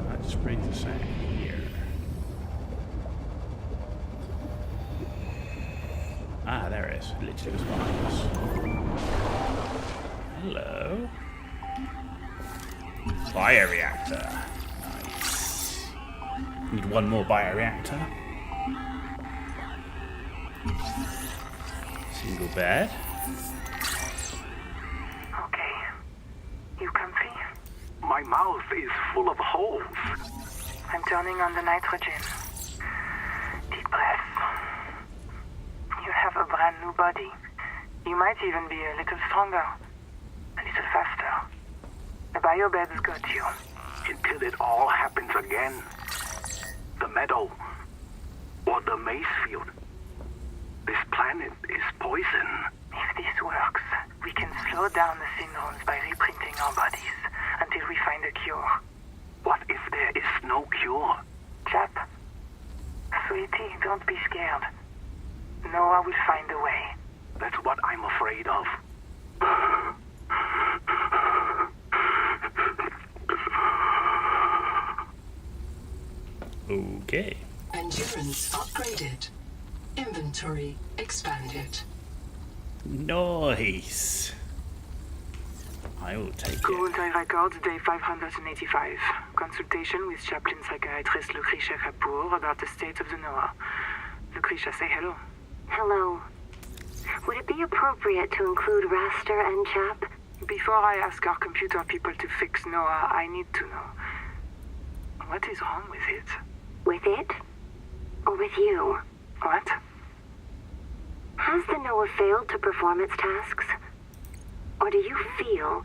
That just brings us out here. Ah, there it is. It literally was behind us. Hello. Bioreactor. Nice. Need one more bioreactor. Single bed. Okay. You comfy? My mouth is full of holes. I'm turning on the nitrogen. Deep breath. You have a brand new body. You might even be a little stronger. A little faster. The biobeds got you. Until it all happens again. The meadow. Or the maze field. This planet is poison. If this works, we can slow down the syndromes by reprinting our bodies until we find a cure. What if there is no cure? Chap, sweetie, don't be scared. Noah will find a way. That's what I'm afraid of. Okay. Endurance upgraded. Inventory expanded. Nice. I will take Gold it. I record day 585. Consultation with chaplain psychiatrist Lucretia Kapoor about the state of the Noah. Lucretia, say hello. Hello. Would it be appropriate to include Raster and Chap? Before I ask our computer people to fix Noah, I need to know. What is wrong with it? With it? Or with you? What? Has the Noah failed to perform its tasks? Or do you feel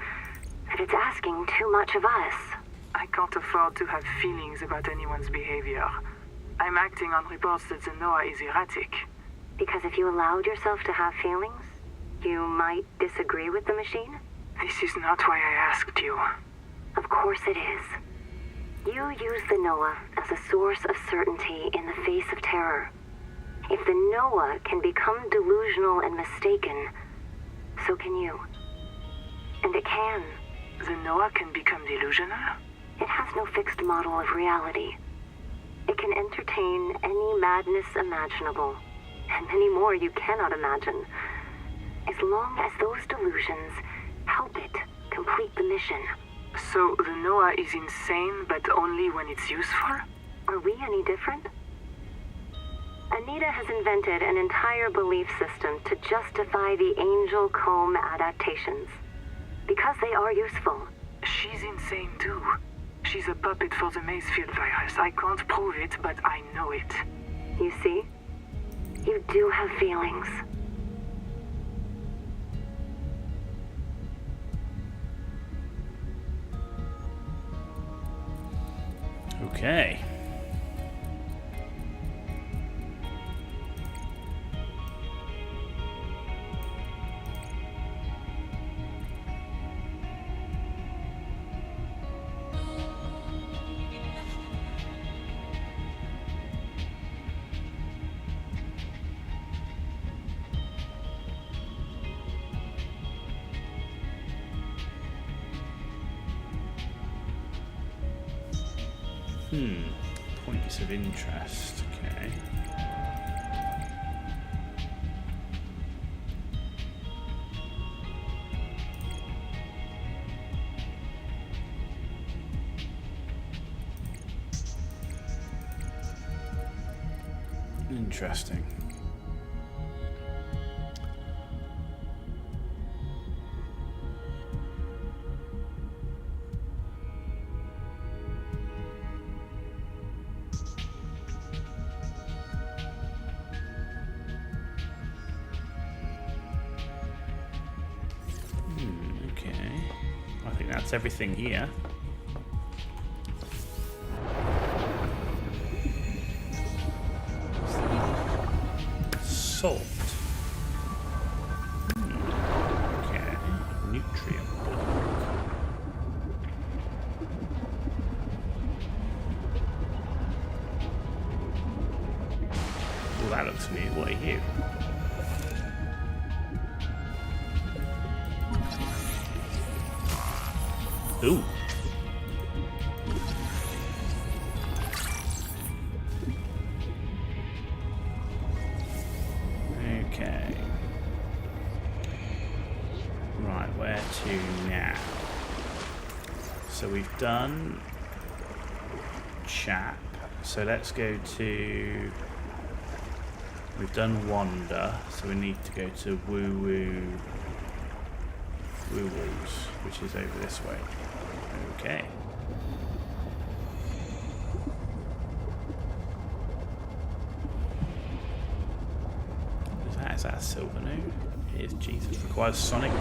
that it's asking too much of us? I can't afford to have feelings about anyone's behavior. I'm acting on reports that the Noah is erratic. Because if you allowed yourself to have feelings, you might disagree with the machine? This is not why I asked you. Of course it is. You use the Noah as a source of certainty in the face of terror. If the Noah can become delusional and mistaken, so can you. And it can. The Noah can become delusional? It has no fixed model of reality. It can entertain any madness imaginable, and many more you cannot imagine, as long as those delusions help it complete the mission. So the Noah is insane, but only when it's useful? Are we any different? Anita has invented an entire belief system to justify the Angel Comb adaptations. Because they are useful. She's insane too. She's a puppet for the Mazefield virus. I can't prove it, but I know it. You see? You do have feelings. Okay. Points of interest, okay. Interesting. Okay. I think that's everything here. Salt. Okay. Nutrient block. Well, that looks new. What are you? Ooh. Okay. Right, where to now? So we've done Chap. So let's go to... We've done Wander, so we need to go to Woo Woos, which is over this way. Okay. Is that a silver node? It is. Jesus. Requires sonic...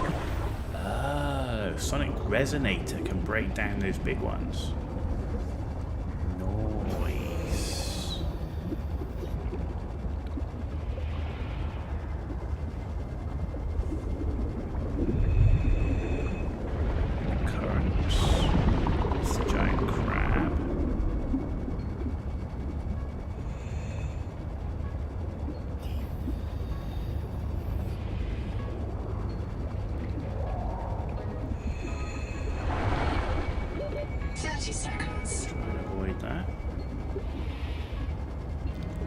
Oh, sonic resonator can break down those big ones. Nice. Currents. It's a giant crab.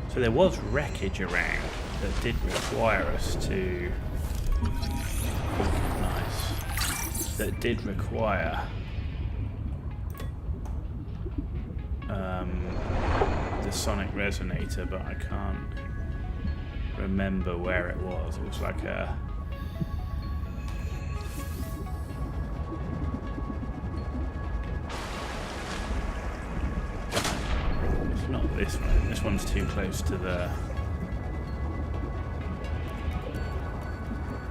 So there was wreckage around that did require us to... Nice. That did require... the sonic resonator, but I can't remember where it was. It was like a... Not this one. This one's too close to the...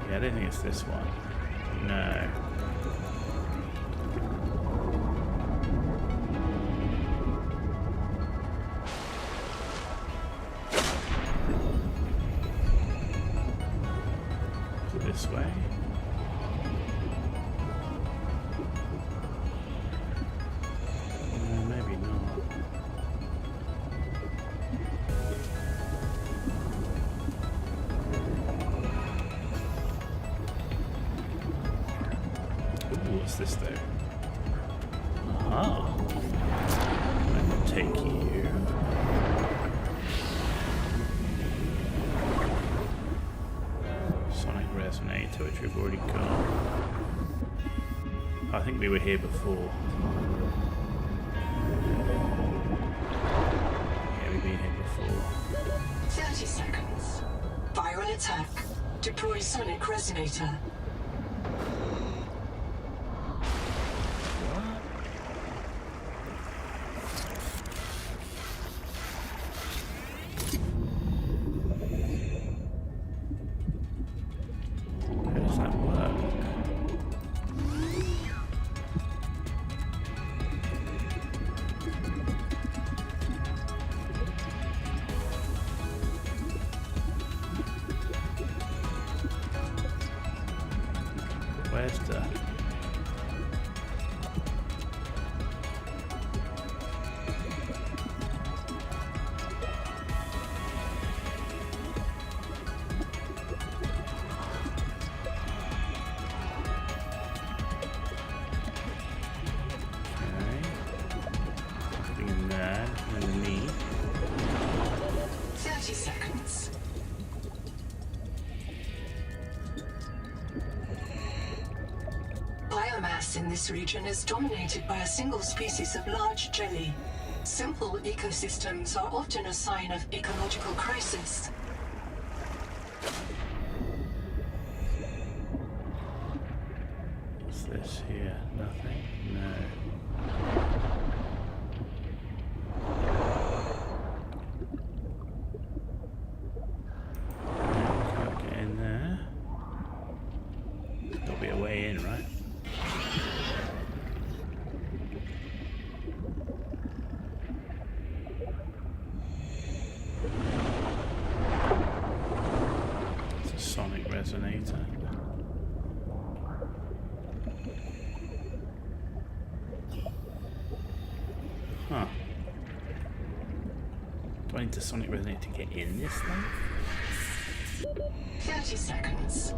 Yeah, I don't think it's this one. No. Is it this way? Maybe not. What's this though? Aha! I can take you. Sonic resonator, which we've already got. I think we were here before. Yeah, we've been here before. 30 seconds. Viral attack. Deploy sonic resonator. Where's the... Okay. Nothing in there. Underneath. Space in this region is dominated by a single species of large jelly. Simple ecosystems are often a sign of ecological crisis. What's this here? Nothing? No. Can't get in there. There'll be a way in, right? It's a sonic resonator. Huh. Do I need to sonic resonate to get in this thing? 30 seconds.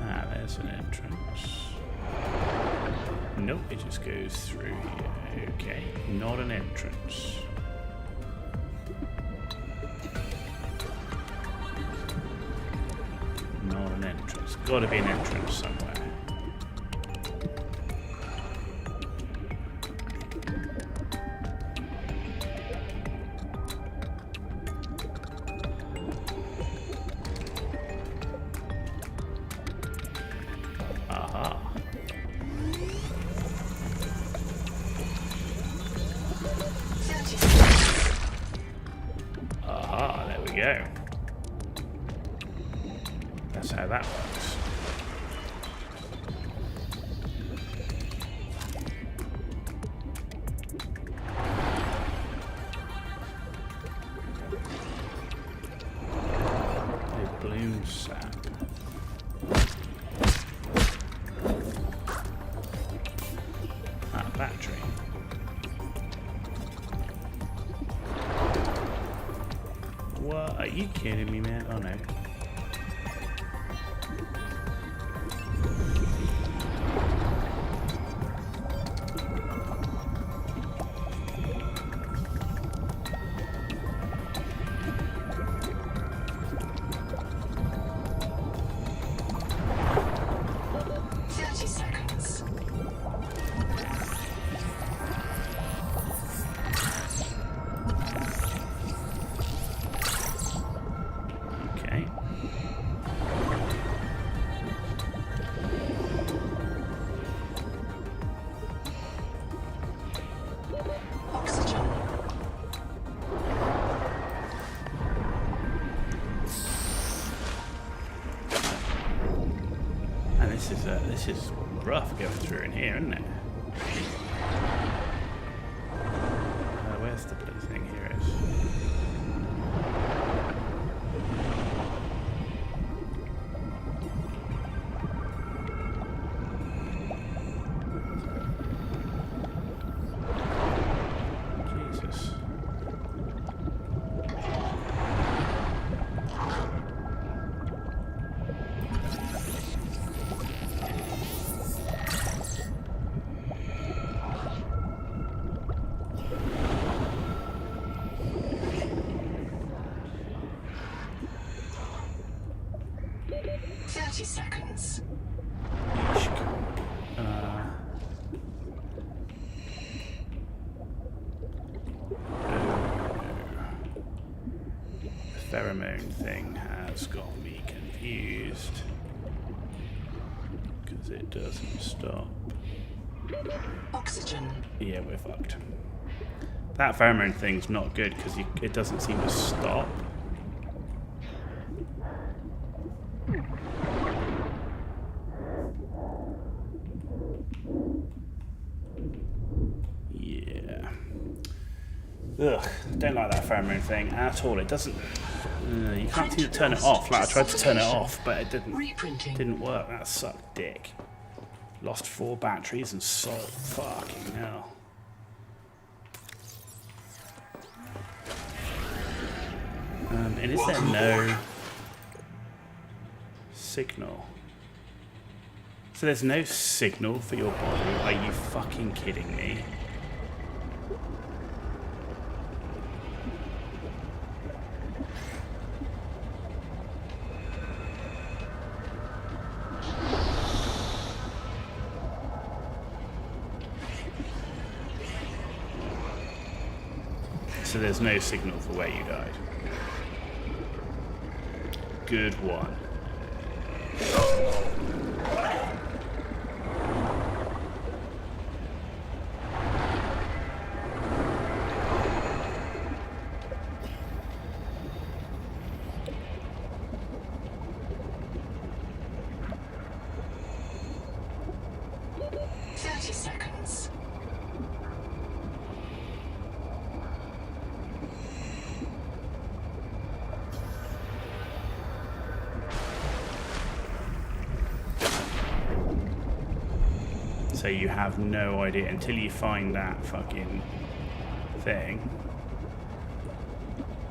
Ah, there's an entrance. Nope, it just goes through here. Okay, not an entrance. Not an entrance. Gotta be an entrance somewhere. Aha. Aha, there we go. That's how that works. A bloom sap. Ah, battery. What? Are you kidding me, man? Oh no. Okay. Oxygen. And this is rough going through in here, isn't it? Where's the blue thing? Here it is. Jesus. Seconds. The pheromone thing has got me confused because it doesn't stop. Oxygen. Yeah, we're fucked. That pheromone thing's not good because it doesn't seem to stop. Yeah. Ugh, don't like that pheromone thing at all. It doesn't. You can't seem to turn it off. Like I tried to turn it off, but it didn't work. That sucked dick. Lost 4 batteries and salt. Fucking hell. And is there no signal? So there's no signal for your body? Are you fucking kidding me? So there's no signal for where you died. Good one. So you have no idea until you find that fucking thing.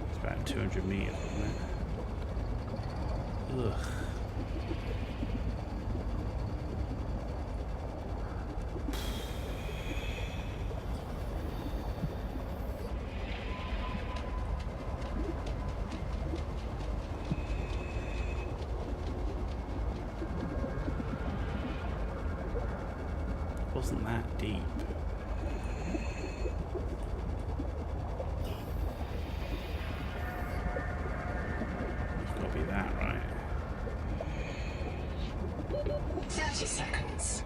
It's about 200 meters, isn't it? Ugh. Wasn't that deep? It's got to be that, right? 30 seconds.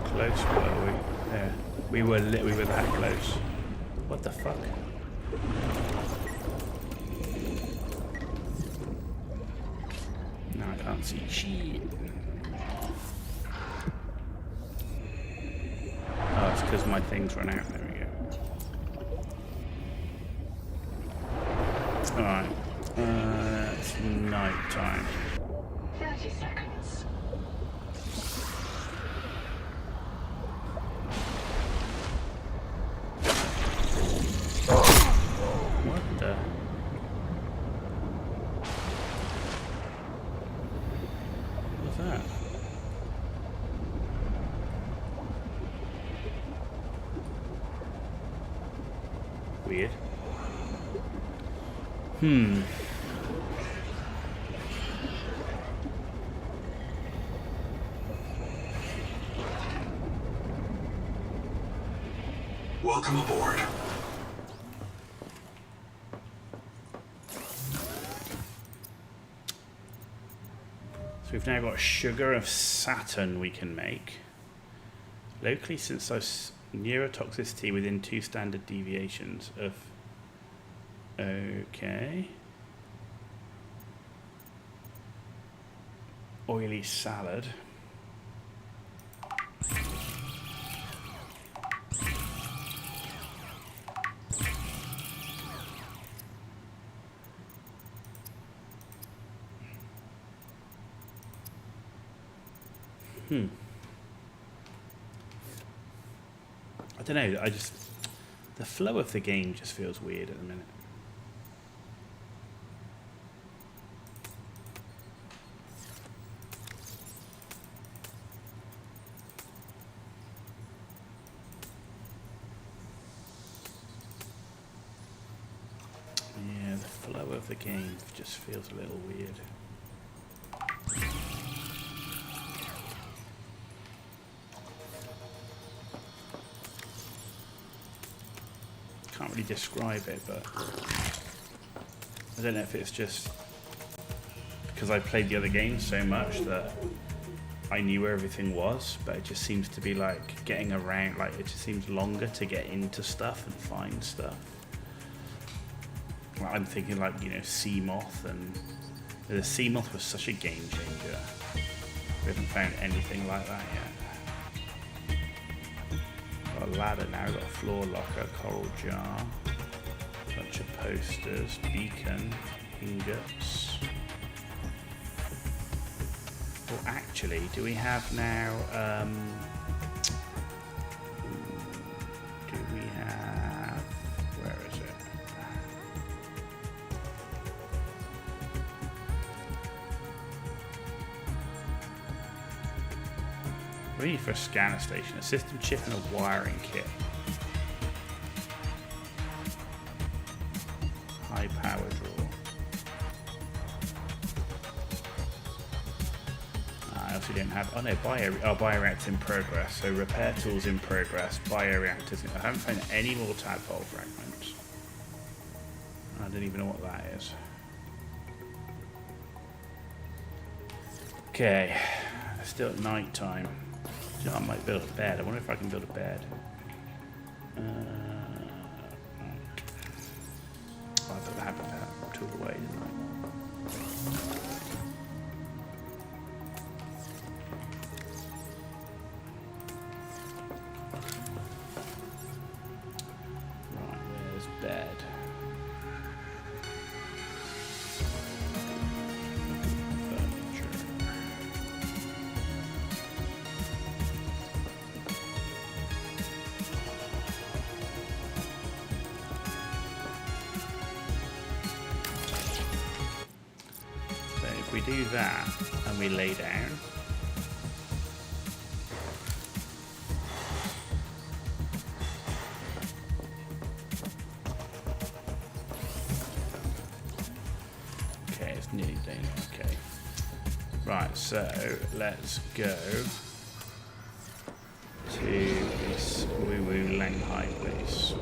Close were we? Yeah, we were that close. What the fuck? Now I can't see shit. Oh, it's because my things run out. There we go. Alright. It's night time. 30 seconds. What the? What was that? Weird. Welcome aboard. So we've now got sugar of Saturn we can make. Locally synthesized neurotoxicity within 2 standard deviations of... Okay. Oily salad. I don't know, the flow of the game just feels weird at the minute. Yeah, the flow of the game just feels a little weird. Can't really describe it, but I don't know if it's just because I played the other games so much that I knew where everything was, but it just seems to be like getting around, like it just seems longer to get into stuff and find stuff. Like, I'm thinking like, you know, Seamoth, and the Seamoth was such a game changer. We haven't found anything like that yet. Got a ladder now, got a floor locker, coral jar. Bunch of posters, beacon, ingots. Well, actually, do we have now? Do we have? Where is it? We need for a scanner station, a system chip, and a wiring kit. High power draw. I also don't have. Oh no, bioreactor in progress. So repair tools in progress. Bioreactors. I haven't found any more tadpole fragments. I don't even know what that is. Okay, it's still at night time. So I might build a bed. I wonder if I can build a bed. I thought that happened to the way, didn't I? Right, there's bed. Furniture. If we do that and we lay down, okay, it's nearly done. Okay, right. So let's go to this Woo Woo Langhai place.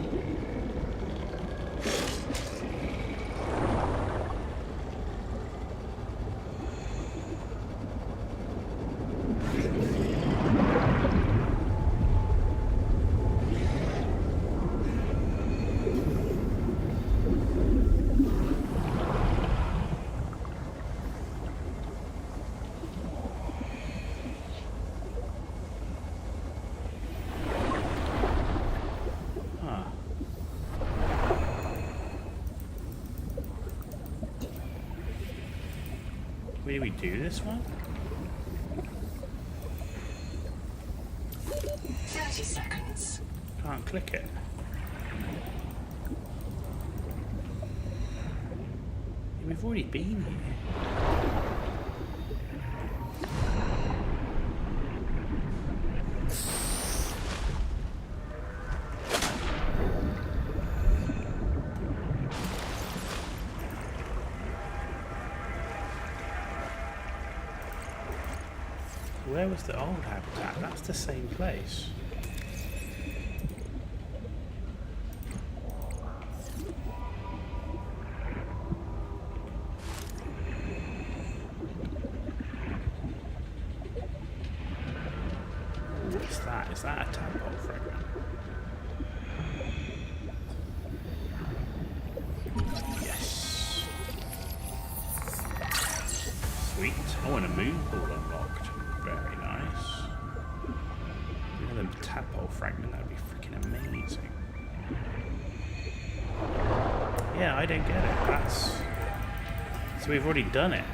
Where do we do this one? 30 seconds. Can't click it. We've already been here. Where was the old habitat? That's the same place. What's that? Is that a tadpole fragment? Yes. Sweet. Oh, and a moon pool unlocked. Very nice. Another tadpole fragment, that would be freaking amazing. Yeah, I don't get it. That's... So we've already done it.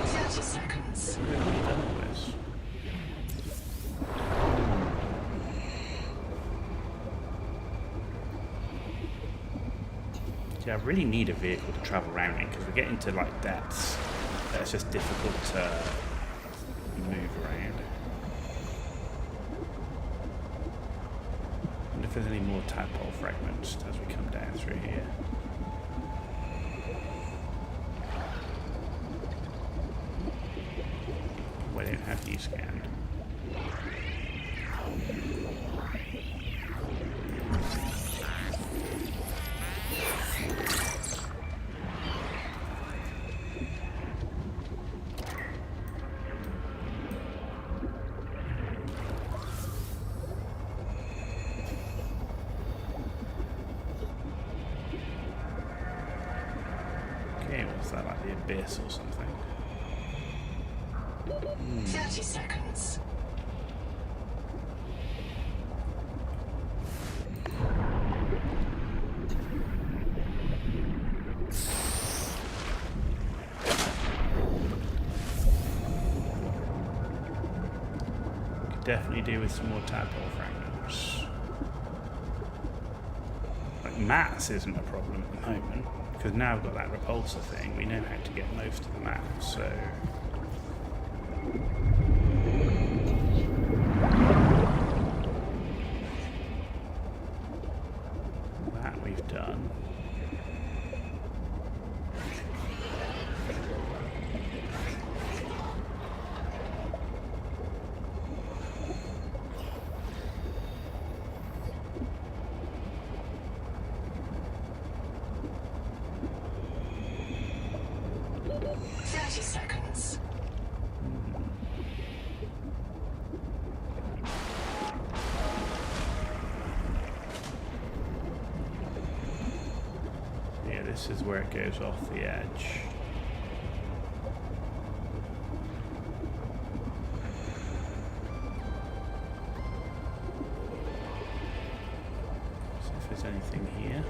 30 seconds. We've already done all this. Yeah, I really need a vehicle to travel around in because we're getting to like depths that it's just difficult to move around. I wonder if there's any more tadpole fragments as we come down through here. We don't have you scanned. Okay, what's that, like the abyss or something? 30 seconds. definitely do with some more tadpole fragments. Like mass isn't a problem at the moment, because now I've got that repulsor thing, we know how to get most of the map, so... That we've done. This is where it goes off the edge. See if there's anything here.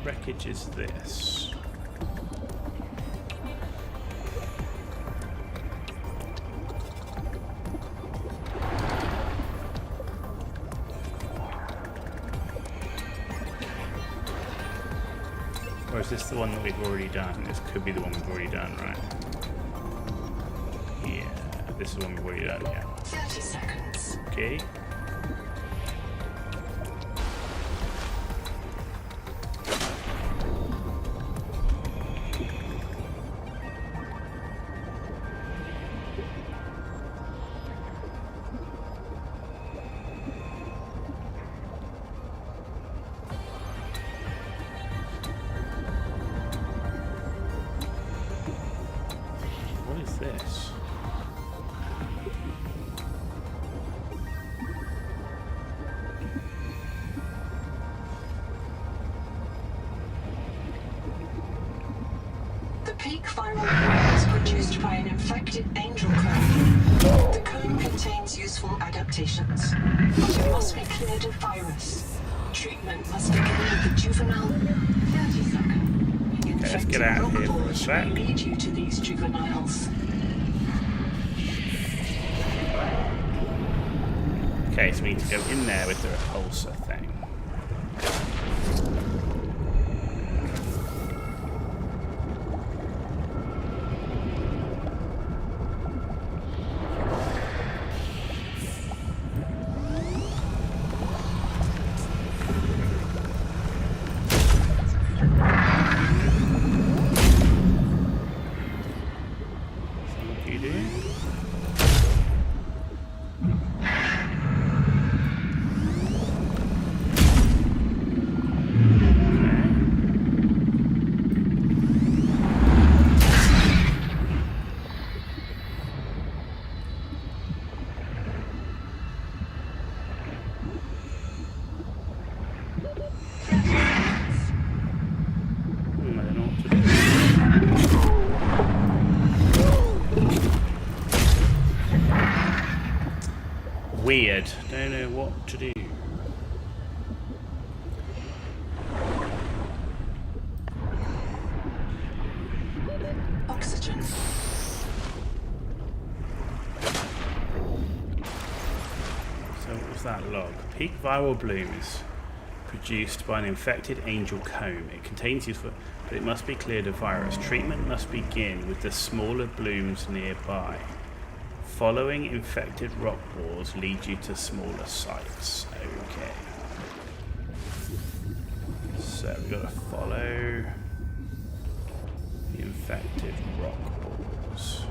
Wreckage is this. Or is this the one that we've already done? This could be the one we've already done, right? Yeah, this is the one we've already done, yeah. 30 seconds. Okay. This. The peak viral clone is produced by an infected angel clone. The clone contains useful adaptations, but it must be cleared of virus. Treatment must begin with the juvenile 30 second. Okay, let's get out of here for a sec. Lead you to these juveniles. Okay, so we need to go in there with the repulsor thing. Weird. Don't know what to do. Oxygen. So what was that log? Peak viral blooms produced by an infected angel comb. It contains useful, but it must be cleared of virus. Treatment must begin with the smaller blooms nearby. Following infected rock walls lead you to smaller sites. Okay. So we've got to follow the infected rock walls.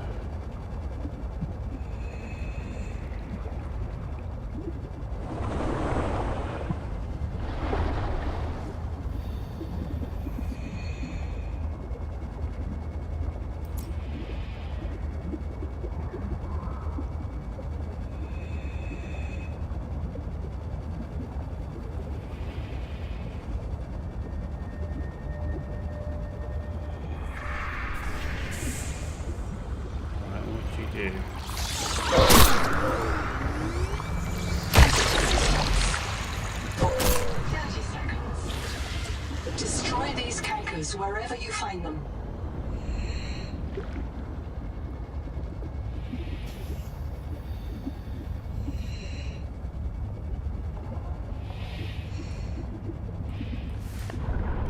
Do. 30 seconds. Destroy these cankers wherever you find them.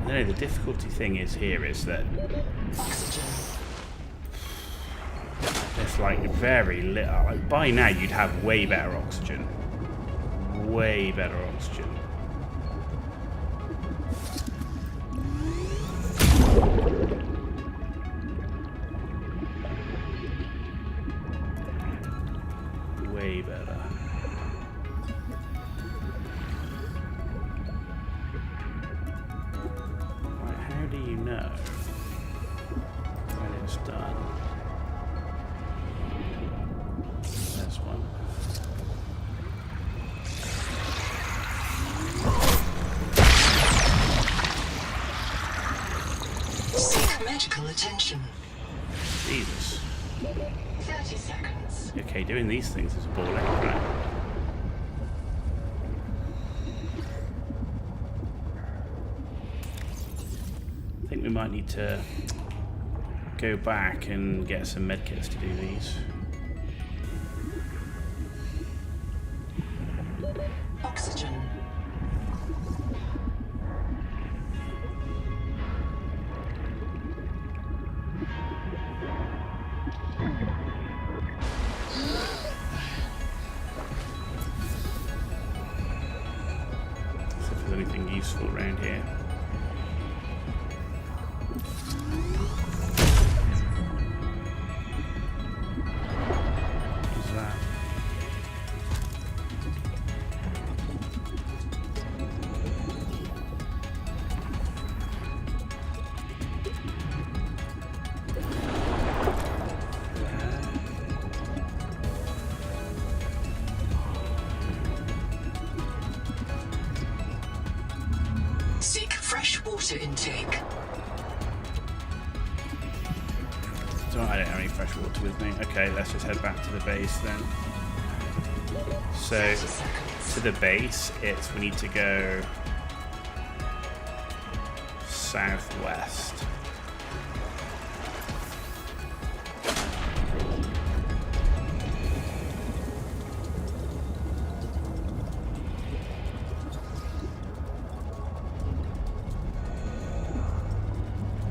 No, the difficulty thing is here is that Oxygen. there's like very little. Like by now, you'd have way better oxygen. Way better oxygen. Way better. Right, how do you know when it's done? There's one. Seek medical attention. Jesus. 30 seconds. Okay, doing these things is a ball ache, right? I think we might need to go back and get some medkits to do these. Oxygen. See if there's anything useful around here. What's that? Seek fresh water intake. I don't have any fresh water with me. Okay, let's just head back to the base then. So, 30 seconds. to the base, we need to go southwest.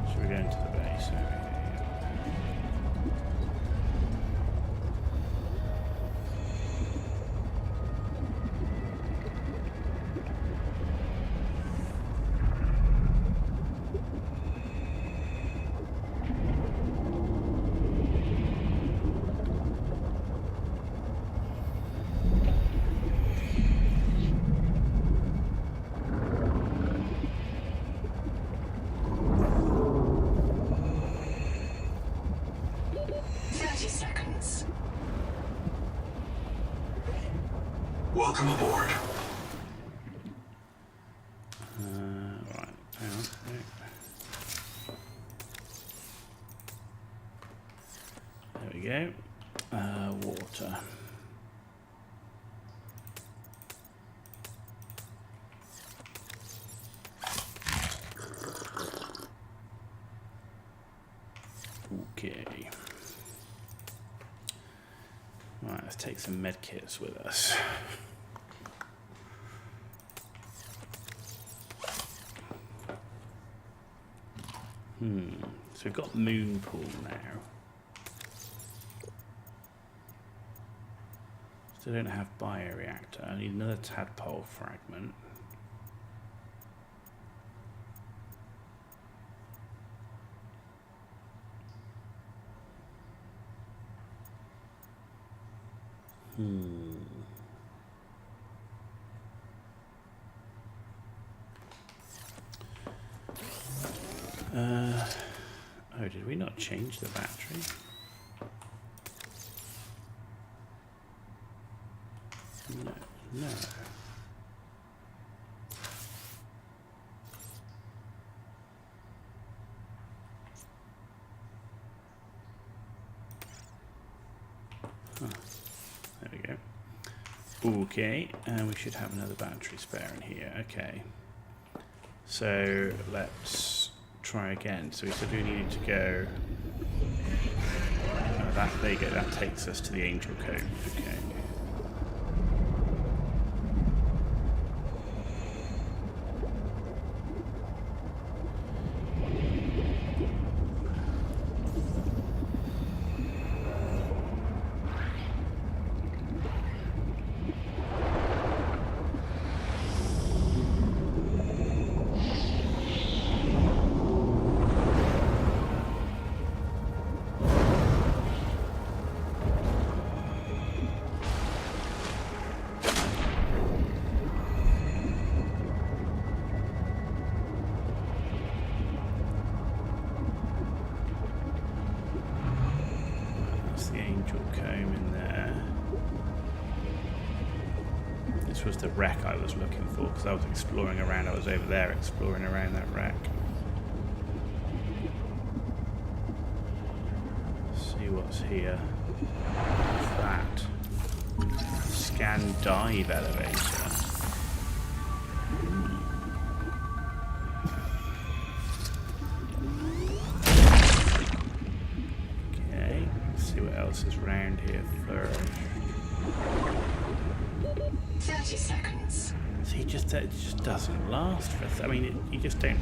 So we're going to the base over here. Welcome aboard. Right, hang on. There we go. Water. Okay. Right, let's take some med kits with us. So we've got moon pool now. Still don't have bioreactor. I need another tadpole fragment. Oh, did we not change the battery? No. Huh. There we go. Okay, and we should have another battery spare in here. Okay. So let's try again. So we said we needed to go. There you go. That takes us to the Angel Cove. Okay. Was the wreck I was looking for, because I was exploring around. I was over there exploring around that wreck. See what's here. What's that? Scan dive elevator. Okay, let's see what else is around here first. 30 seconds. See, it just doesn't last for. I mean, you just don't.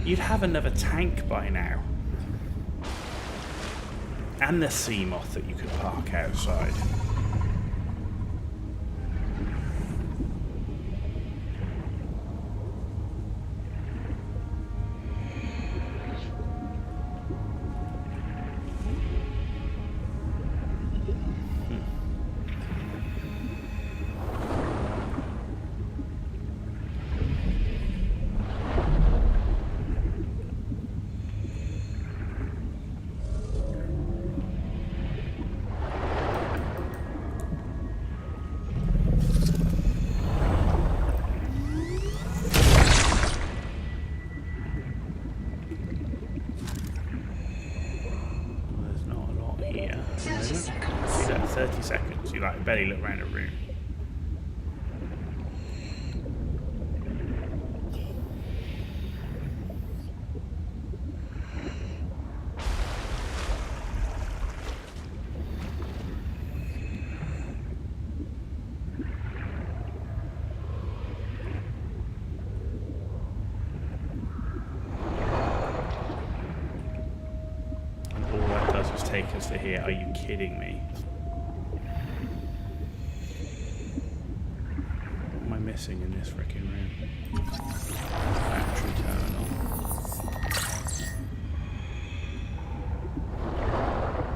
You'd have another tank by now, and the sea moth that you could park outside. There's not a lot here. 30 seconds. You got 30 seconds. You like barely look around a room. Take us to here. Are you kidding me? What am I missing in this freaking room? Battery terminal.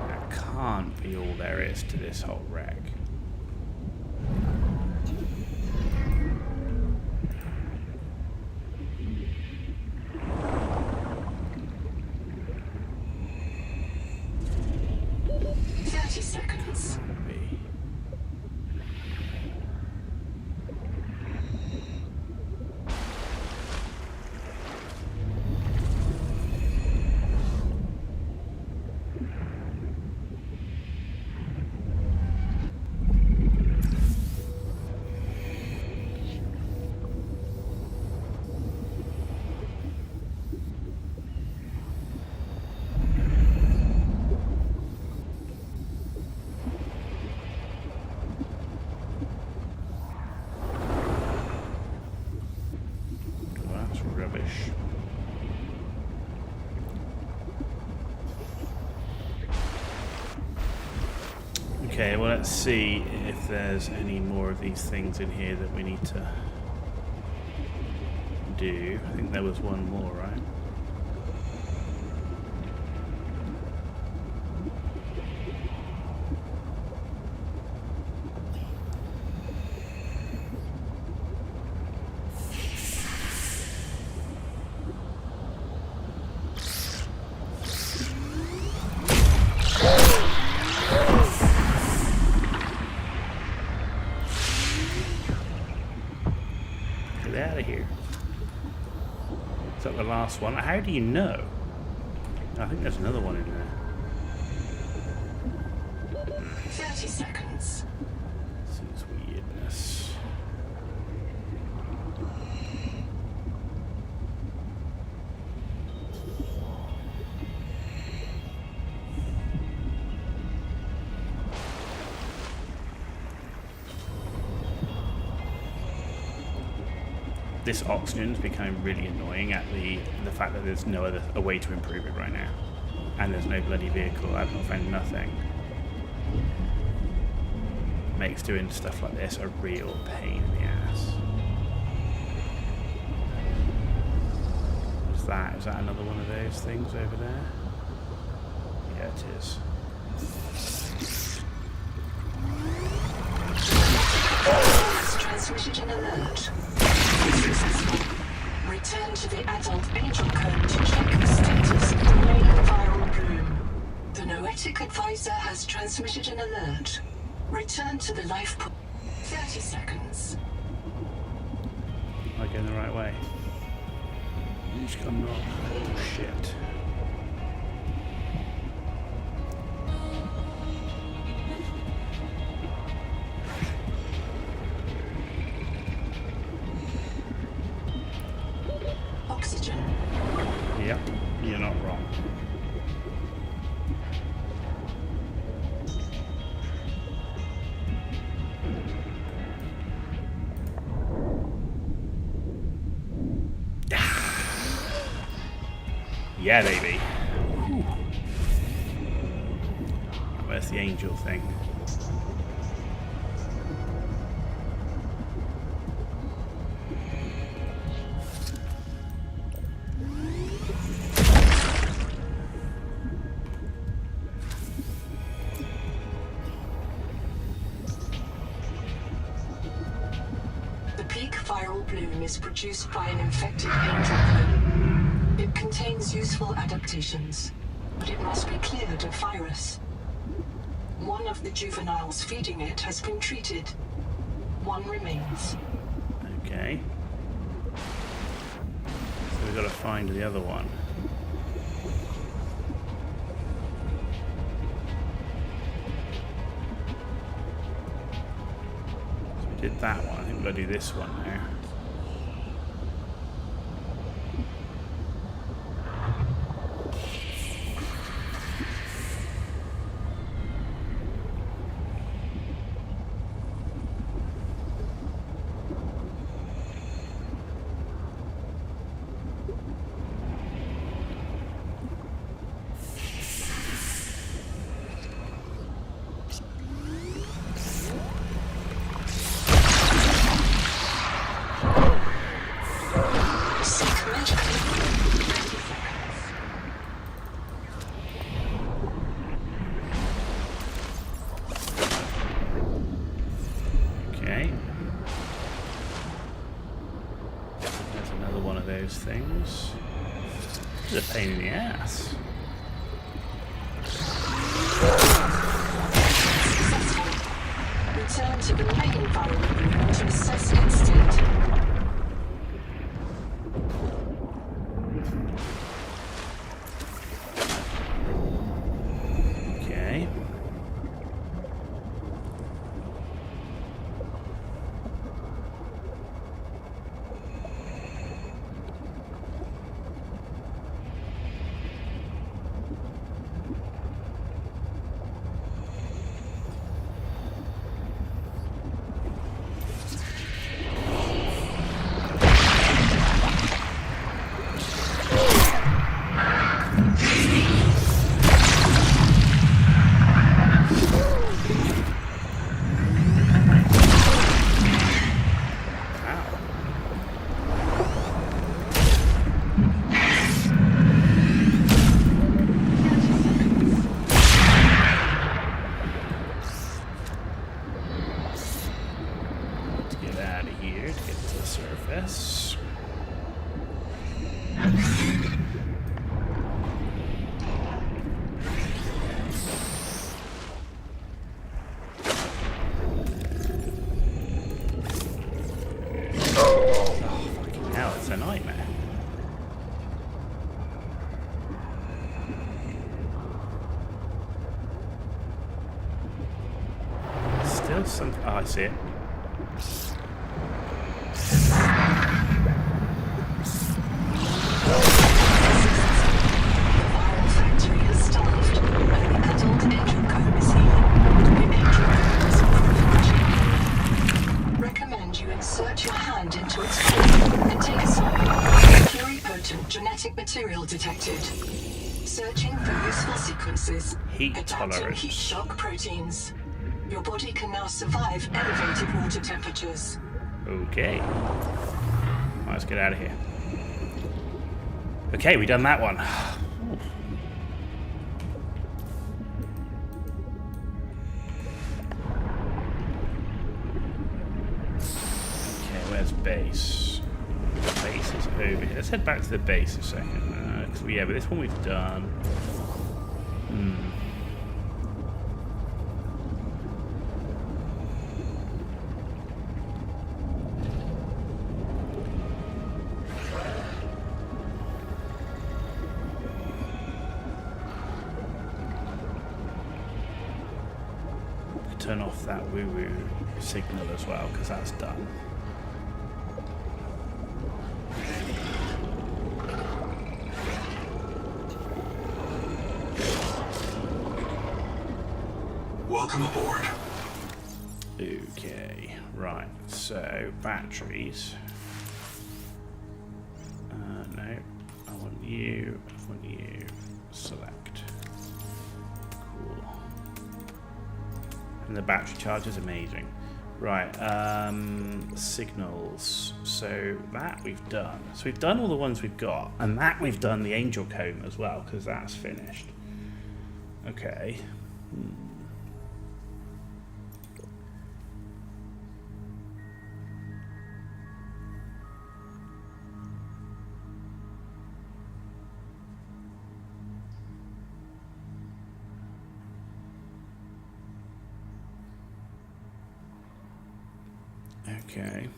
That can't be all there is to this whole wreck. Seconds. Okay, well, let's see if there's any more of these things in here that we need to do. I think there was one more, right? Get out of here. Is that the last one? How do you know? I think there's another one in there. 30 seconds. Seems weirdness. This oxygen's becoming really annoying at the fact that there's no other a way to improve it right now. And there's no bloody vehicle. I've not found nothing. Makes doing stuff like this a real pain in the ass. What's that? Is that another one of those things over there? Yeah, it is. Has transmitted an alert. Successful. Return to the adult angel code to check the status of the main viral bloom. The noetic advisor has transmitted an alert. Return to the life pool. 30 seconds. Am I going the right way? I'm not. Oh shit. Oxygen. Yep, you're not wrong. Yeah, baby. Whew. Where's the angel thing? The peak viral bloom is produced by an infected angel clone. It contains useful adaptations, but it must be cleared of virus. One of the juveniles feeding it has been treated. One remains. Okay. So we've got to find the other one. So we did that one. I think we've got to do this one now. Okay. There's another one of those things. This is a pain in the ass. Return to the main viral bloom to assess its state. Okay. Fucking hell, it's a nightmare. Still some. Oh, I see it. Viral factory is starved, and the adult angel comb is here. The angel comb is functioning. Recommend you insert your hand into its core and take a sample. Pluripotent genetic material detected. Searching for useful sequences. Heat Adapting tolerance. heat shock proteins. Your body can now survive elevated water temperatures. Okay. Let's get out of here. Okay, we done that one. Okay, where's base? Base is over here. Let's head back to the base a second. Yeah, but this one we've done. Turn off that woo-woo signal as well, because that's done. Welcome aboard. Okay, right, so batteries. No, I want you, select. Cool. And the battery charge is amazing. Right, signals. So that we've done. So we've done all the ones we've got, and that we've done the angel comb as well, because that's finished. Okay. Okay.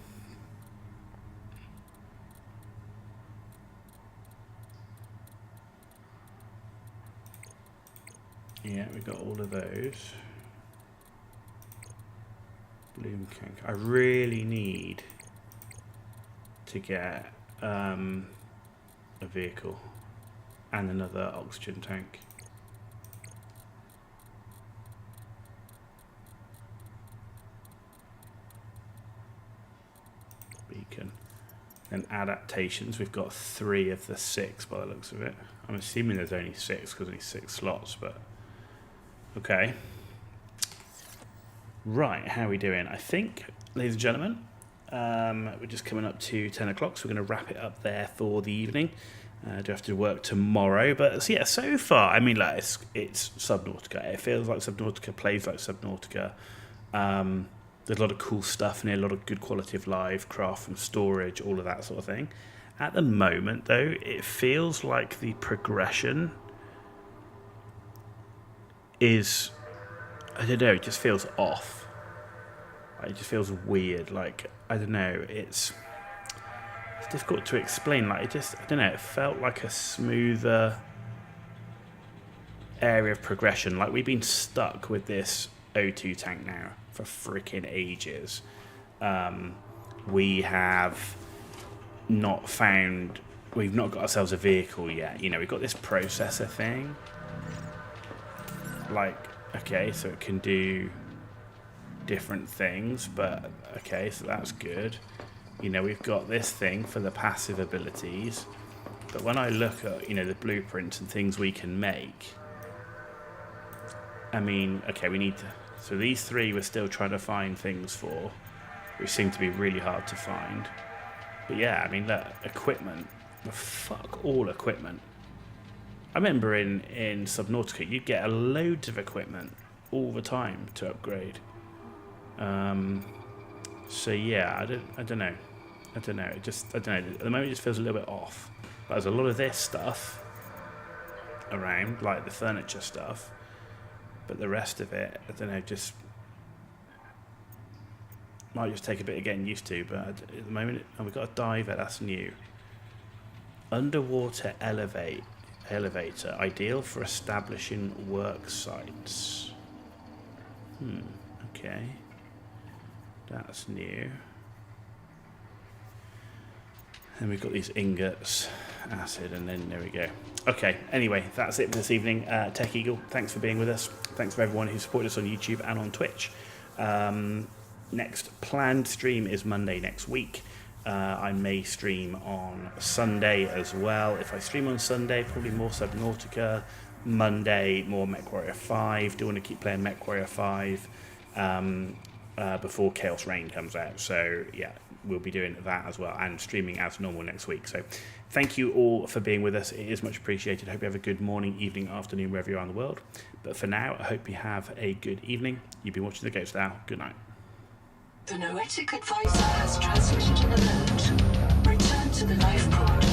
Yeah, we got all of those. Bloom tank. I really need to get a vehicle and another oxygen tank. Beacon. And adaptations, we've got 3 of the 6 by the looks of it. I'm assuming there's only 6 because only 6 slots, but okay. Right, how are we doing? I think, ladies and gentlemen, we're just coming up to 10 o'clock, so we're going to wrap it up there for the evening. Do have to work tomorrow, but yeah, so far, I mean, like it's Subnautica. It feels like Subnautica, plays like Subnautica. There's a lot of cool stuff in here, a lot of good quality of life, craft from storage, all of that sort of thing. At the moment, though, it feels like the progression is, I don't know, it just feels off. Like, it just feels weird. Like, I don't know, it's difficult to explain. Like, it just, I don't know, it felt like a smoother area of progression. Like, we've been stuck with this O2 tank now for freaking ages. We have not found, we've not got ourselves a vehicle yet. You know, we've got this processor thing. Like, okay, so it can do different things, but okay, so that's good. You know, we've got this thing for the passive abilities, but when I look at, you know, the blueprints and things we can make, I mean, okay, we need to, so these 3 we're still trying to find things for, which seem to be really hard to find. But yeah, I mean, look, equipment, fuck all equipment. I remember in Subnautica, you'd get a loads of equipment all the time to upgrade. So yeah, I don't know. It just, I don't know. At the moment, it just feels a little bit off. But there's a lot of this stuff around, like the furniture stuff. But the rest of it, I don't know, just might just take a bit of getting used to. But at the moment, we've got a diver, that's new. Underwater elevator, ideal for establishing work sites. Okay. That's new. And we've got these ingots, acid, and then there we go. Okay, anyway, that's it for this evening. Tech Eagle, thanks for being with us. Thanks for everyone who supported us on YouTube and on Twitch. Next planned stream is Monday next week. I may stream on Sunday as well. If I stream on Sunday, probably more Subnautica. Monday, more MechWarrior 5. Do want to keep playing MechWarrior 5 before Chaos Reign comes out. So, yeah, we'll be doing that as well and streaming as normal next week. So, thank you all for being with us. It is much appreciated. I hope you have a good morning, evening, afternoon, wherever you are in the world. But for now, I hope you have a good evening. You've been watching The Ghost Hour. Good night. The Noetic Advisor has transmitted an alert. Return to the life pod.